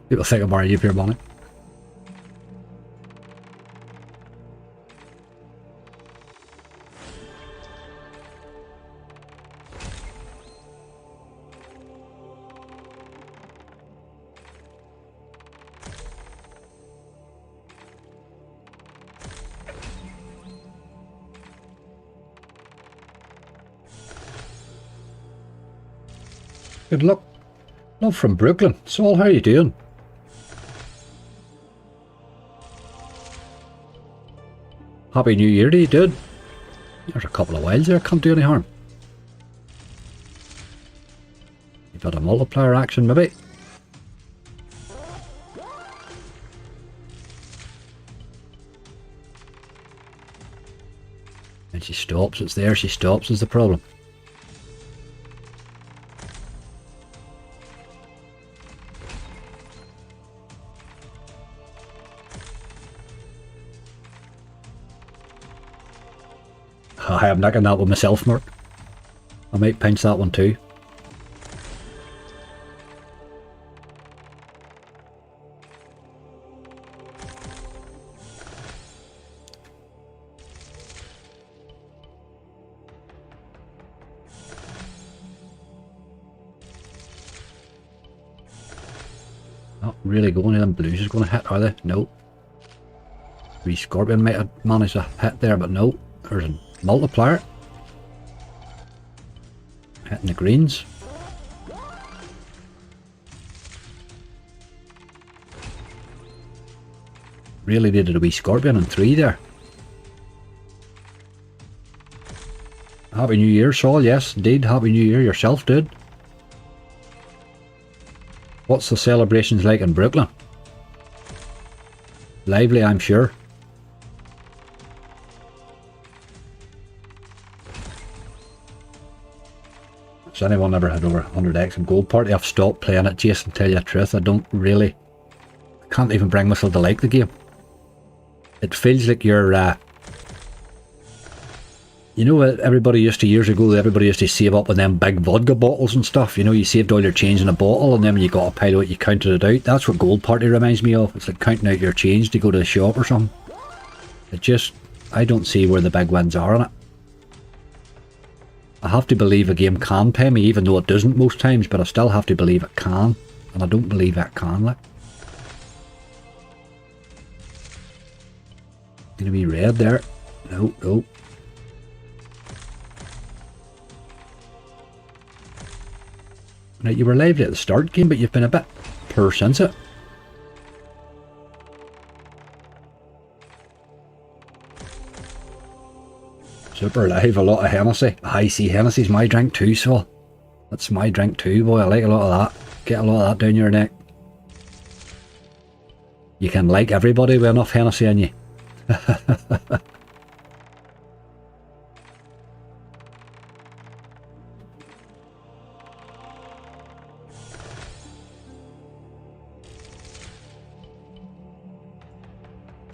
People think I'm already up here, Bonnie. Good luck. Love from Brooklyn. Saul, how are you doing? Happy New Year to you, dude. There's a couple of wilds there, can't do any harm. You've had a multiplier action, maybe? And she stops, it's there, she stops is the problem. I'm nicking that with myself, Mark. I might pinch that one too. Not really going to them blues is going to hit, are they? No. Wee Scorpion might have managed to hit there, but no. There's a multiplier. Hitting the greens. Really needed a wee Scorpion and 3 there. Happy New Year, Saul. Yes, indeed. Happy New Year yourself, dude. What's the celebrations like in Brooklyn? Lively, I'm sure. Has anyone ever had over 100x in Gold Party? I've stopped playing it, Jason, tell you the truth. I don't really... I can't even bring myself to like the game. It feels like you're... you know, everybody used to, years ago, everybody used to save up with them big vodka bottles and stuff. You know, you saved all your change in a bottle and then when you got a pile of it, you counted it out. That's what Gold Party reminds me of. It's like counting out your change to go to the shop or something. It just... I don't see where the big wins are on it. I have to believe a game can pay me, even though it doesn't most times, but I still have to believe it can. And I don't believe it can, like. Gonna be red there. No, no. Right, you were lively at the start game, but you've been a bit poor since it. Super live, a lot of Hennessy. I see Hennessy's my drink too, so that's my drink too, boy. I like a lot of that. Get a lot of that down your neck. You can like everybody with enough Hennessy in you.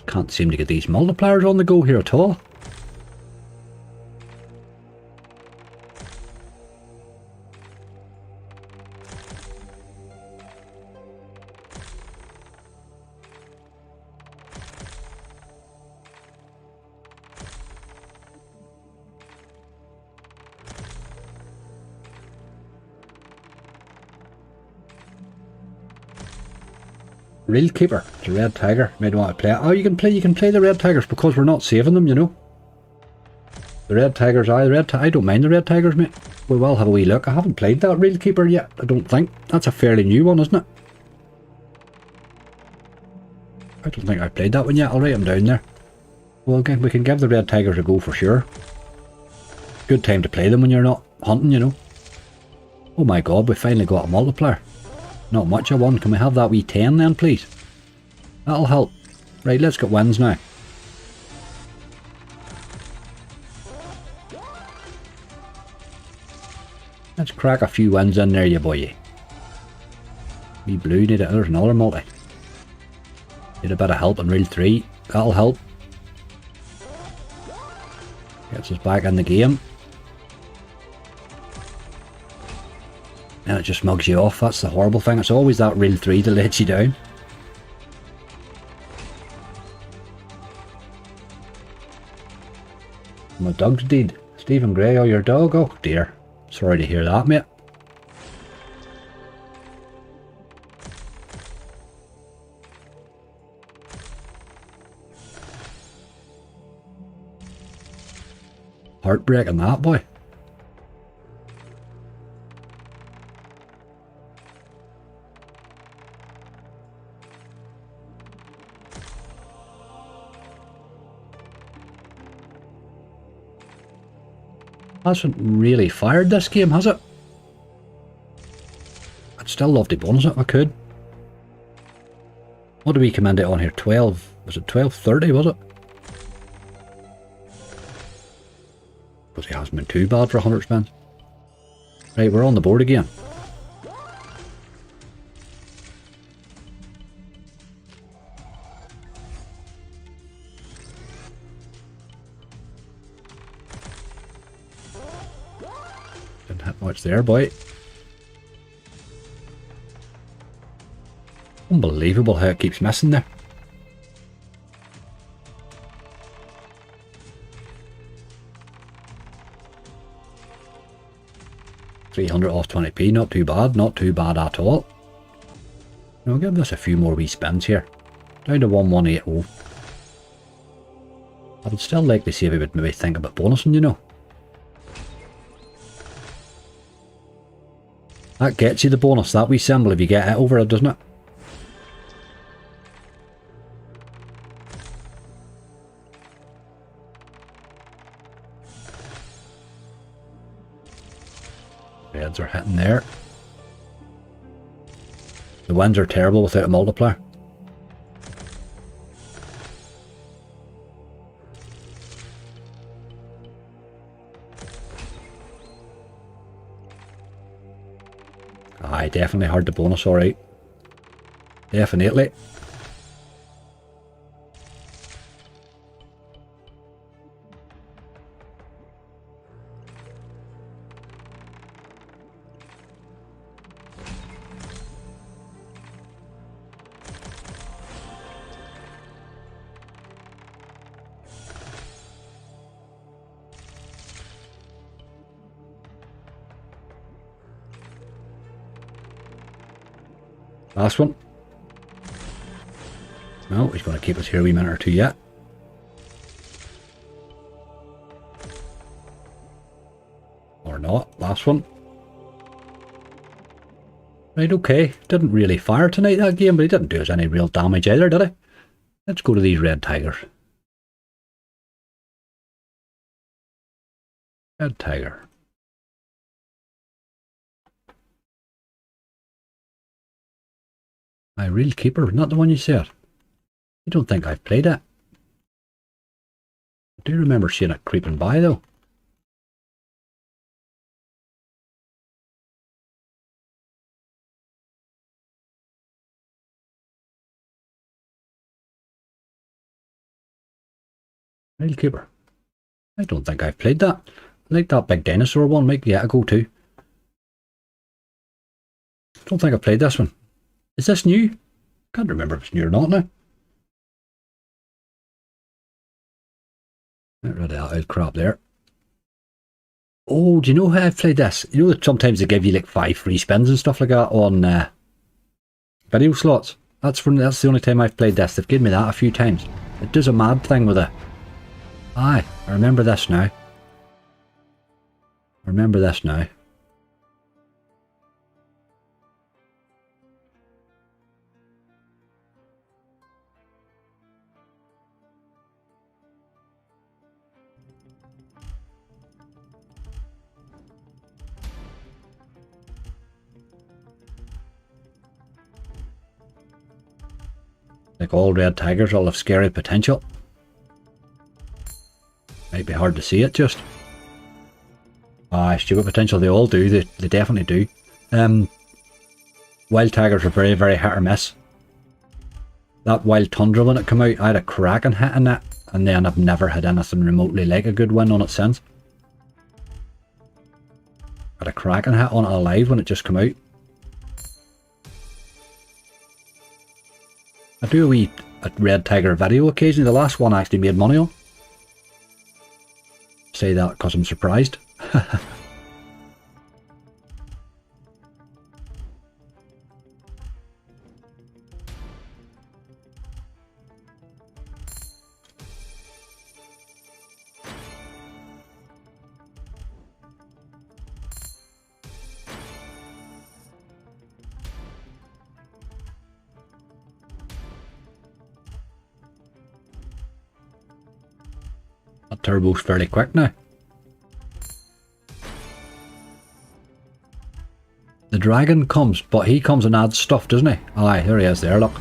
Can't seem to get these multipliers on the go here at all. Real Keeper. It's a red tiger. You might want to play it. Oh, you can play the red tigers because we're not saving them, you know. The red tigers, I don't mind the red tigers, mate. We will have a wee look. I haven't played that Real Keeper yet, I don't think. That's a fairly new one, isn't it? I don't think I've played that one yet. I'll write them down there. Well, again, we can give the red tigers a go for sure. Good time to play them when you're not hunting, you know. Oh my god, we finally got a multiplier. Not much of one. Can we have that wee 10 then, please? That'll help. Right, let's get wins now. Let's crack a few wins in there, you boy. Wee blue, need it. There's another multi. Need a bit of help in reel 3. That'll help. Gets us back in the game. And it just mugs you off. That's the horrible thing. It's always that reel 3 that lets you down. My dog's dead. Stephen Gray, oh, your dog? Oh dear. Sorry to hear that, mate. Heartbreaking that, boy. Hasn't really fired this game, has it? I'd still love to bonus it if I could. What do we command it on here? 12. Was it 12.30, was it? Because it hasn't been too bad for 100 spins. Right, we're on the board again. Didn't hit much there, boy. Unbelievable how it keeps missing there. $300 off 20p, not too bad at all. I'll give this a few more wee spins here. Down to 1180. I would still like to see if we would maybe think about bonusing, you know. That gets you the bonus, that wee symbol, if you get it over it, doesn't it? Reds are hitting there. The wins are terrible without a multiplier. Aye, definitely hard to bonus, alright. Definitely. Last one. No, he's going to keep us here a wee minute or two yet. Or not. Last one. Right, okay. Didn't really fire tonight, that game, but he didn't do us any real damage either, did he? Let's go to these red tigers. Red tiger. My real keeper, not the one you said. I don't think I've played it. I do remember seeing it creeping by though. Real keeper. I don't think I've played that. I like that big dinosaur one, might get a go too. Don't think I've played this one. Is this new? Can't remember if it's new or not now. Get rid of that old crap there. Oh, do you know how I've played this? You know that sometimes they give you like 5 free spins and stuff like that on video slots. That's the only time I've played this. They've given me that a few times. It does a mad thing with it. Aye, I remember this now. I remember this now. Like all red tigers all have scary potential. Might be hard to see it just. Stupid potential, they all do, they definitely do. Wild tigers are very, very hit or miss. That wild tundra when it came out, I had a cracking hit in that, and then I've never had anything remotely like a good win on it since. Had a cracking hit on it alive when it just came out. I do a red tiger video occasionally. The last one I actually made money on. Say that because I'm surprised. That turbo's fairly quick now. The dragon comes, but he comes and adds stuff, doesn't he? Aye, there he is there, look.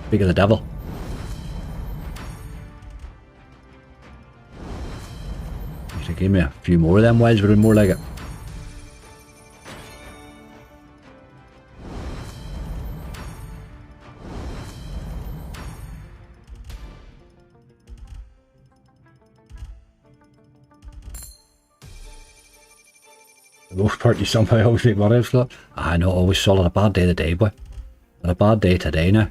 Speak of the devil. If he gave me a few more of them wilds, would have been more like it. The most part you somehow always make money off that. I know, always solid. A bad day today, boy. But a bad day today now.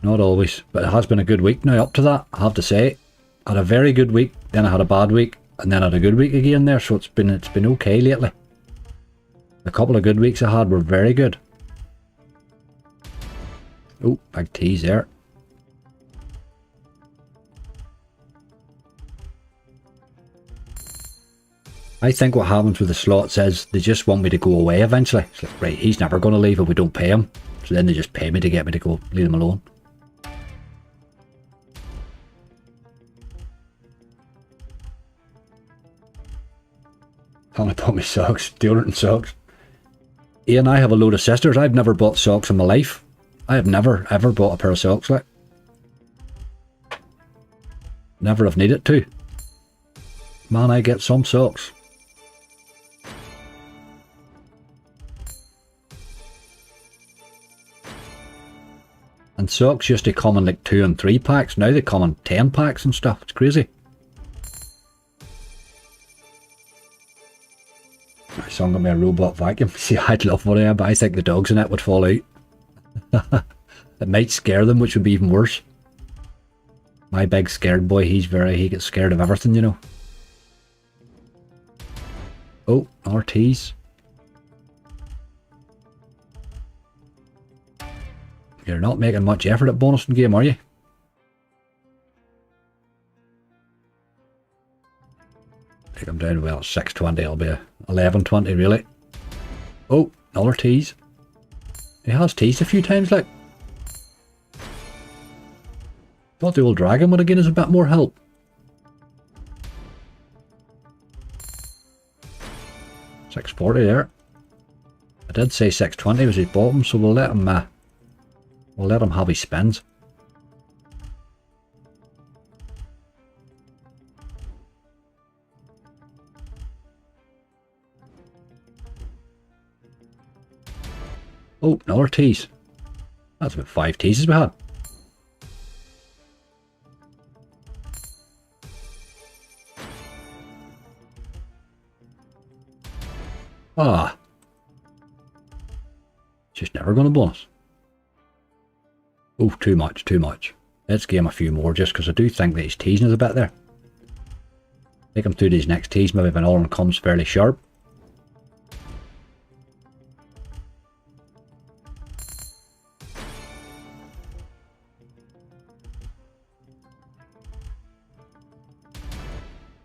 Not always, but it has been a good week now up to that, I have to say. I had a very good week, then I had a bad week, and then I had a good week again there, so it's been okay lately. The couple of good weeks I had were very good. Oh, big tease there. I think what happens with the slots is they just want me to go away eventually. It's like, right, he's never going to leave if we don't pay him. So then they just pay me to get me to go, leave him alone. Trying to bought me socks, deodorant and socks. Ian, I have a load of sisters. I've never bought socks in my life. I have never ever bought a pair of socks like. Never have needed to. Man, I get some socks. And socks used to come in like 2 and 3 packs. Now they come in 10 packs and stuff. It's crazy. My son got me a robot vacuum. See, I'd love one of them, but I think the dogs in it would fall out. It might scare them, which would be even worse. My big scared boy, he gets scared of everything, you know. Oh, RTs. You're not making much effort at bonusing game, are you? Take him down, well, 620, I'll be 1120 really. Oh, another tease. He has teased a few times, like. Thought the old dragon would have given us a bit more help. $6.40 there. I did say 620 was his bottom, so we'll let him have his spins. Oh, another tease. That's about 5 teases we had. Ah. Just never going to bonus. Oh, too much, too much. Let's give him a few more just because I do think that he's teasing us a bit there. Take him through these next teas, maybe if another one comes fairly sharp.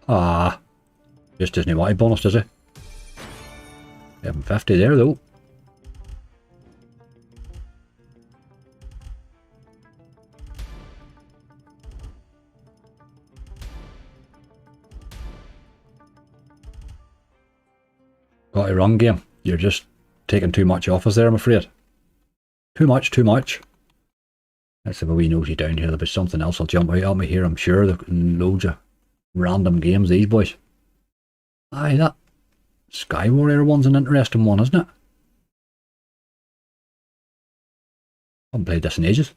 Ah, just doesn't want a bonus, does he? 750 there though. Got a wrong game. You're just taking too much off us there, I'm afraid. Too much, too much. Let's have a wee nosy down here. There'll be something else will jump out at me here, I'm sure. There's loads of random games, these boys. Aye, that Sky Warrior one's an interesting one, isn't it? Haven't played this in ages.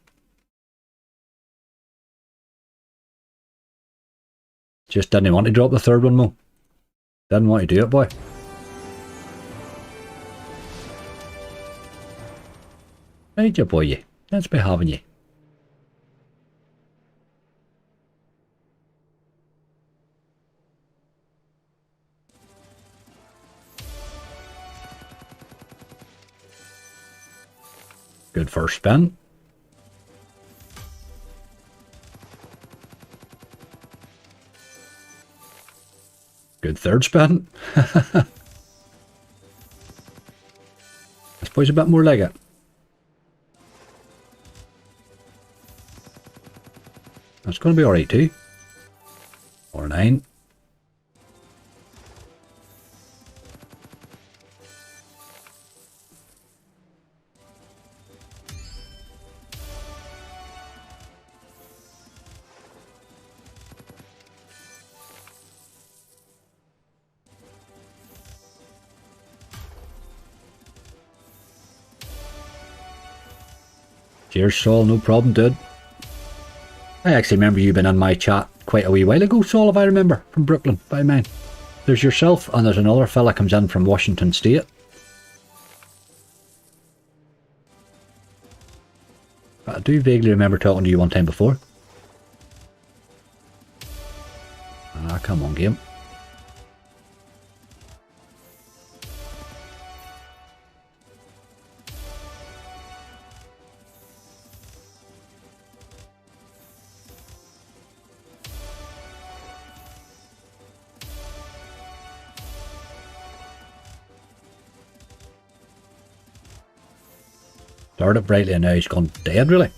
Just didn't want to drop the third one, Mo. Didn't want to do it, boy. Right, you boy, you. Let's be having you. Good first spin. Good third spin. This boy's a bit more like it. That's going to be alright too. Or 9. Cheers, Saul, no problem, dude. I actually remember you being in my chat quite a wee while ago, Saul, if I remember, from Brooklyn, by mine. There's yourself, and there's another fella comes in from Washington State. But I do vaguely remember talking to you one time before. Ah, come on, game. Started brightly and now he's gone dead, really.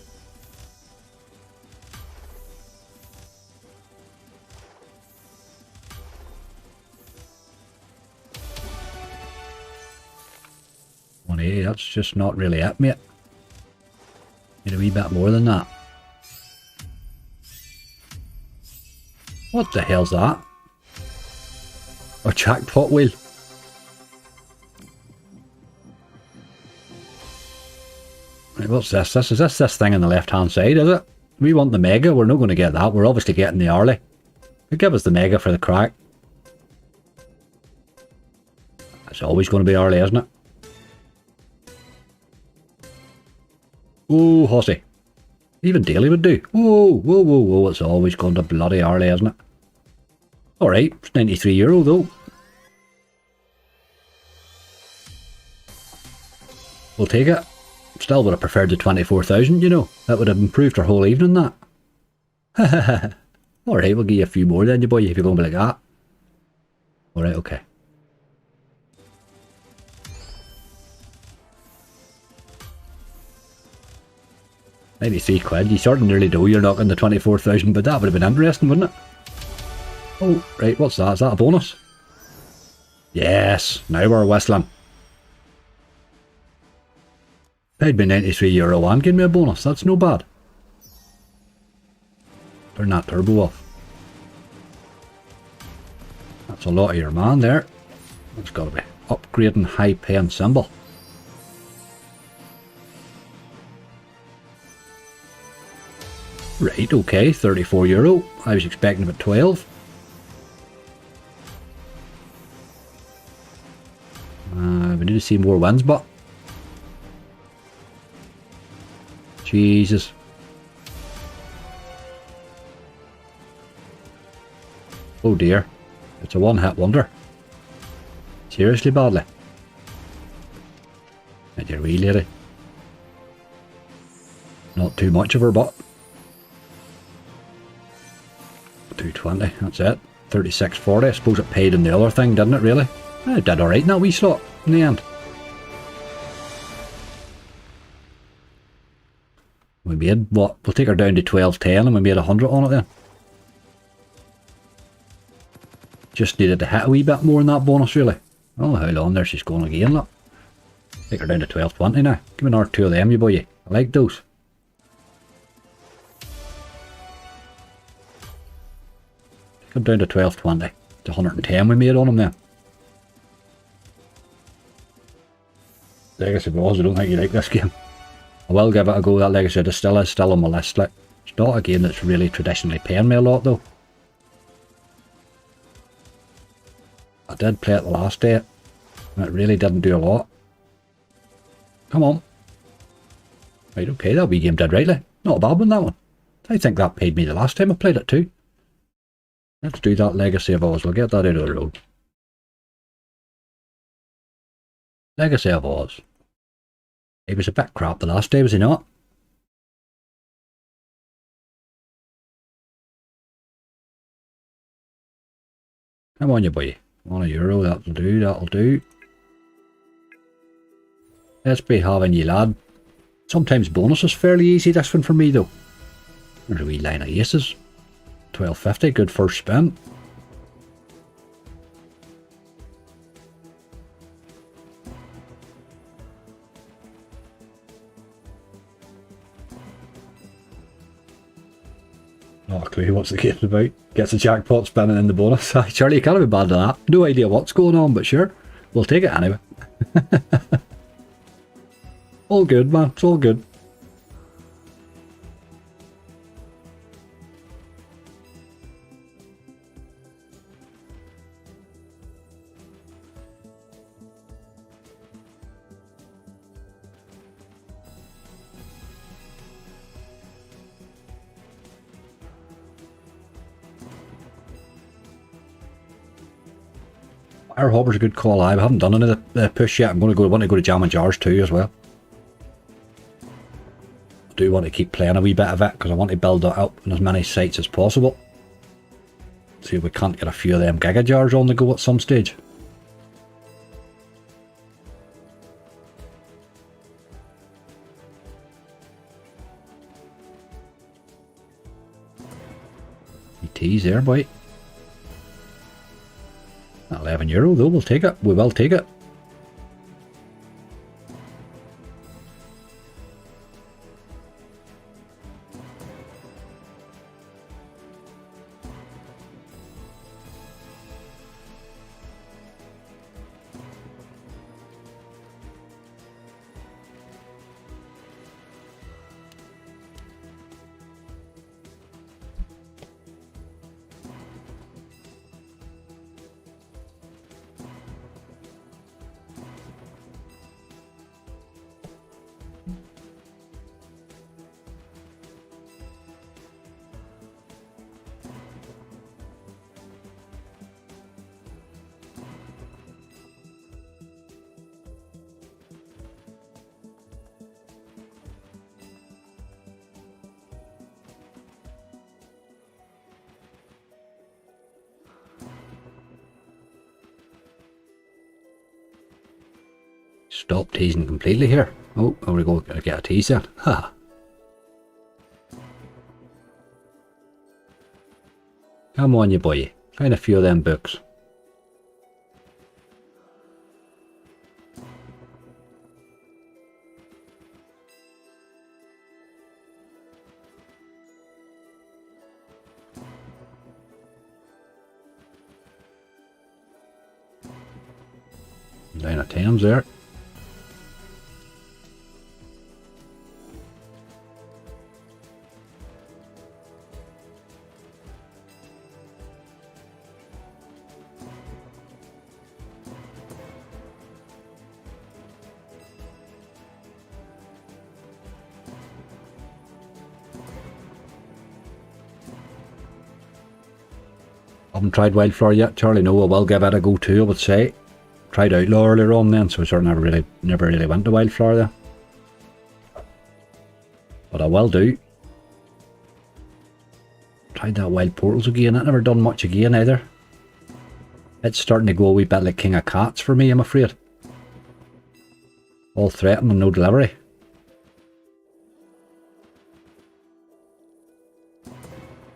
Hey, that's just not really it, mate. Need a wee bit more than that. What the hell's that? A jackpot wheel. Right, what's this? Is this thing on the left hand side, is it? We want the mega, we're not going to get that. We're obviously getting the hourly. They give us the mega for the crack. It's always going to be hourly, isn't it? Oh, horsey. Even daily would do. Whoa, whoa, whoa, whoa. It's always going to bloody hourly, isn't it? Alright, it's €93 though. We'll take it. Still would have preferred the 24,000, you know. That would have improved our whole evening, that. Alright, we'll give you a few more then, you boy, if you're going to be like that. Alright, okay. £93. You sort of nearly know you're knocking the 24,000, but that would have been interesting, wouldn't it? Oh, right, what's that? Is that a bonus? Yes, now we're whistling. Paid me €93 and gave me a bonus, that's no bad. Turn that turbo off. That's a lot of your man there. That's got to be upgrading high paying symbol. Right, okay, €34. I was expecting about 12. We need to see more wins, but Jesus. Oh dear. It's a one-hit wonder. Seriously badly. And your wee lady. Not too much of her, but 220, that's it. 36.40. I suppose it paid in the other thing, didn't it, really? It did alright in that wee slot in the end. We made, what? We'll take her down to 12.10 and we made 100 on it then. Just needed to hit a wee bit more in that bonus, really. Oh, how long there she's going again, look. Take her down to 12.20 now. Give me another two of them, you boy. I like those. Take her down to 12.20. It's 110 we made on them then. Legacy Boss, I don't think you like this game. I will give it a go. That Legacy is still on my list. Like, it's not a game that's really traditionally paying me a lot though. I did play it the last day, and it really didn't do a lot. Come on. Right, okay, that wee game did rightly. Not a bad one, that one. I think that paid me the last time I played it too. Let's do that Legacy of Oz. We'll get that out of the road. Legacy of Oz. He was a bit crap the last day, was he not? Come on, you boy. €1, that'll do, that'll do. Let's be having you, lad. Sometimes bonus is fairly easy, this one for me though. There's a wee line of aces. 12.50, good first spin. Not a clue what's the game's about. Gets a jackpot spinning in the bonus. Charlie, you can't be bad at that. No idea what's going on, but sure. We'll take it anyway. All good, man. It's all good. Fire Hopper's a good call. I haven't done any of the push yet. I'm want to go to Jam and Jars too as well. I do want to keep playing a wee bit of it because I want to build it up on as many sites as possible. See if we can't get a few of them Giga Jars on the go at some stage. ET's there, boy. €11 though, we'll take it. We will take it. Stop teasing completely here. Oh, there we go. Gotta get a tease then. Ha. Come on, you boy. Find a few of them books. Line of 10s there. Haven't tried Wildflower yet, Charlie. No, I will give it a go too, I would say. Tried Outlaw earlier on then, so I sort of never really went to Wildflower there. But I will do. Tried that Wild Portals again. I never done much again either. It's starting to go a wee bit like King of Cats for me, I'm afraid. All threaten and no delivery.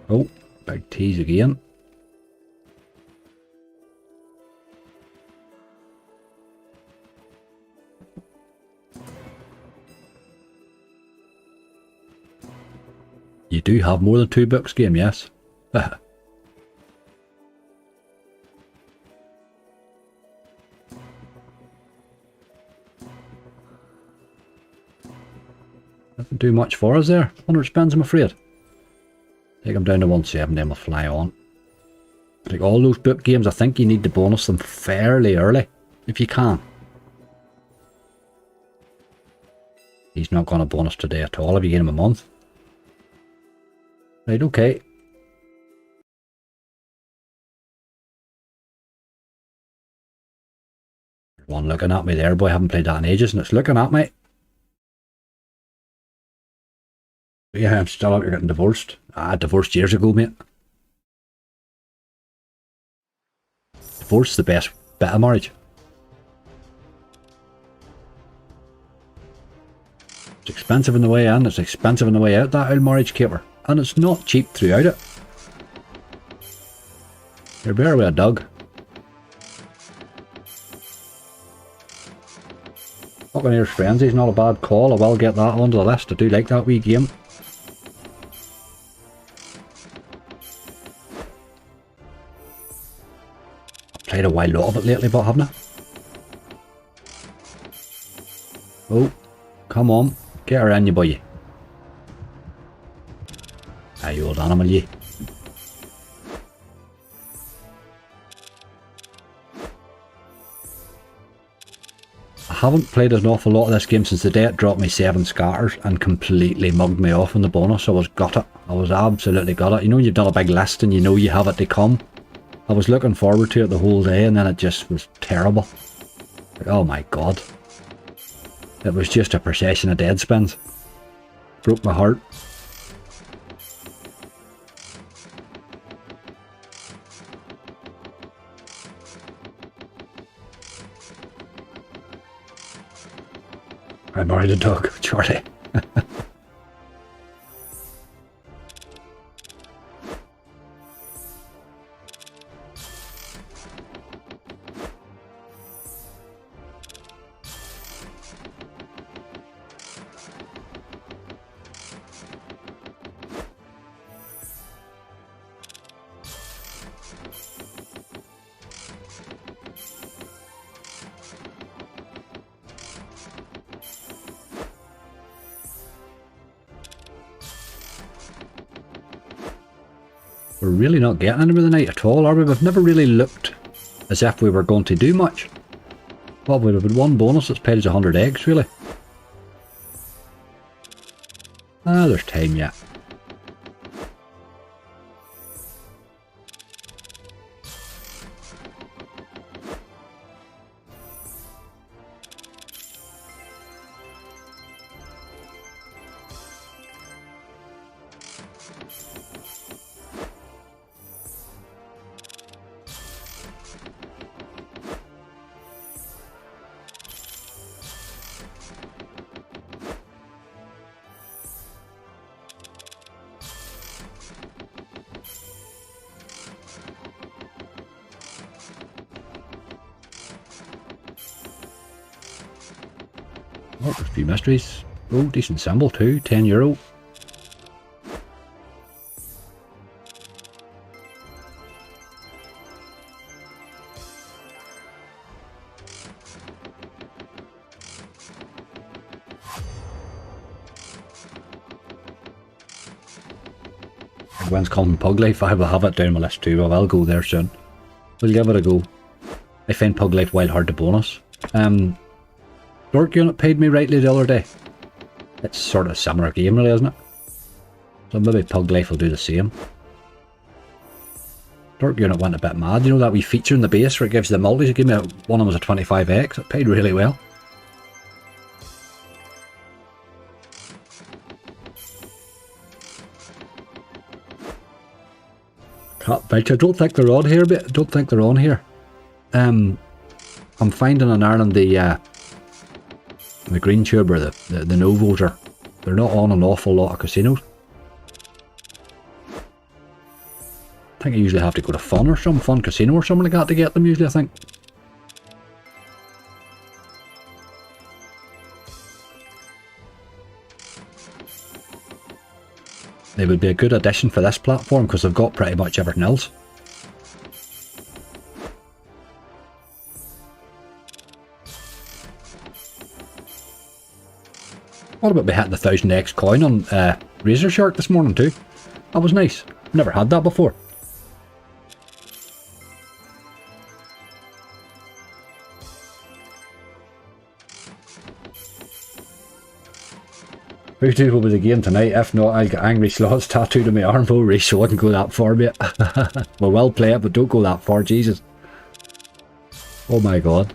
Oh, big tease again. You do have more than 2 books, game, yes. Doesn't do much for us there. 100 spins, I'm afraid. Take them down to 170, then we'll fly on. Like all those book games, I think you need to bonus them fairly early, if you can. He's not going to bonus today at all if you get him a month. Right, okay. One looking at me there, boy. I haven't played that in ages, and it's looking at me. But yeah, I'm still out here getting divorced. Ah, divorced years ago, mate. Divorce is the best bit of marriage. It's expensive in the way in, it's expensive in the way out, that old marriage caper. And it's not cheap throughout it. You're better with a dog. Buccaneers Frenzy's not a bad call. I will get that onto the list. I do like that wee game. I've played a while lot of it lately, but haven't I? Oh, come on. Get her in, you boy. Ah, you old animal, you. I haven't played an awful lot of this game since the day it dropped me 7 scatters and completely mugged me off in the bonus. I was gutted. I was absolutely gutted. You know, you've done a big list and you know you have it to come. I was looking forward to it the whole day and then it just was terrible. Like, oh my god. It was just a procession of dead spins. Broke my heart. I married a dog, Charlie. We're really not getting anywhere tonight at all, are we? We've never really looked as if we were going to do much. Well, we've had one bonus that's paid us 100 eggs, really. Ah, there's time yet. Oh, there's a few mysteries. Oh, decent symbol too, €10. When's Colin Pug Life? I will have it down my list too. I will go there soon. We'll give it a go. I find Pug Life wild hard to bonus. Dork Unit paid me rightly the other day. It's sort of a similar game really, isn't it? So maybe Pug Life will do the same. Dork Unit went a bit mad. You know that wee feature in the base where it gives you the multis? It gave me one of them was a 25x. It paid really well. Cat Bitch, I don't think they're on here, but I don't think they're on here. I'm finding in Ireland the green tube or the Novos they're not on an awful lot of casinos. I think I usually have to go to Fun or some Fun Casino or something like that to get them usually, I think. They would be a good addition for this platform because they've got pretty much everything else. What about me hitting the 1000x coin on Razor Shark this morning too? That was nice. Never had that before. Who's doing with the game tonight? If not, I'll get Angry Slots tattooed on my arm. Oh, Reece, so I wouldn't go that far, mate. Well, well play it, but don't go that far, Jesus. Oh my god.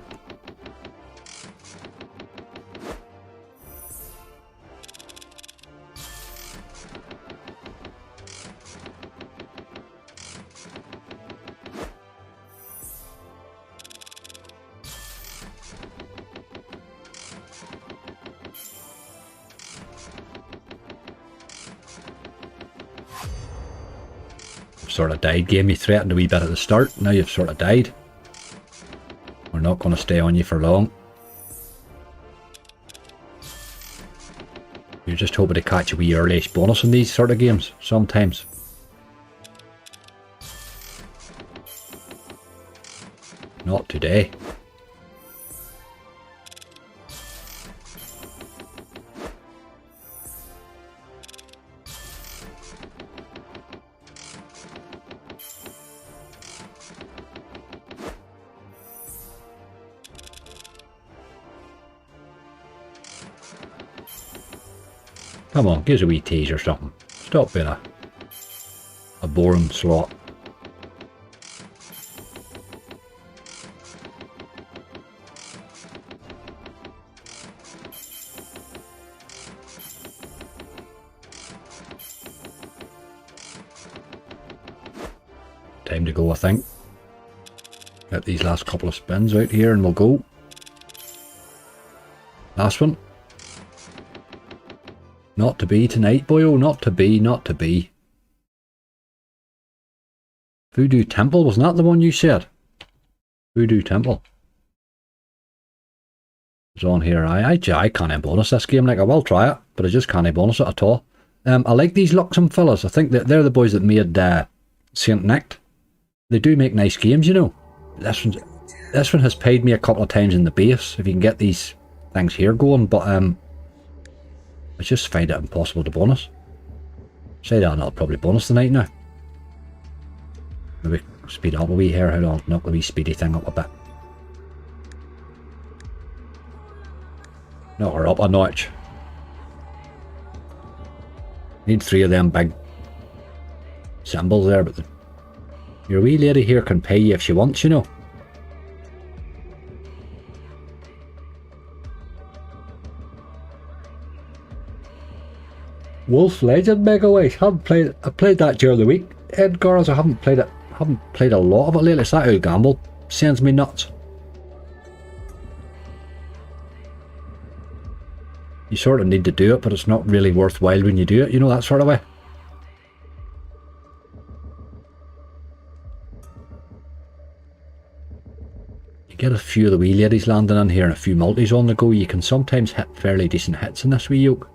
Sort of died game. You threatened a wee bit at the start, now you've sort of died. We're not going to stay on you for long. You're just hoping to catch a wee early bonus in these sort of games sometimes. Not today. Come on, give us a wee tease or something. Stop being a boring slot. Time to go, I think. Get these last couple of spins out here and we'll go. Last one. Not to be tonight, boyo. Not to be, not to be. Voodoo Temple, wasn't that the one you said? Voodoo Temple. It's on here. I can't bonus this game. Like, I will try it, but I just can't bonus it at all. I like these Luxem fellas. I think that they're the boys that made Saint Nick. They do make nice games, you know. This one has paid me a couple of times in the base, if you can get these things here going, but I just find it impossible to bonus. Say that and I'll probably bonus tonight now. Maybe speed up a wee here, hold on, knock the wee speedy thing up a bit. Knock her up a notch. Need 3 of them big symbols there, but your wee lady here can pay you if she wants, you know. Wolf Legend Mega Wish. I played that during the week. Edgar's, I haven't played it. Haven't played a lot of it lately. It's that old gamble sends me nuts. You sort of need to do it, but it's not really worthwhile when you do it. You know, that sort of way. You get a few of the wee ladies landing in here and a few multis on the go. You can sometimes hit fairly decent hits in this wee yoke.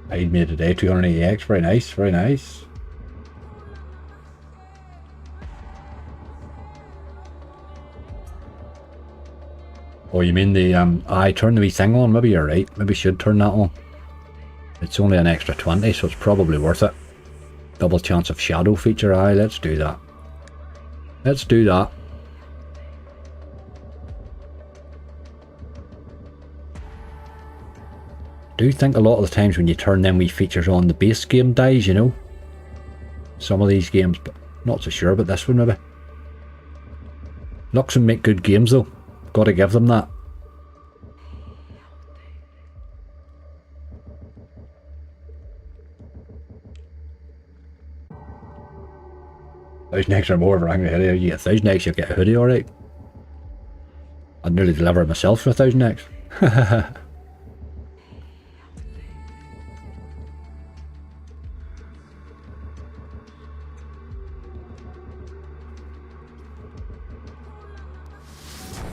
Paid me today, 280x, very nice, very nice. Oh, you mean the, I turn the wee thing on, maybe you're right, maybe should turn that on. It's only an extra 20, so it's probably worth it. Double chance of shadow feature, aye, let's do that. Let's do that. I do think a lot of the times when you turn them wee features on, the base game dies, you know. Some of these games, but not so sure about this one maybe. Luxem make good games though, gotta give them that. 1,000 or more for angry hoodie. You get 1,000 X, you'll get a hoodie, alright. I'd nearly deliver it myself for 1,000 X.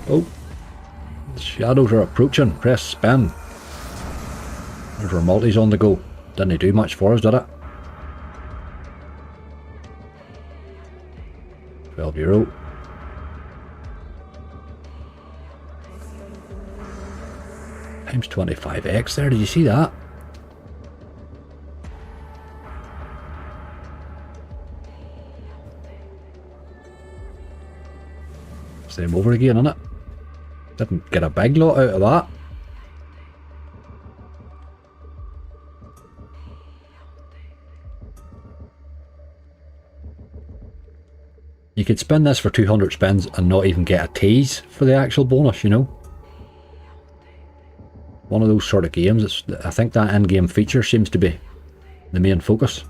Oh, the shadows are approaching. Press spin. There's our multis on the go. Didn't do much for us, did it? €12. Times 25x there, did you see that? Same over again, innit? Didn't get a big lot out of that. You could spin this for 200 spins and not even get a tease for the actual bonus, you know? One of those sort of games, I think that in-game feature seems to be the main focus.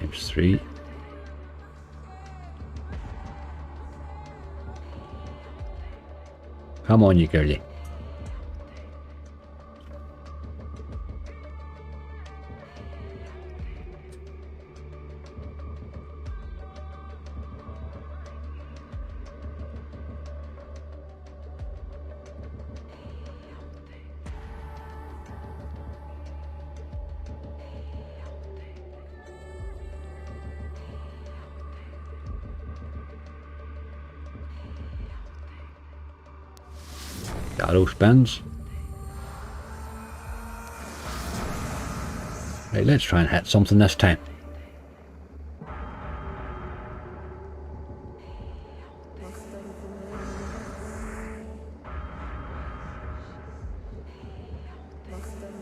Times 3. Come on, you girlie. Shadow spins. Right, let's try and hit something this time.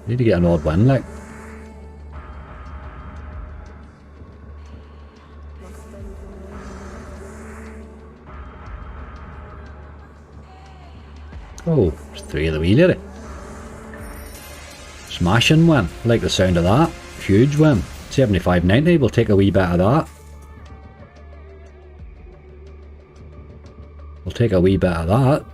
Need to get an odd win, like. Oh, there's 3 of the wee lady. Smashing win. Like the sound of that. Huge win. 75.90. We'll take a wee bit of that. We'll take a wee bit of that.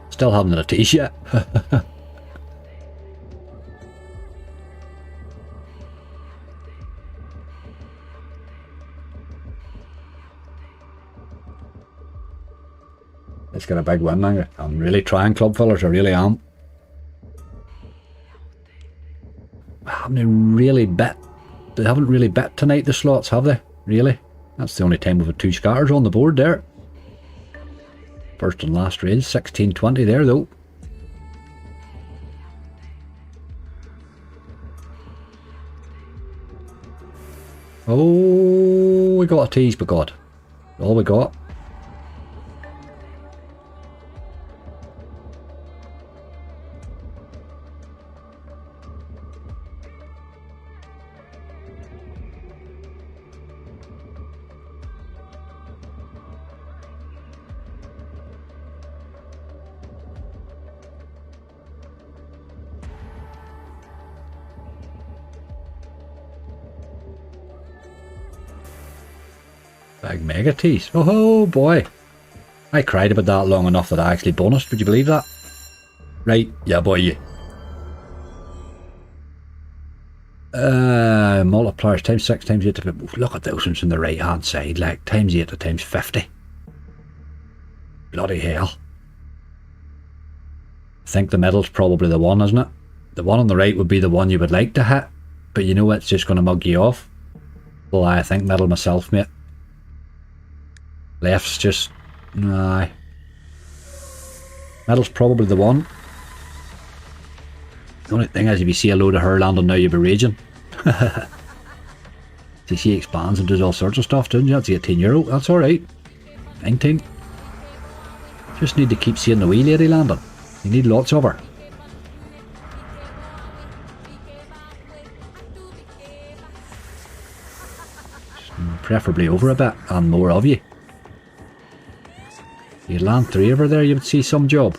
Still haven't had a tease yet. Let's get a big win now. I'm really trying, club fillers, I really am. I haven't really bet. They haven't really bet tonight, the slots, have they? Really? That's the only time we've had 2 scatters on the board there. First and last raise, 16.20 there though. Oh, we got a tease, but God. All we got. Big mega tease. Oh boy. I cried about that long enough that I actually bonused. Would you believe that? Right. Yeah, boy. Multipliers times 6 times 8 to 50. Look at those ones on the right hand side. Like times 8 to times 50. Bloody hell. I think the middle's probably the one, isn't it? The one on the right would be the one you would like to hit. But you know it's just going to mug you off. Well, I think middle myself, mate. Left's just... Nah. Middle's probably the one. The only thing is, if you see a load of her landing now, you'll be raging. So she expands and does all sorts of stuff, doesn't you? That's €18. That's alright. 19. Just need to keep seeing the wee lady landing. You need lots of her. preferably over a bit, and more of you. You'd land 3 over there, you would see some job.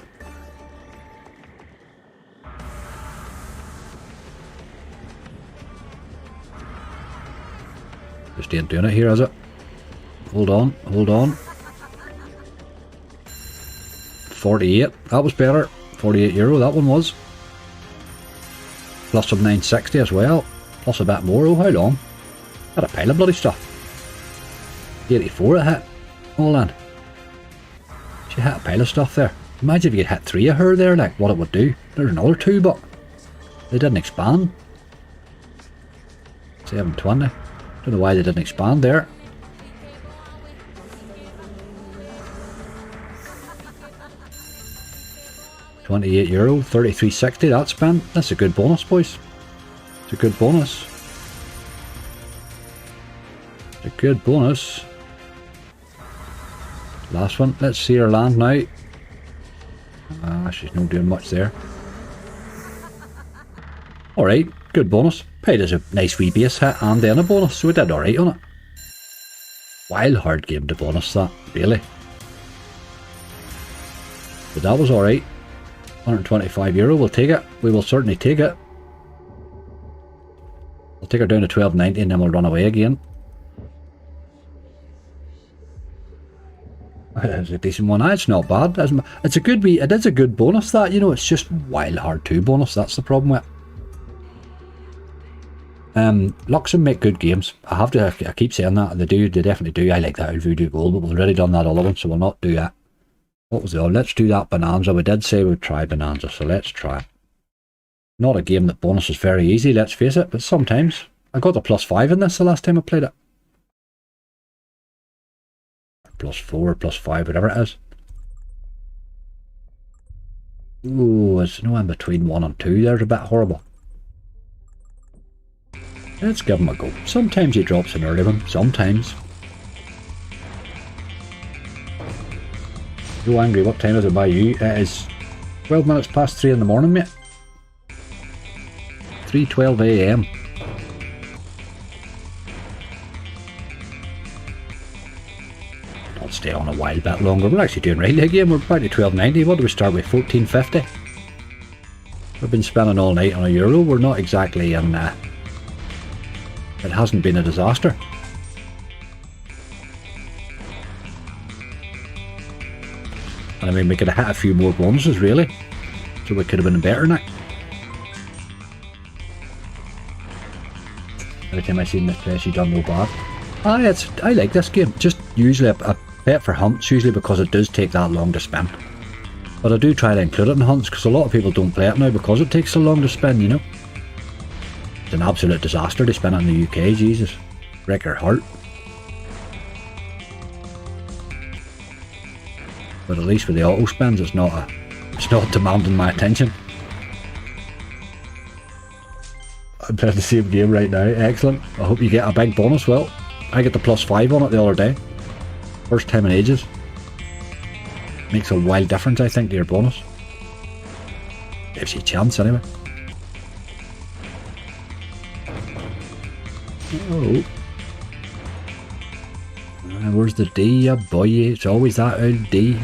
Just ain't doing it here, is it? Hold on, hold on. 48, that was better. €48, that one was. Plus some 960 as well. Plus a bit more. Oh, how long? Had a pile of bloody stuff. 84 it hit. All in. She hit a pile of stuff there. Imagine if you hit 3 of her there, like what it would do. There's another 2, but they didn't expand. 720. Don't know why they didn't expand there. €28, 33.60 that spent. That's a good bonus, boys. It's a good bonus. It's a good bonus. Last one. Let's see her land now. Ah, she's not doing much there. Alright, good bonus. Paid us a nice wee base hit and then a bonus, so we did alright on it. Wild hard game to bonus that, really. But that was alright. €125, we'll take it. We will certainly take it. I'll take her down to 12.90 and then we'll run away again. It's a decent one. It's not bad. It's a good wee, it is a good bonus that, you know, it's just wild hard 2 bonus, that's the problem with it. Luxem make good games. I keep saying that. They definitely do. I like that Voodoo Gold, but we've already done that other one, so we'll not do that. What was the other? Let's do that Bonanza. We did say we'd try Bonanza, so let's try. Not a game that bonus is very easy, let's face it, but sometimes. I got a +5 in this the last time I played it. +4, +5, whatever it is. Ooh, it's no in between 1 and 2. There's a bit horrible. Let's give him a go. Sometimes he drops an early one, sometimes. So angry, what time is it by you? It is 12 minutes past 3 in the morning, mate. 3:12 AM. I'll stay on a while bit longer. We're actually doing right again. We're back to 12.90. What do we start with? 14.50. We've been spending all night on a euro. We're not exactly in... it hasn't been a disaster. And I mean, we could have hit a few more bonuses, really. So we could have been better now. Every time I've seen this place, you've done no bad. I like this game. Just usually a bet for hunts, usually because it does take that long to spin. But I do try to include it in hunts, because a lot of people don't play it now because it takes so long to spin, you know. It's an absolute disaster to spin it in the UK, Jesus. Break your heart. But at least with the auto spins, it's not demanding my attention. I'm playing the same game right now. Excellent. I hope you get a big bonus. Well, I get the +5 on it the other day. First time in ages. Makes a wild difference, I think, to your bonus. Gives you a chance anyway. Oh. Where's the D, ya boy? It's always that old D.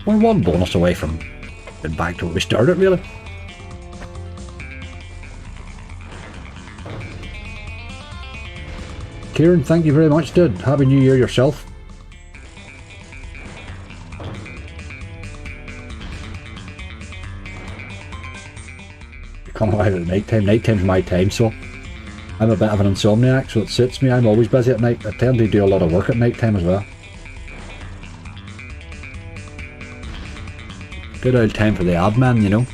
We're 1 bonus away from being back to where we started, really. Kieran, thank you very much, dude. Happy New Year yourself. Come out at night time. Night time's my time, so I'm a bit of an insomniac, so it suits me. I'm always busy at night. I tend to do a lot of work at night time as well. Good old time for the admin, you know.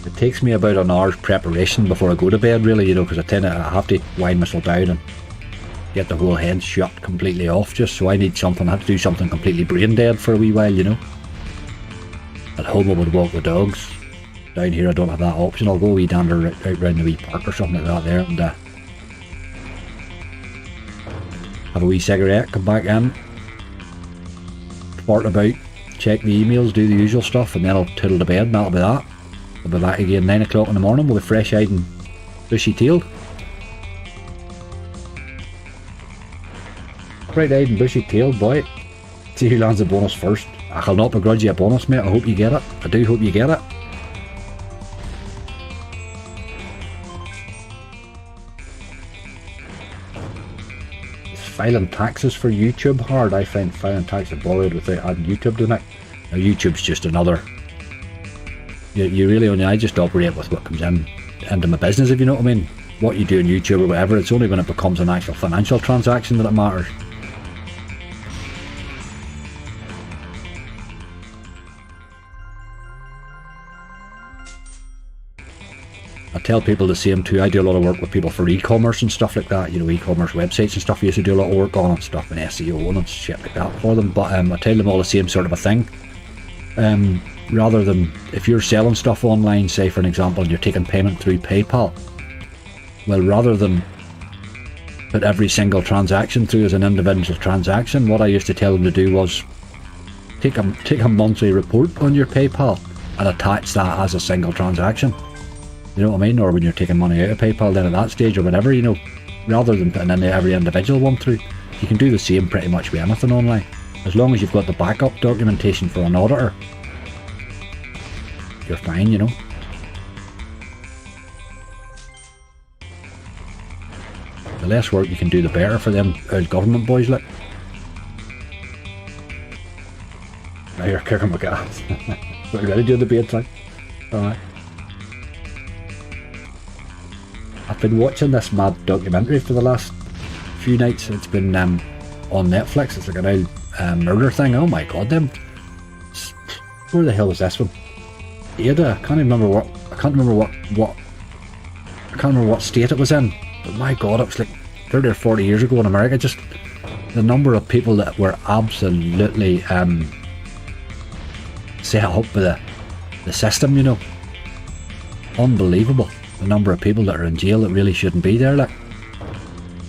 It takes me about an hour's preparation before I go to bed, really, you know, because I have to wind myself down and get the whole head shut completely off just, so I need something. I have to do something completely brain dead for a wee while, you know. At home I would walk the dogs. Down here I don't have that option. I'll go a wee dander out round the wee park or something like that there, and have a wee cigarette, come back in, fart about, check the emails, do the usual stuff, and then I'll toodle to bed, and that'll be that. I'll be back again 9 o'clock in the morning with a fresh-eyed and bushy-tailed. Bright-eyed and bushy-tailed, boy. See who lands the bonus first. I'll not begrudge you a bonus, mate. I hope you get it. I do hope you get it. Is filing taxes for YouTube hard? I find filing taxes bothered without adding YouTube to it. Now, YouTube's just another... You really only... I just operate with what comes into my business, if you know what I mean. What you do on YouTube or whatever, it's only when it becomes an actual financial transaction that it matters. I tell people the same too. I do a lot of work with people for e-commerce and stuff like that, you know, e-commerce websites and stuff. I used to do a lot of work on and stuff and SEO and shit like that for them, but I tell them all the same sort of a thing. Rather than, if you're selling stuff online, say for an example, and you're taking payment through PayPal, well, rather than put every single transaction through as an individual transaction, what I used to tell them to do was take a monthly report on your PayPal and attach that as a single transaction. You know what I mean? Or when you're taking money out of PayPal, then at that stage or whatever, you know, rather than putting in every individual one through, you can do the same pretty much with anything online. As long as you've got the backup documentation for an auditor, you're fine, you know. The less work you can do, the better for them government boys, like. Now you're kicking my gas. Are you ready to do the bait thing? Alright. I've been watching this mad documentary for the last few nights. It's been on Netflix. It's like an old murder thing. Oh my god, them. Where the hell was this one? Ada. I can't remember what state it was in. But my god, it was like 30 or 40 years ago in America. Just the number of people that were absolutely set up with the system, you know. Unbelievable. The number of people that are in jail that really shouldn't be there, like.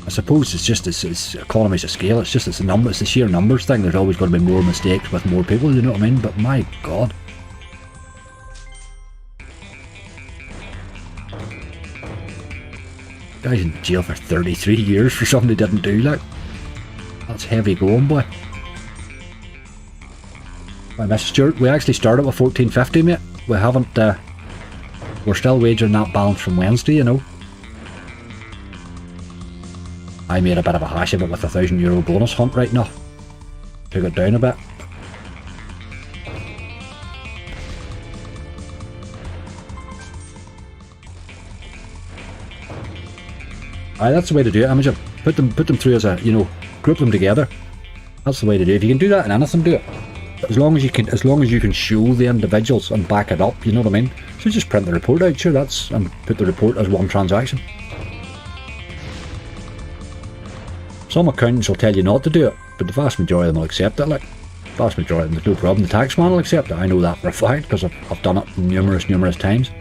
I suppose it's just it's economies of scale. It's just it's the sheer numbers thing. There's always going to be more mistakes with more people, you know what I mean? But my god, guys in jail for 33 years for something they didn't do, like. That's heavy going, boy. Well, Mr. Stewart, we actually started with 1450, mate. We haven't. We're still wagering that balance from Wednesday, you know. I made a bit of a hash of it with the €1,000 bonus hunt right now. Took it down a bit. Aye, that's the way to do it, Imogen. Put them through as a, you know, group them together. That's the way to do it. If you can do that in anything, do it. As long as you can show the individuals and back it up, you know what I mean? So just print the report out, sure, and put the report as one transaction. Some accountants will tell you not to do it, but the vast majority of them will accept it, like. Vast majority of them, there's no problem. The tax man will accept it. I know that for a fact, because I've done it numerous times.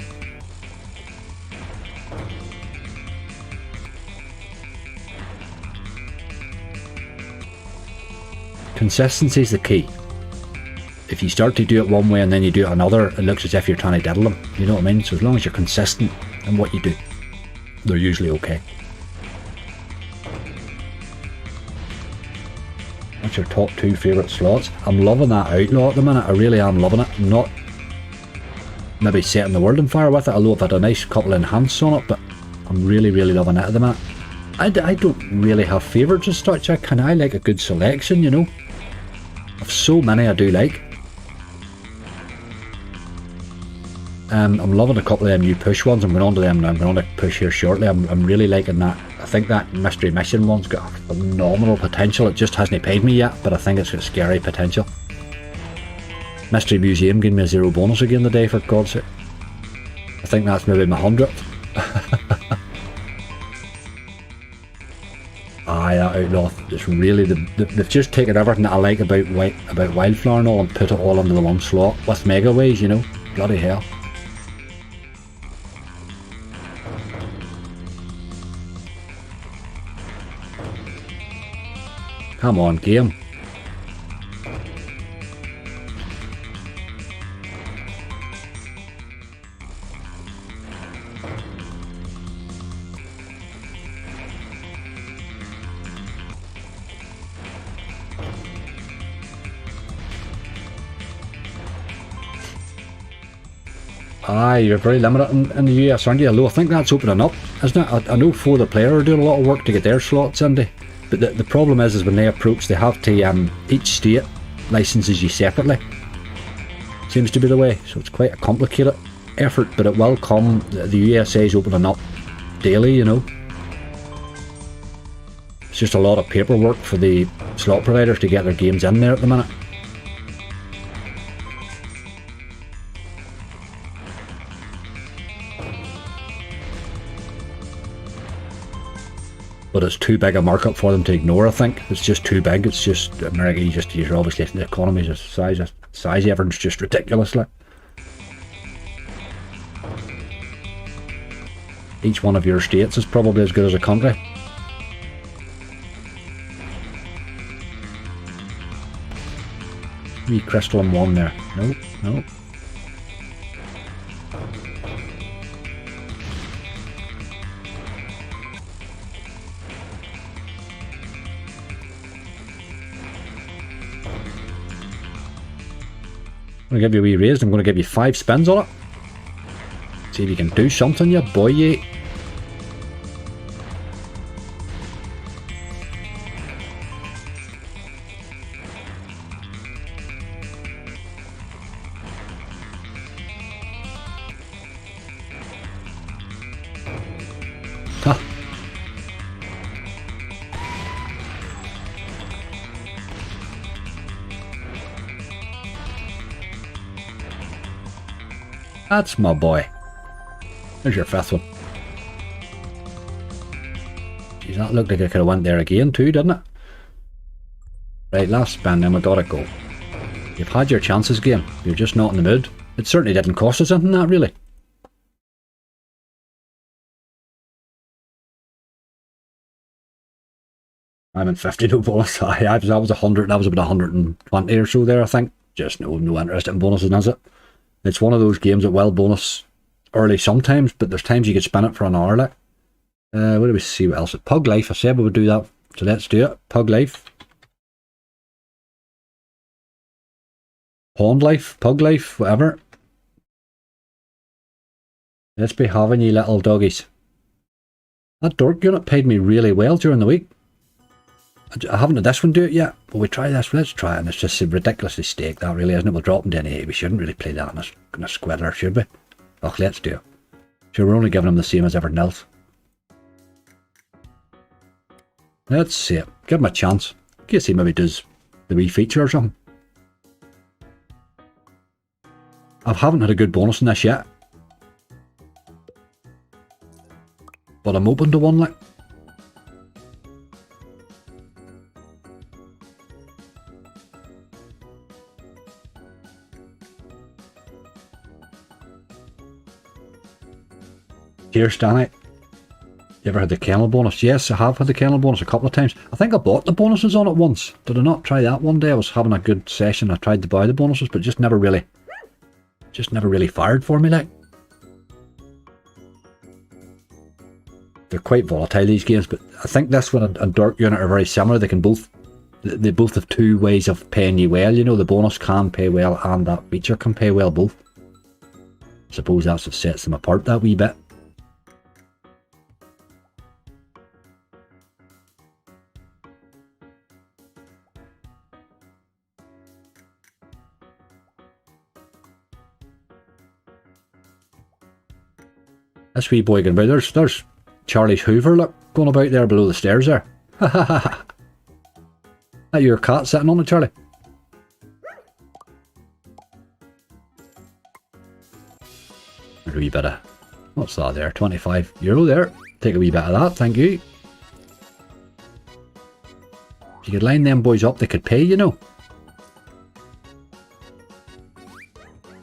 Consistency is the key. If you start to do it one way and then you do it another, it looks as if you're trying to diddle them. You know what I mean? So as long as you're consistent in what you do, they're usually okay. What's your top 2 favourite slots? I'm loving that Outlaw at the minute. I really am loving it. I'm not maybe setting the world on fire with it, although I've had a nice couple of enhanced on it, but I'm really loving it at the minute. I don't really have favourites as such. I like a good selection, you know. I've so many I do like. I'm loving a couple of them new push ones. I'm going on to them now. I'm going to push here shortly. I'm really liking that. I think that mystery mission one's got phenomenal potential. It just hasn't paid me yet, but I think it's got scary potential. Mystery Museum gave me a 0 bonus again today, for God's sake. I think that's maybe my 100th. Aye, that Outlaw. It's really they've just taken everything that I like about Wildflower and all and put it all into the one slot with Mega Ways, you know. Bloody hell. Come on, game. Aye, you're very limited in the US, aren't you? Although I think that's opening up, isn't it? I know 4 of the players are doing a lot of work to get their slots into. But the problem is when they approach, they have to, each state licenses you separately. Seems to be the way, so it's quite a complicated effort, but it will come. The USA is opening up daily, you know. It's just a lot of paperwork for the slot providers to get their games in there at the minute. But it's too big a market for them to ignore, I think. It's just too big. It's just America, you're obviously the economy's size of everything's just ridiculous, like. Each one of your states is probably as good as a country. Wee crystal in one there. Nope, nope. I'm going to give you a wee raise. I'm going to give you 5 spins on it. See if you can do something, you boy, you. Huh. That's my boy. There's your 5th one. Geez, that looked like I could have went there again too, didn't it? Right, last spin, then we gotta go. You've had your chances, game. You're just not in the mood. It certainly didn't cost us anything, that really. I'm in 50, no bonus. That was 100. That was about 120 or so there, I think. Just no interest in bonuses, is it? It's one of those games that will bonus early sometimes, but there's times you could spin it for an hour, like. What do we see? What else? Pug Life. I said we would do that, so let's do it. Pug Life. Pond Life, Pug Life, whatever. Let's be having you little doggies. That dork unit paid me really well during the week. I haven't had this one do it yet, but we try this. Let's try it, and it's just ridiculously staked, that really, isn't it? We'll drop into an 8. We shouldn't really play that in a squiddler, should we? Oh, let's do it. Sure, we're only giving him the same as everything else. Let's see it. Give him a chance. In case he maybe does the wee feature or something. I haven't had a good bonus in this yet. But I'm open to one, like. Here, Stanley. You ever had the kennel bonus? Yes, I have had the kennel bonus a couple of times. I think I bought the bonuses on it once. Did I not try that one day? I was having a good session. I tried to buy the bonuses, but just never really fired for me, like. They're quite volatile, these games, but I think this one and Dark Unit are very similar. They both have 2 ways of paying you well. You know, the bonus can pay well and that feature can pay well both. I suppose that's what sets them apart that wee bit. This wee boy going about, there's Charlie's Hoover, look, going about there below the stairs there. Ha ha ha ha. That your cat sitting on it, Charlie? There's a wee bit of, what's that there, €25 there. Take a wee bit of that, thank you. You could line them boys up, they could pay, you know.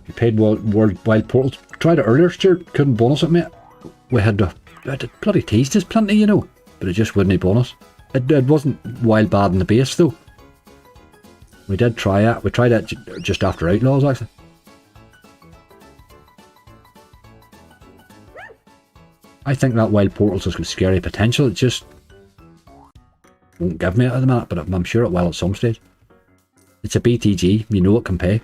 You paid Wild Portals. Tried it earlier, Stuart. Couldn't bonus it, mate. We had bloody teased us plenty, you know. But it just wouldn't bonus. It wasn't wild bad in the base, though. We did try it. We tried it just after Outlaws, actually. I think that Wild Portals has got scary potential. It just won't give me it at the minute, but I'm sure it will at some stage. It's a BTG, you know it can pay.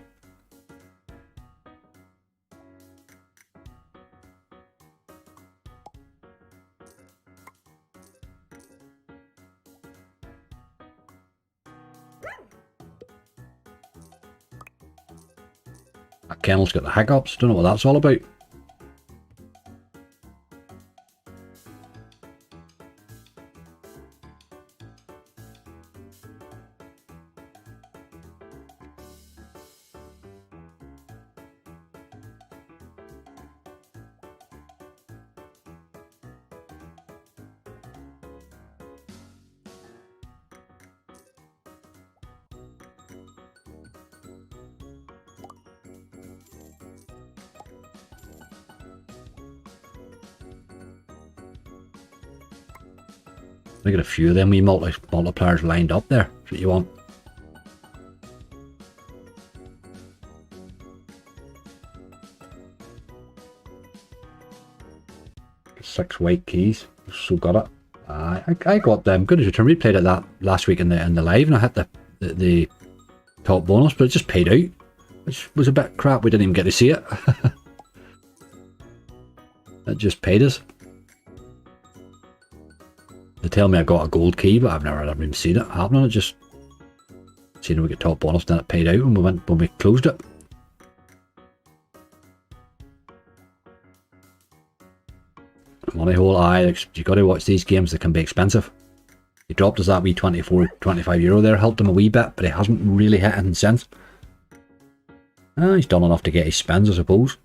That kennel's got the hiccups, don't know what that's all about. Look at a few of them wee multipliers lined up there. That's what you want. Six white keys. So got it. I got them good as return. We played it that last week in the live, and I hit the top bonus, but it just paid out, which was a bit crap. We didn't even get to see it. It just paid us. They tell me I got a gold key, but I've never even seen it happening. I just seen we get top bonus, then it paid out when we closed it. Money hole, you got to watch these games. They can be expensive. He dropped us that wee 25 euro there, helped him a wee bit, but he hasn't really hit anything since. He's done enough to get his spins, I suppose.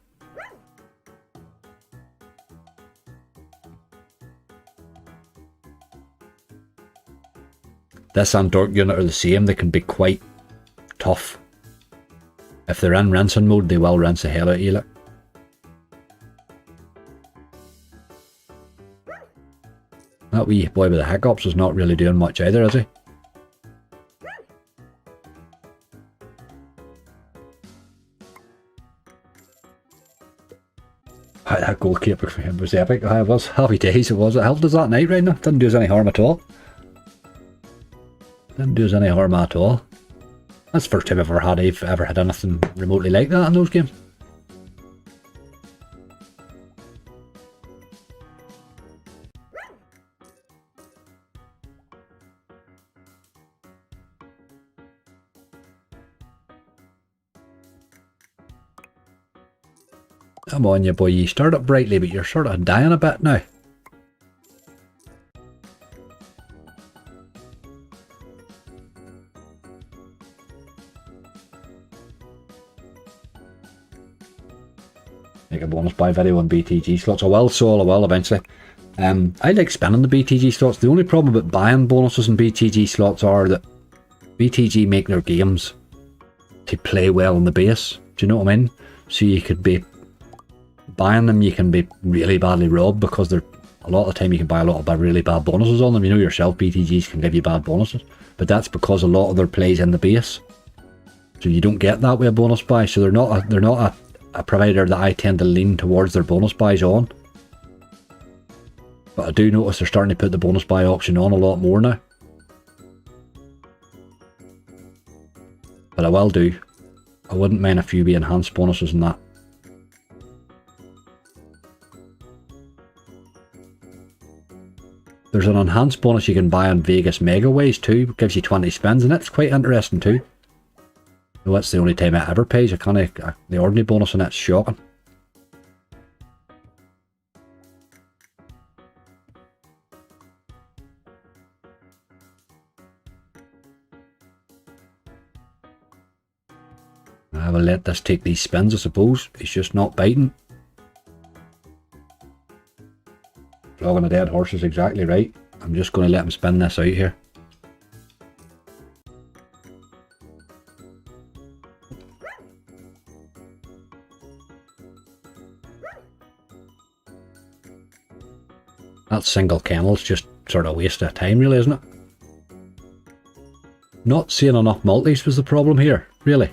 This and Dark Unit are the same. They can be quite tough. If they're in rinsing mode, they will rinse the hell out of you. Look. That wee boy with the hiccups is not really doing much either, is he? That goalkeeper for him was epic. It was happy days. It was. It helped us that night, right now. Didn't do us any harm at all. Didn't do us any harm at all. That's the first time I've ever had anything remotely like that in those games. Come on, you boy. You started brightly, but you're sort of dying a bit now. Make a bonus buy video on BTG slots. I will eventually. I like spending the BTG slots. The only problem with buying bonuses in BTG slots are that BTG make their games to play well on the base. Do you know what I mean? So you could be buying them, you can be really badly robbed because they're a lot of the time you can buy a lot of really bad bonuses on them. You know yourself, BTGs can give you bad bonuses, but that's because a lot of their plays in the base. So you don't get that with a bonus buy. So they're not a provider that I tend to lean towards their bonus buys on. But I do notice they're starting to put the bonus buy option on a lot more now. But I will do. I wouldn't mind a few wee enhanced bonuses in that. There's an enhanced bonus you can buy on Vegas Mega Ways too. It gives you 20 spins and it's quite interesting too. Well, that's the only time it ever pays. The ordinary bonus on it's shocking. I will let this take these spins, I suppose. He's just not biting. Flogging a dead horse is exactly right. I'm just going to let him spin this out here. That single kennel's just sort of a waste of time, really, isn't it? Not seeing enough multis was the problem here, really.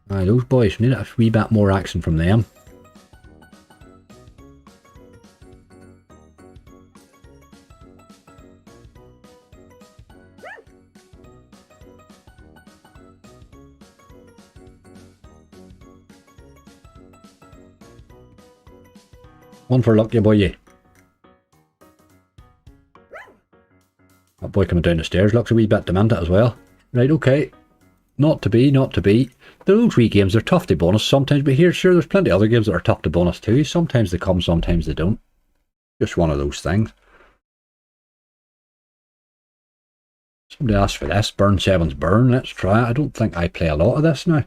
Aye, those boys need a wee bit more action from them. One for luck, you boy. That boy coming down the stairs looks a wee bit demented as well. Right, okay. Not to be, not to be. Those wee games are tough to bonus sometimes, but here, sure, there's plenty of other games that are tough to bonus too. Sometimes they come, sometimes they don't. Just one of those things. Somebody asked for this. Burn 7's Burn. Let's try it. I don't think I play a lot of this now.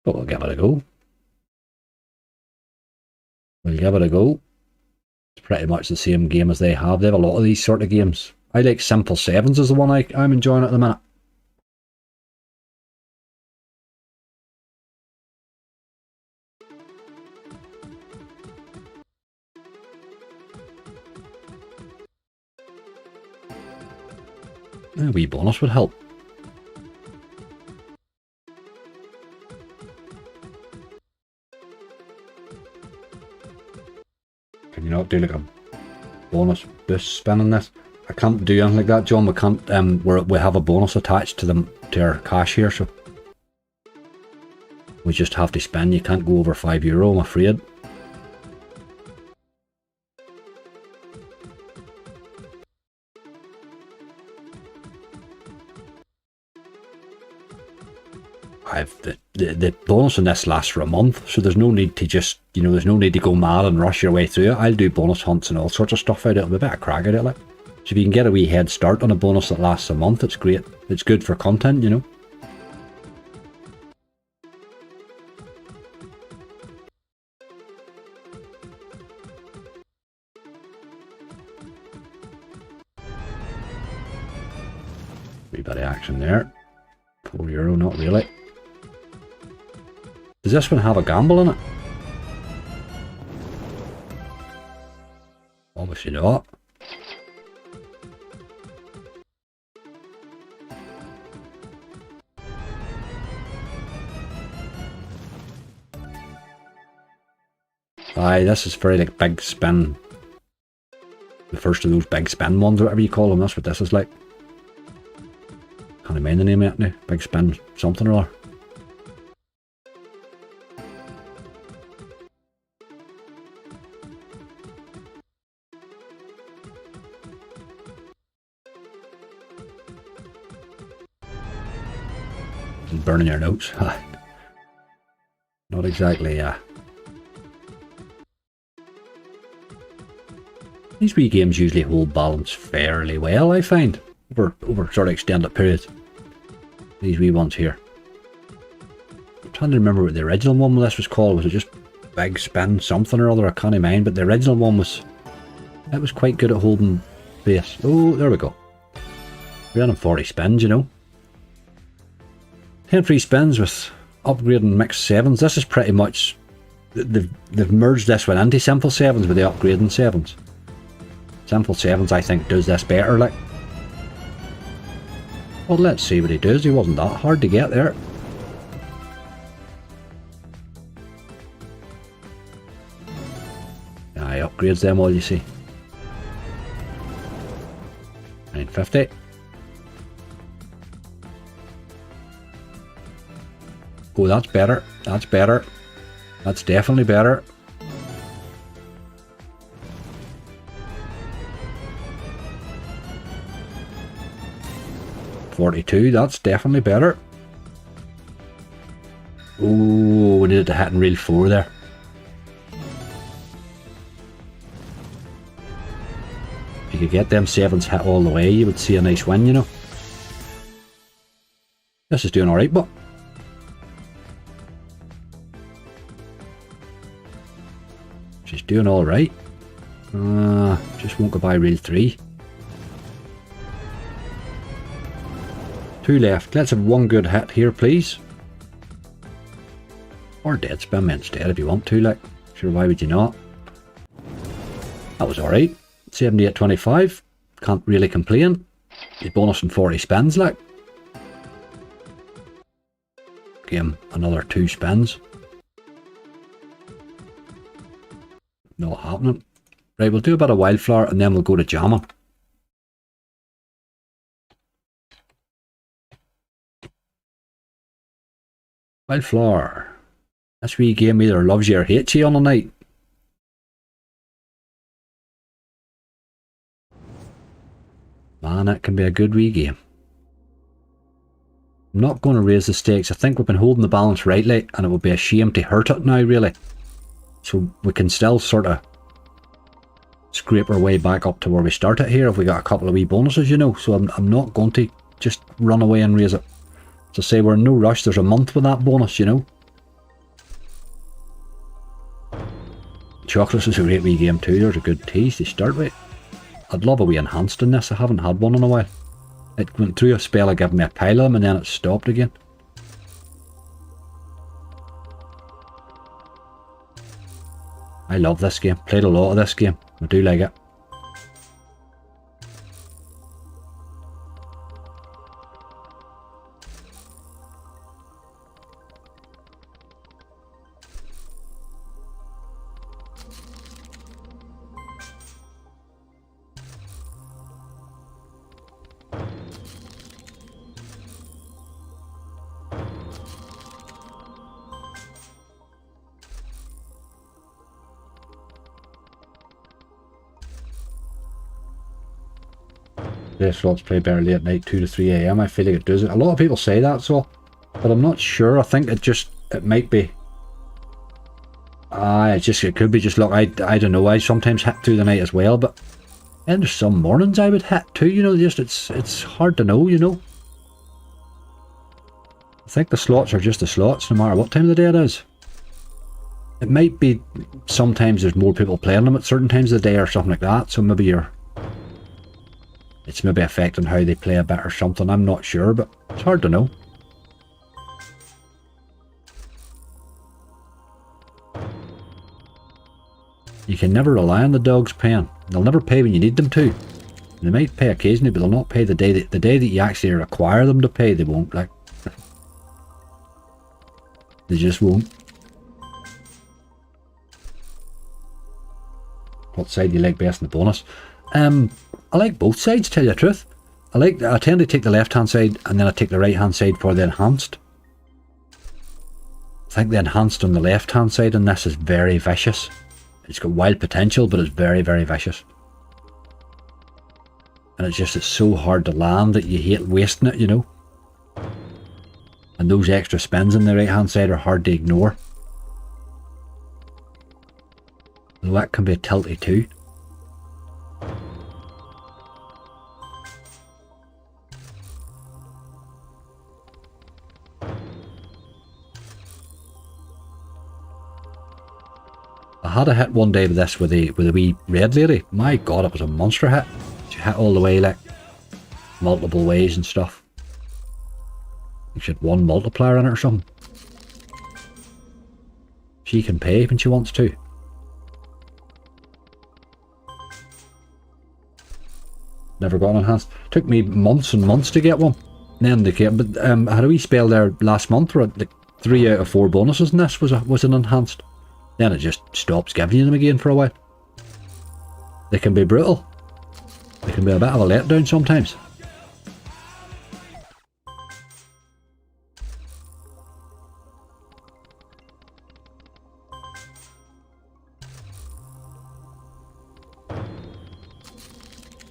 But we'll give it a go. We'll give it a go. It's pretty much the same game as they have. They have a lot of these sort of games. I like Simple Sevens is the one I'm enjoying at the minute. A wee bonus would help. Can you not do like a bonus boost spin on this? I can't do anything like that, John. We can't. We have a bonus attached to our cash here, so we just have to spend. You can't go over €5, I'm afraid. The bonus on this lasts for a month, so there's no need to just, there's no need to go mad and rush your way through it. I'll do bonus hunts and all sorts of stuff out of it. It'll be a bit of crack at it, like. So if you can get a wee head start on a bonus that lasts a month, it's great. It's good for content, Wee bit of action there. €4, not really. Does this one have a gamble in it? Obviously not. Aye, this is very like big spin. The first of those big spin ones, whatever you call them, that's what this is like. Can't mind the name of it now. Big spin something or other. Burning your notes. Not exactly, These wee games usually hold balance fairly well, I find, over sort of extended periods. These wee ones here. I'm trying to remember what the original one with this was called. Was it just Big Spin something or other? I can't mind, but the original one was quite good at holding base. Oh, there we go. 340 spins, 10 free spins with upgrading mixed sevens. This is pretty much, they've merged this with anti-simple sevens with the upgrading sevens. Simple sevens, I think, does this better, like. Well, let's see what he does. He wasn't that hard to get there. He upgrades them all, you see. 950. Oh, that's better. That's better. That's definitely better. $42, that's definitely better. Oh, we needed to hit and reel 4 there. If you could get them sevens hit all the way, you would see a nice win, This is doing alright, but she's doing alright. Just won't go by reel 3. 2 left. Let's have one good hit here, please. Or dead spin me instead if you want to, like. Sure, why would you not? That was alright. 78.25. Can't really complain. He's bonusing 40 spins, like. Give him another 2 spins. Not happening. Right, we'll do a bit of wildflower and then we'll go to jamming. Wildflower. This wee game either loves you or hates you on a night. Man, it can be a good wee game. I'm not going to raise the stakes. I think we've been holding the balance rightly, and it would be a shame to hurt it now, really. So we can still sort of scrape our way back up to where we started here if we got a couple of wee bonuses, you know. So I'm not going to just run away and raise it. To say we're in no rush, there's a month with that bonus, you know. Chocolates is a great wee game too. There's a good tease to start with. I'd love a wee enhanced in this. I haven't had one in a while. It went through a spell of giving me a pile of them and then it stopped again. I love this game. Played a lot of this game. I do like it. This slots play better late at night, 2 to 3 AM. I feel like it does it. A lot of people say that, so, but I'm not sure. I think it might be. It could be just luck. I don't know. I sometimes hit through the night as well, but and there's some mornings I would hit too. You know, just it's hard to know. You know, I think the slots are just the slots, no matter what time of the day it is. It might be sometimes there's more people playing them at certain times of the day or something like that. So maybe it's maybe affecting how they play a bit or something. I'm not sure, but it's hard to know. You can never rely on the dogs paying. They'll never pay when you need them to. They might pay occasionally, but they'll not pay the day that you actually require them to pay. They won't. Like, they just won't. What side do you like best in the bonus? I like both sides, tell you the truth. I tend to take the left hand side and then I take the right hand side for the enhanced. I think the enhanced on the left hand side and this is very vicious. It's got wild potential, but it's very, very vicious. And it's so hard to land that you hate wasting it, you know. And those extra spins on the right hand side are hard to ignore. Though that can be a tilty too. I had a hit one day with this with a wee red lady. My god, it was a monster hit. She hit all the way, like multiple ways and stuff. She had one multiplier in it or something. She can pay when she wants to. Never got an enhanced. Took me months and months to get one. And then they came, but I had a wee spell there last month where like 3 out of 4 bonuses in this was an enhanced. Then it just stops giving you them again for a while. They can be brutal. They can be a bit of a letdown sometimes.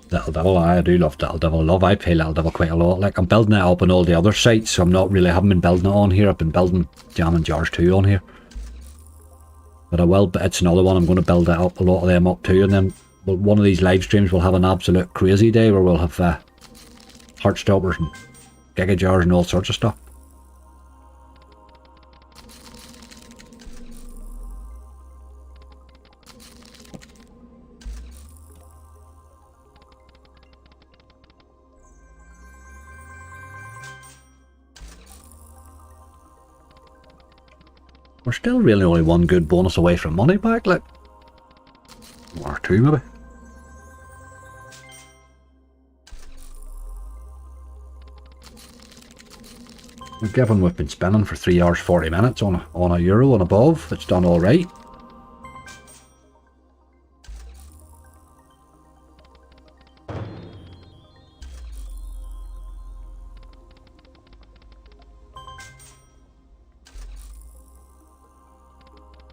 Little Devil, I do love Little Devil. I play Little Devil quite a lot. Like, I'm building it up on all the other sites, so I haven't been building it on here. I've been building Jam and Jars 2 on here. But I will, but it's another one I'm going to build that up, a lot of them up too, and then one of these live streams will have an absolute crazy day where we'll have Heartstoppers and Giga Jars and all sorts of stuff. We're still really only one good bonus away from money back, like. Or 2 maybe. Given we've been spinning for 3 hours 40 minutes on a euro and above, it's done all right.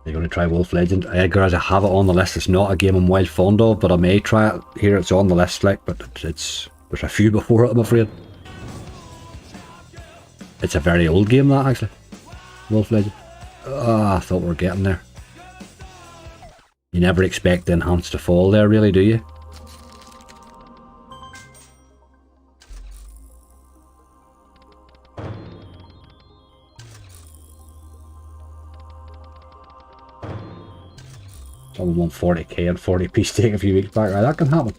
You're going to try Wolf Legend? Edgar, as I have it on the list, it's not a game I'm wild fond of, but I may try it. Here it's on the list, like, but there's a few before it, I'm afraid. It's a very old game, that, actually. Wolf Legend. Ah, I thought we were getting there. You never expect the enhance to fall there, really, do you? Someone won 40k and 40p stake a few weeks back. Right, that can happen.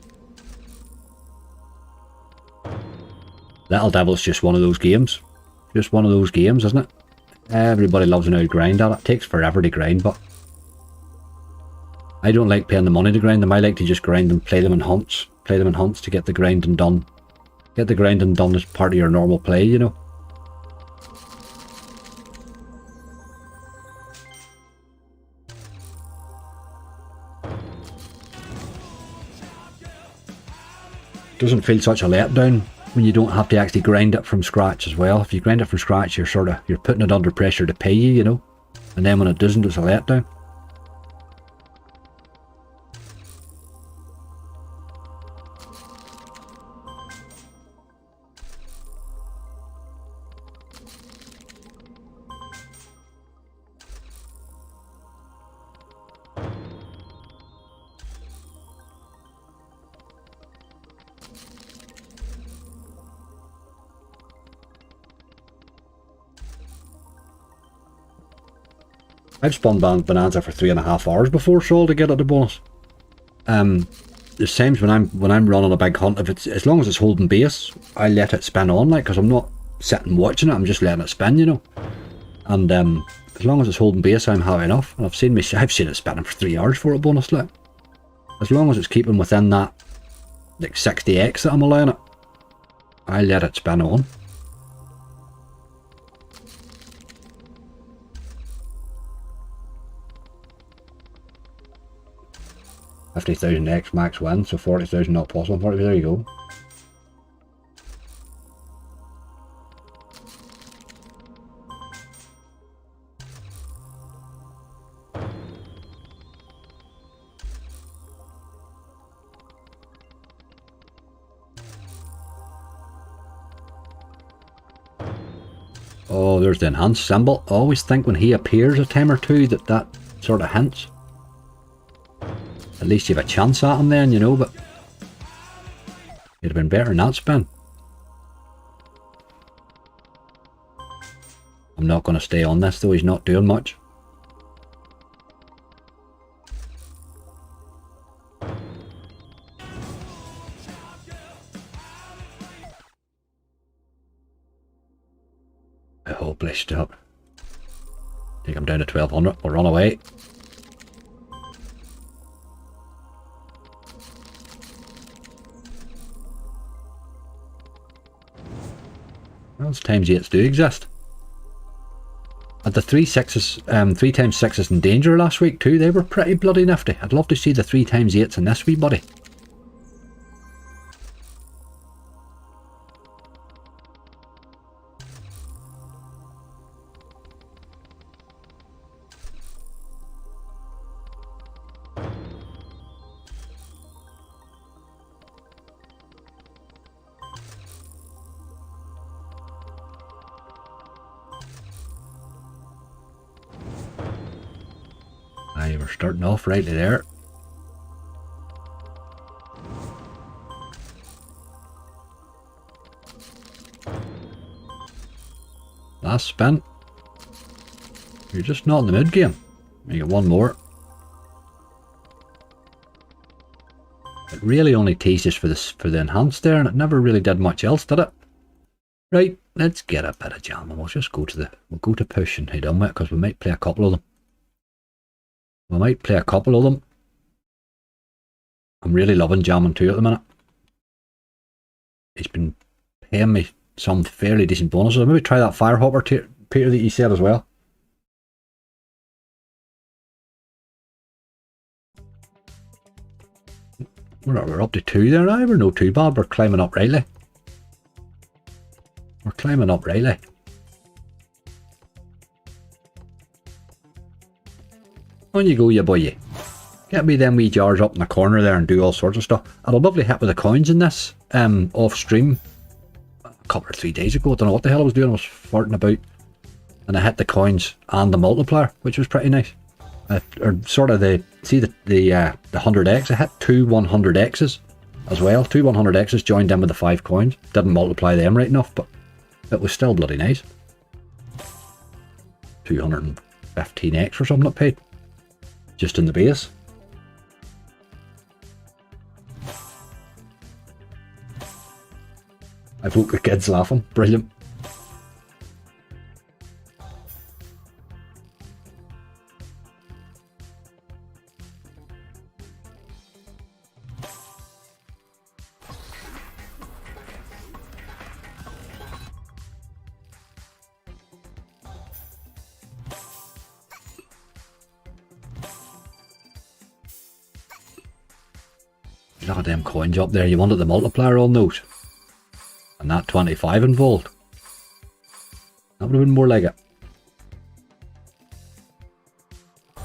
Little Devil's just one of those games. Just one of those games, isn't it? Everybody loves an old grind at it. It takes forever to grind, but I don't like paying the money to grind them. I like to just grind them, play them in hunts. Play them in hunts to get the grinding done. Get the grinding done as part of your normal play, you know. Doesn't feel such a letdown when you don't have to actually grind it from scratch as well. If you grind it from scratch, you're putting it under pressure to pay you, you know. And then when it doesn't, it's a letdown. I've spun Bonanza for 3.5 hours before, Saul, to get at the bonus. There's times when I'm running a big hunt, if it's as long as it's holding base, I let it spin on, like, because I'm not sitting watching it. I'm just letting it spin, you know. And as long as it's holding base, I'm happy enough. And I've seen it spinning for 3 hours for a bonus, like. As long as it's keeping within that, like, 60x that I'm allowing it, I let it spin on. 50,000x max win, so 40,000 not possible. 40, there you go. Oh, there's the enhanced symbol. I always think when he appears a time or two that sort of hints. At least you have a chance at him then, you know, but you'd have been better than that spin. I'm not going to stay on this though, he's not doing much. I hope I stop. I think I'm down to 1200, we'll run away. Those times 8s do exist. Had the 3 times 6s in danger last week too. They were pretty bloody nifty. I'd love to see the 3 times 8s in this wee buddy. We're starting off rightly there. Last spin. You're just not in the mid game. You get one more. It really only teases for the enhanced there, and it never really did much else, did it? Right, let's get a bit of jam, and we'll just go to push and head on with it, because we might play a couple of them. I'm really loving jamming 2 at the minute. He's been paying me some fairly decent bonuses. I'll maybe try that Firehopper, Peter, that you said as well. We're up to 2 there now. We're not too bad. We're climbing up rightly. We're climbing up rightly. On you go, you boy. Get me them wee jars up in the corner there and do all sorts of stuff. I had a lovely hit with the coins in this off stream a couple or 3 days ago. I don't know what the hell I was doing. I was farting about, and I hit the coins and the multiplier, which was pretty nice. Or sort of the 100x. I hit 2 100x's as well. 2 100x's joined in with the 5 coins. Didn't multiply them right enough, but it was still bloody nice. 215x or something it paid, just in the base. I've woke the kids laughing. Brilliant. Look at them coins up there. You wanted the multiplier on those. And that 25 involved. That would have been more like it.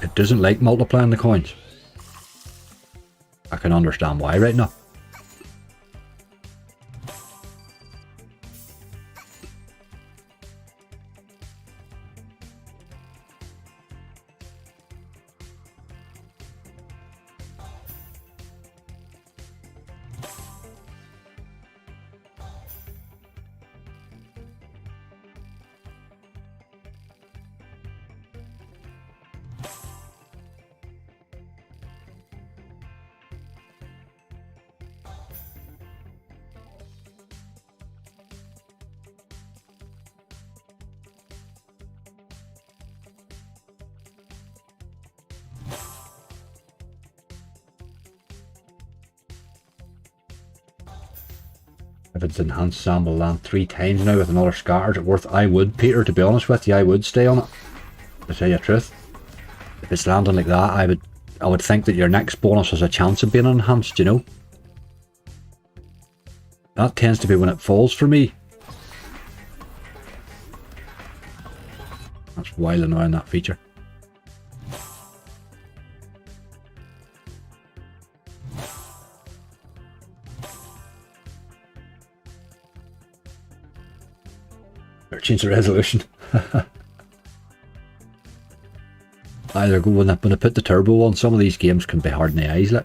It doesn't like multiplying the coins. I can understand why right now. If it's enhanced Sam will land 3 times now with another scatter, is it worth? I would, Peter, to be honest with you, I would stay on it. To tell you the truth. If it's landing like that, I would think that your next bonus has a chance of being enhanced, you know? That tends to be when it falls for me. That's wild annoying, that feature. Better change the resolution. Either go when I put the turbo on. Some of these games can be hard in the eyes, like.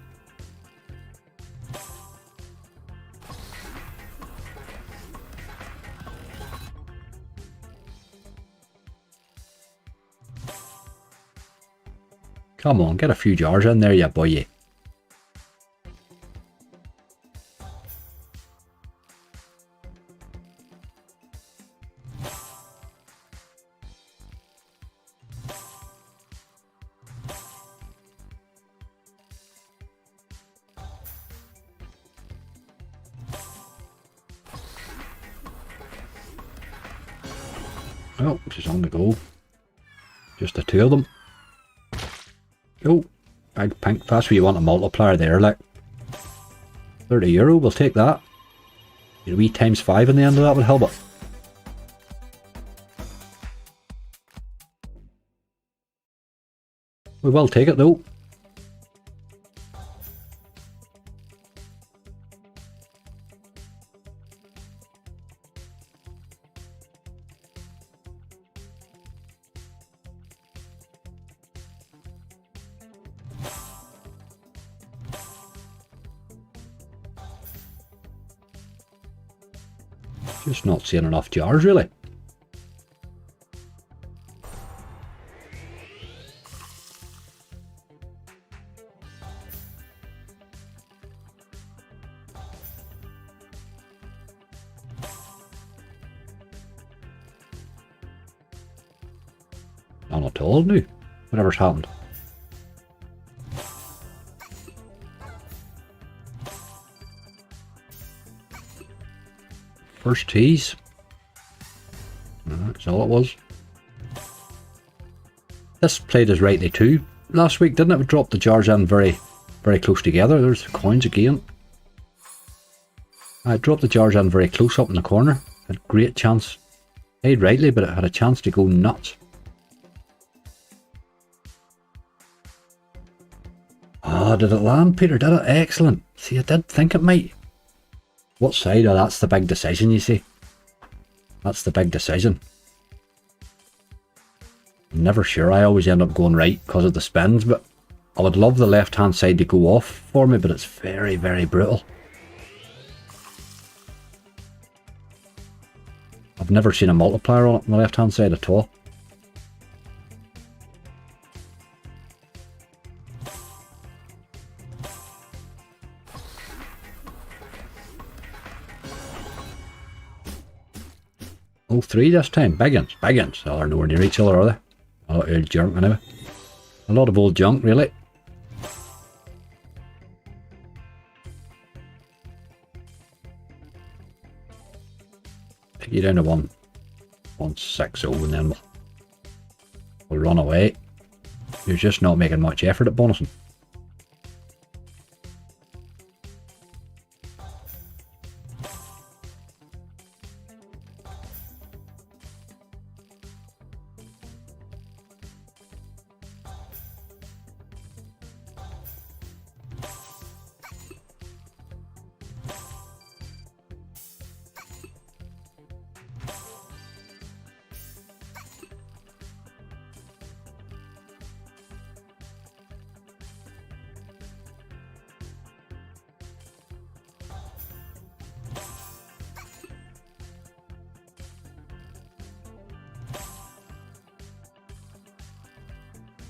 Come on, get a few jars in there, ya boy. Oh, she's on the go. Just the 2 of them. Oh, big pink. That's where you want a multiplier there, like. €30, we'll take that. A wee times 5 in the end of that would help it. We will take it though. Just not seeing enough jars, really. None at all, no. Whatever's happened. First tease. all it was. This played us rightly too last week, didn't it? We dropped the jars in very, very close together. There's the coins again. I dropped the jars in very close up in the corner. Had great chance. Played rightly, but it had a chance to go nuts. Oh, did it land, Peter? Did it? Excellent. See, I did think it might. What side? Oh, that's the big decision, you see. That's the big decision. I'm never sure. I always end up going right because of the spins, but I would love the left-hand side to go off for me, but it's very, very brutal. I've never seen a multiplier on it on the left-hand side at all. Oh, 3 this time. Big ones, big ones. Oh, they're nowhere near each other, are they? A lot of old junk, anyway. A lot of old junk, really. Take you down to 160 and then we'll run away. You're just not making much effort at bonusing.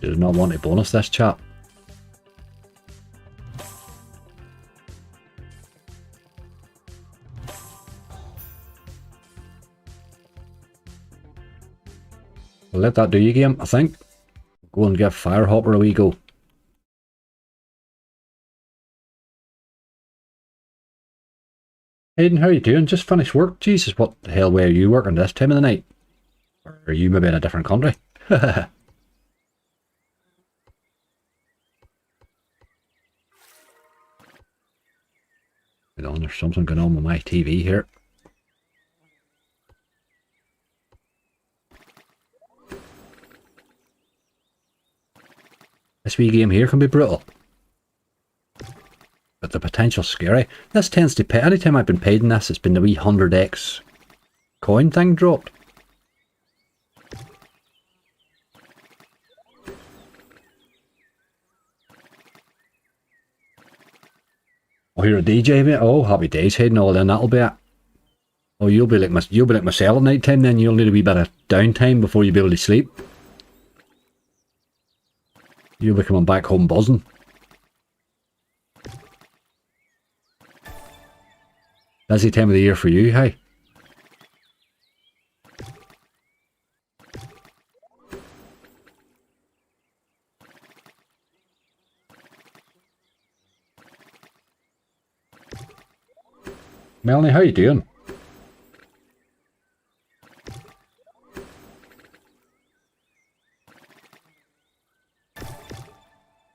Does not want to bonus this chap. We'll let that do you, game, I think. Go and give Firehopper a wee go. Aidan, how are you doing? Just finished work? Jesus, what the hell way are you working this time of the night? Or are you maybe in a different country? Hold on, there's something going on with my TV here. This wee game here can be brutal. But the potential's scary. This tends to pay. Anytime I've been paid in this, it's been the wee 100x coin thing dropped. Oh, you're a DJ, mate? Oh, happy days, Hayden. All in, that'll be it. Oh, you'll be like myself at night time then. You'll need a wee bit of downtime before you'll be able to sleep. You'll be coming back home buzzing. Busy time of the year for you, hey? Melanie, how you doing?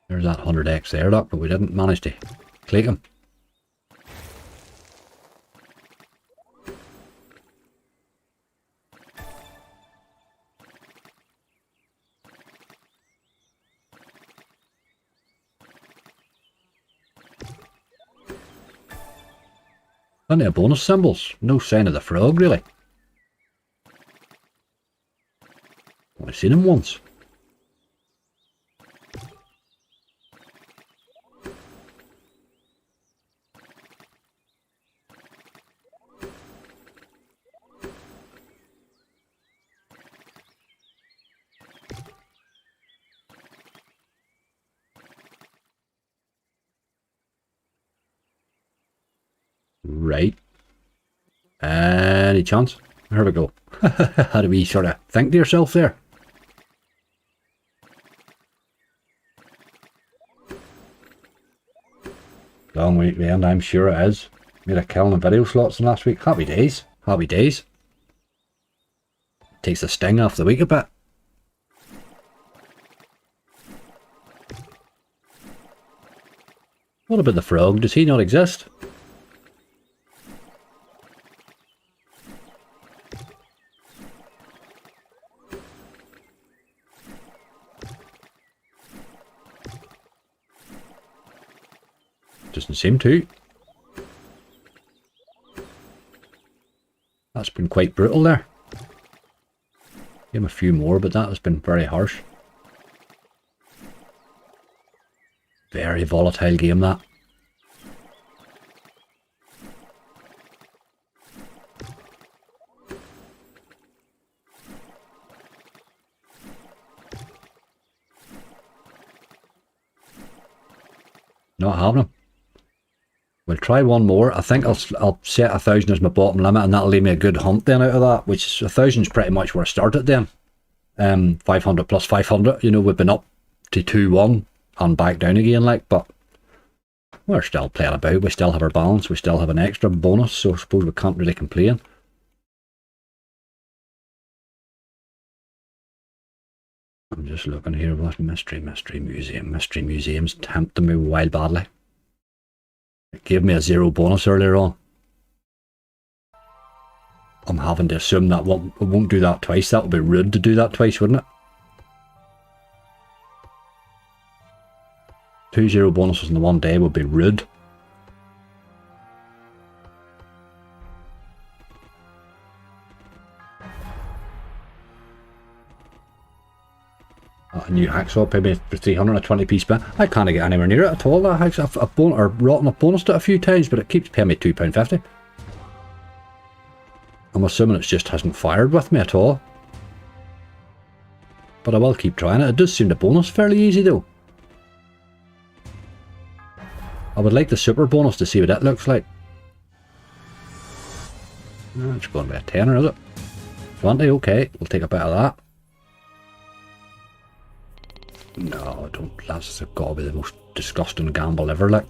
There's that 100x there, look, but we didn't manage to click him. Plenty of bonus symbols. No sign of the frog, really. I've seen him once. Right. Any chance? Here we go. How do we sort of think to yourself there? Long week to end, I'm sure it is. Made a killing of video slots in last week. Happy days. Happy days. takes the sting off the week a bit. What about the frog? Does he not exist? Doesn't seem to. That's been quite brutal there. Give him a few more, but that has been very harsh. Very volatile game, that. Not having him. We'll try one more. I think I'll set 1,000 as my bottom limit, and that'll leave me a good hunt then out of that, which 1,000's pretty much where I started then. 500 plus 500, you know, we've been up to 2-1 and back down again, like, but we're still playing about. We still have our balance. We still have an extra bonus, so I suppose we can't really complain. I'm just looking here. What mystery museum? Mystery museum's tempting me wild badly. It gave me a 0 bonus earlier on. I'm having to assume that it won't do that twice. That would be rude to do that twice, wouldn't it? 2 0 bonuses in the one day would be rude. A new hacksaw paid me for 320p spin. I can't get anywhere near it at all. That hacksaw, I've rotten a bonus it a few times, but it keeps paying me £2.50. I'm assuming it just hasn't fired with me at all. But I will keep trying it. It does seem the bonus fairly easy though. I would like the super bonus to see what it looks like. It's going to be a tenner, is it? 20, okay. We'll take a bit of that. No, don't. That's got to be the most disgusting gamble ever, like.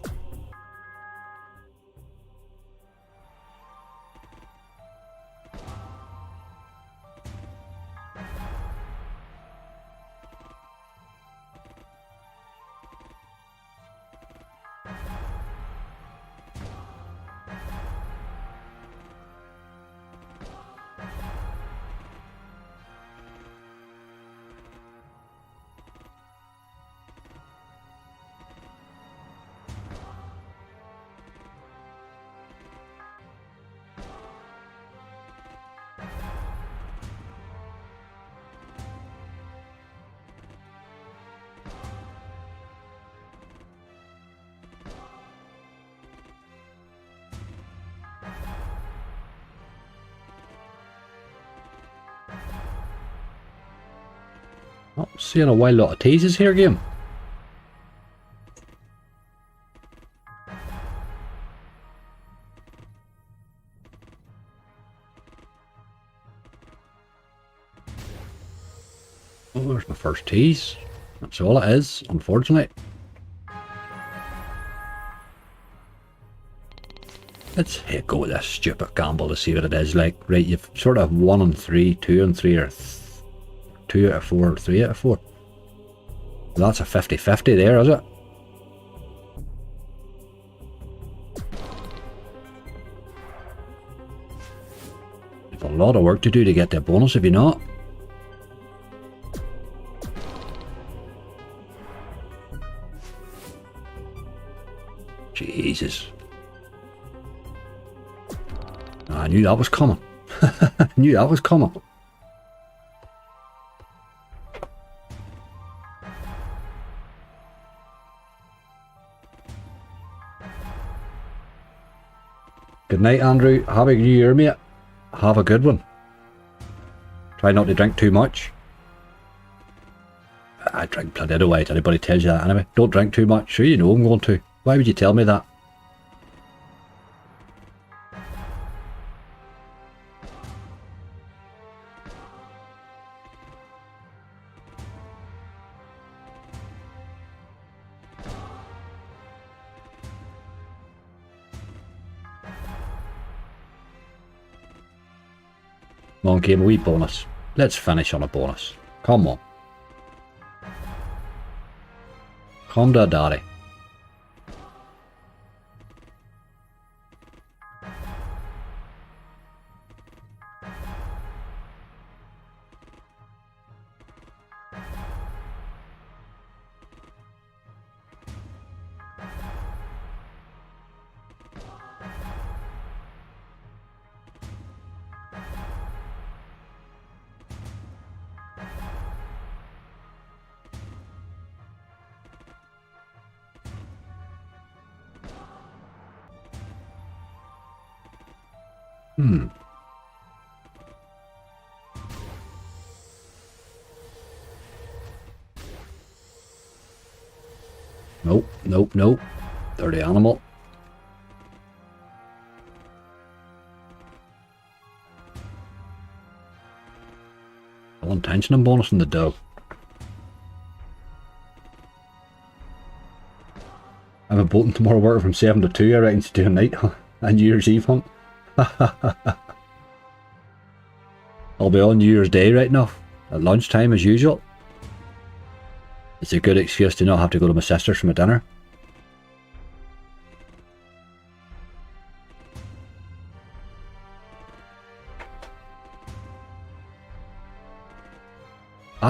Oh, seeing a wild lot of teases here, game. Oh, there's my first tease. That's all it is, unfortunately. Let's go with this stupid gamble to see what it is like. Right, you've sort of 1 and 3, 2 and 3, or 2 out of 4, or 3 out of 4. Well, that's a 50-50 there, is it? You've a lot of work to do to get the bonus, have you not? Jesus. I knew that was coming. I knew that was coming. Good night, Andrew. Happy New Year, mate. Have a good one. Try not to drink too much. I drink plenty of white. Anybody tells you that anyway. Don't drink too much. Sure, you know I'm going to. Why would you tell me that? Come on, game, a wee bonus. Let's finish on a bonus. Come on. Come to daddy. Nope, nope, nope. Dirty animal. All intention and bonus in the dough. I'm a bolting tomorrow working from 7 to 2, I reckon, to do a night and New Year's Eve hunt. I'll be on New Year's Day right now, at lunchtime as usual. It's a good excuse to not have to go to my sister's for my dinner.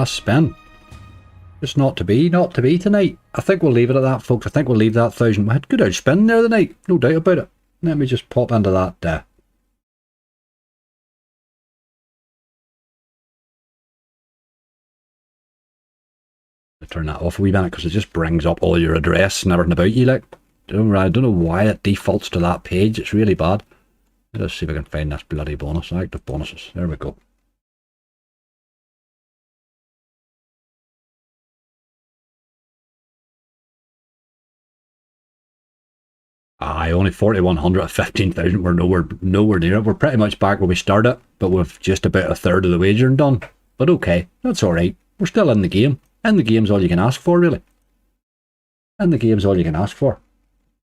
Spin. Just not to be tonight. I think we'll leave it at that, folks. I think we'll leave that 1,000. We had good old spin there tonight, no doubt about it. Let me just pop into that. Turn that off a wee minute because it just brings up all your address and everything about you. Like, I don't know why it defaults to that page. It's really bad. Let's see if I can find this bloody bonus. Active bonuses. There we go. Aye, only 4,100 of 15,000. We're nowhere near it. We're pretty much back where we started, but with just about a third of the wagering done. But okay, that's alright. We're still in the game. And the game's all you can ask for, really. And the game's all you can ask for.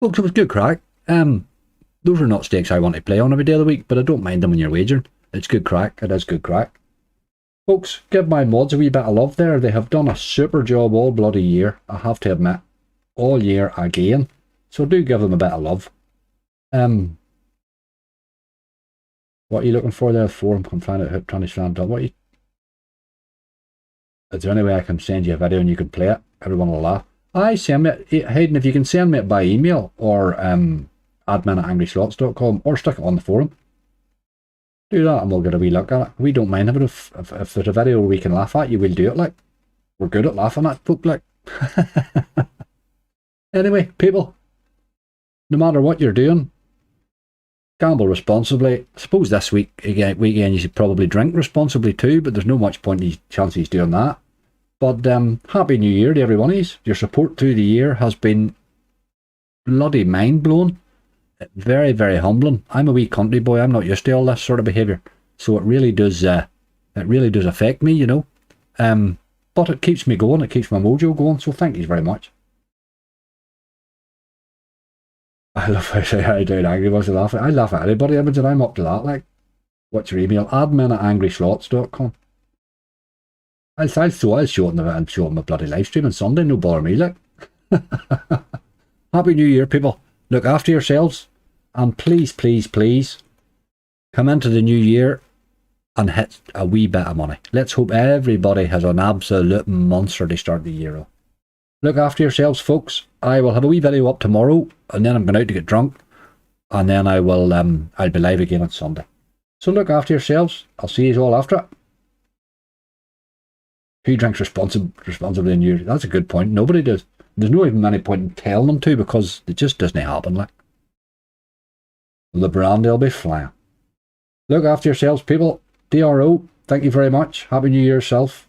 Folks, it was good crack. Those are not stakes I want to play on every day of the week, but I don't mind them when you're wagering. It's good crack. It is good crack. Folks, give my mods a wee bit of love there. They have done a super job all bloody year, I have to admit. All year again. So do give them a bit of love. What are you looking for there? Forum, come find out how to stand up. What are you... Is there any way I can send you a video and you can play it? Everyone will laugh. Send me it. Hayden, if you can send me it by email or admin@angryslots.com or stick it on the forum. Do that and we'll get a wee look at it. We don't mind it if there's a video we can laugh at, you will do it. Like, we're good at laughing at folk, like. Anyway, people, no matter what you're doing, gamble responsibly. I suppose this weekend you should probably drink responsibly too, but there's no much point in chance he's doing that. But Happy New Year to every one of you. Your support through the year has been bloody mind-blowing. Very, very humbling. I'm a wee country boy. I'm not used to all this sort of behaviour. So it really does affect me, you know. But it keeps me going. It keeps my mojo going. So thank you very much. I love how I say I don't angry ones to laugh at. I laugh at anybody, Imogen. I'm up to that. Like, what's your email? admin@angryslots.com. I'll show it and show my bloody live stream on Sunday. No bother me, like. Happy New Year, people. Look after yourselves. And please, please, please, come into the new year and hit a wee bit of money. Let's hope everybody has an absolute monster to start the year off. Look after yourselves, folks. I will have a wee video up tomorrow, and then I'm going out to get drunk, and then I will I'll be live again on Sunday. So look after yourselves. I'll see you all after it. Who drinks responsibly in New Year? That's a good point. Nobody does. There's no even any point in telling them to, because it just doesn't happen. Like, the brandy will be flying. Look after yourselves, people. DRO, thank you very much. Happy New Year yourself.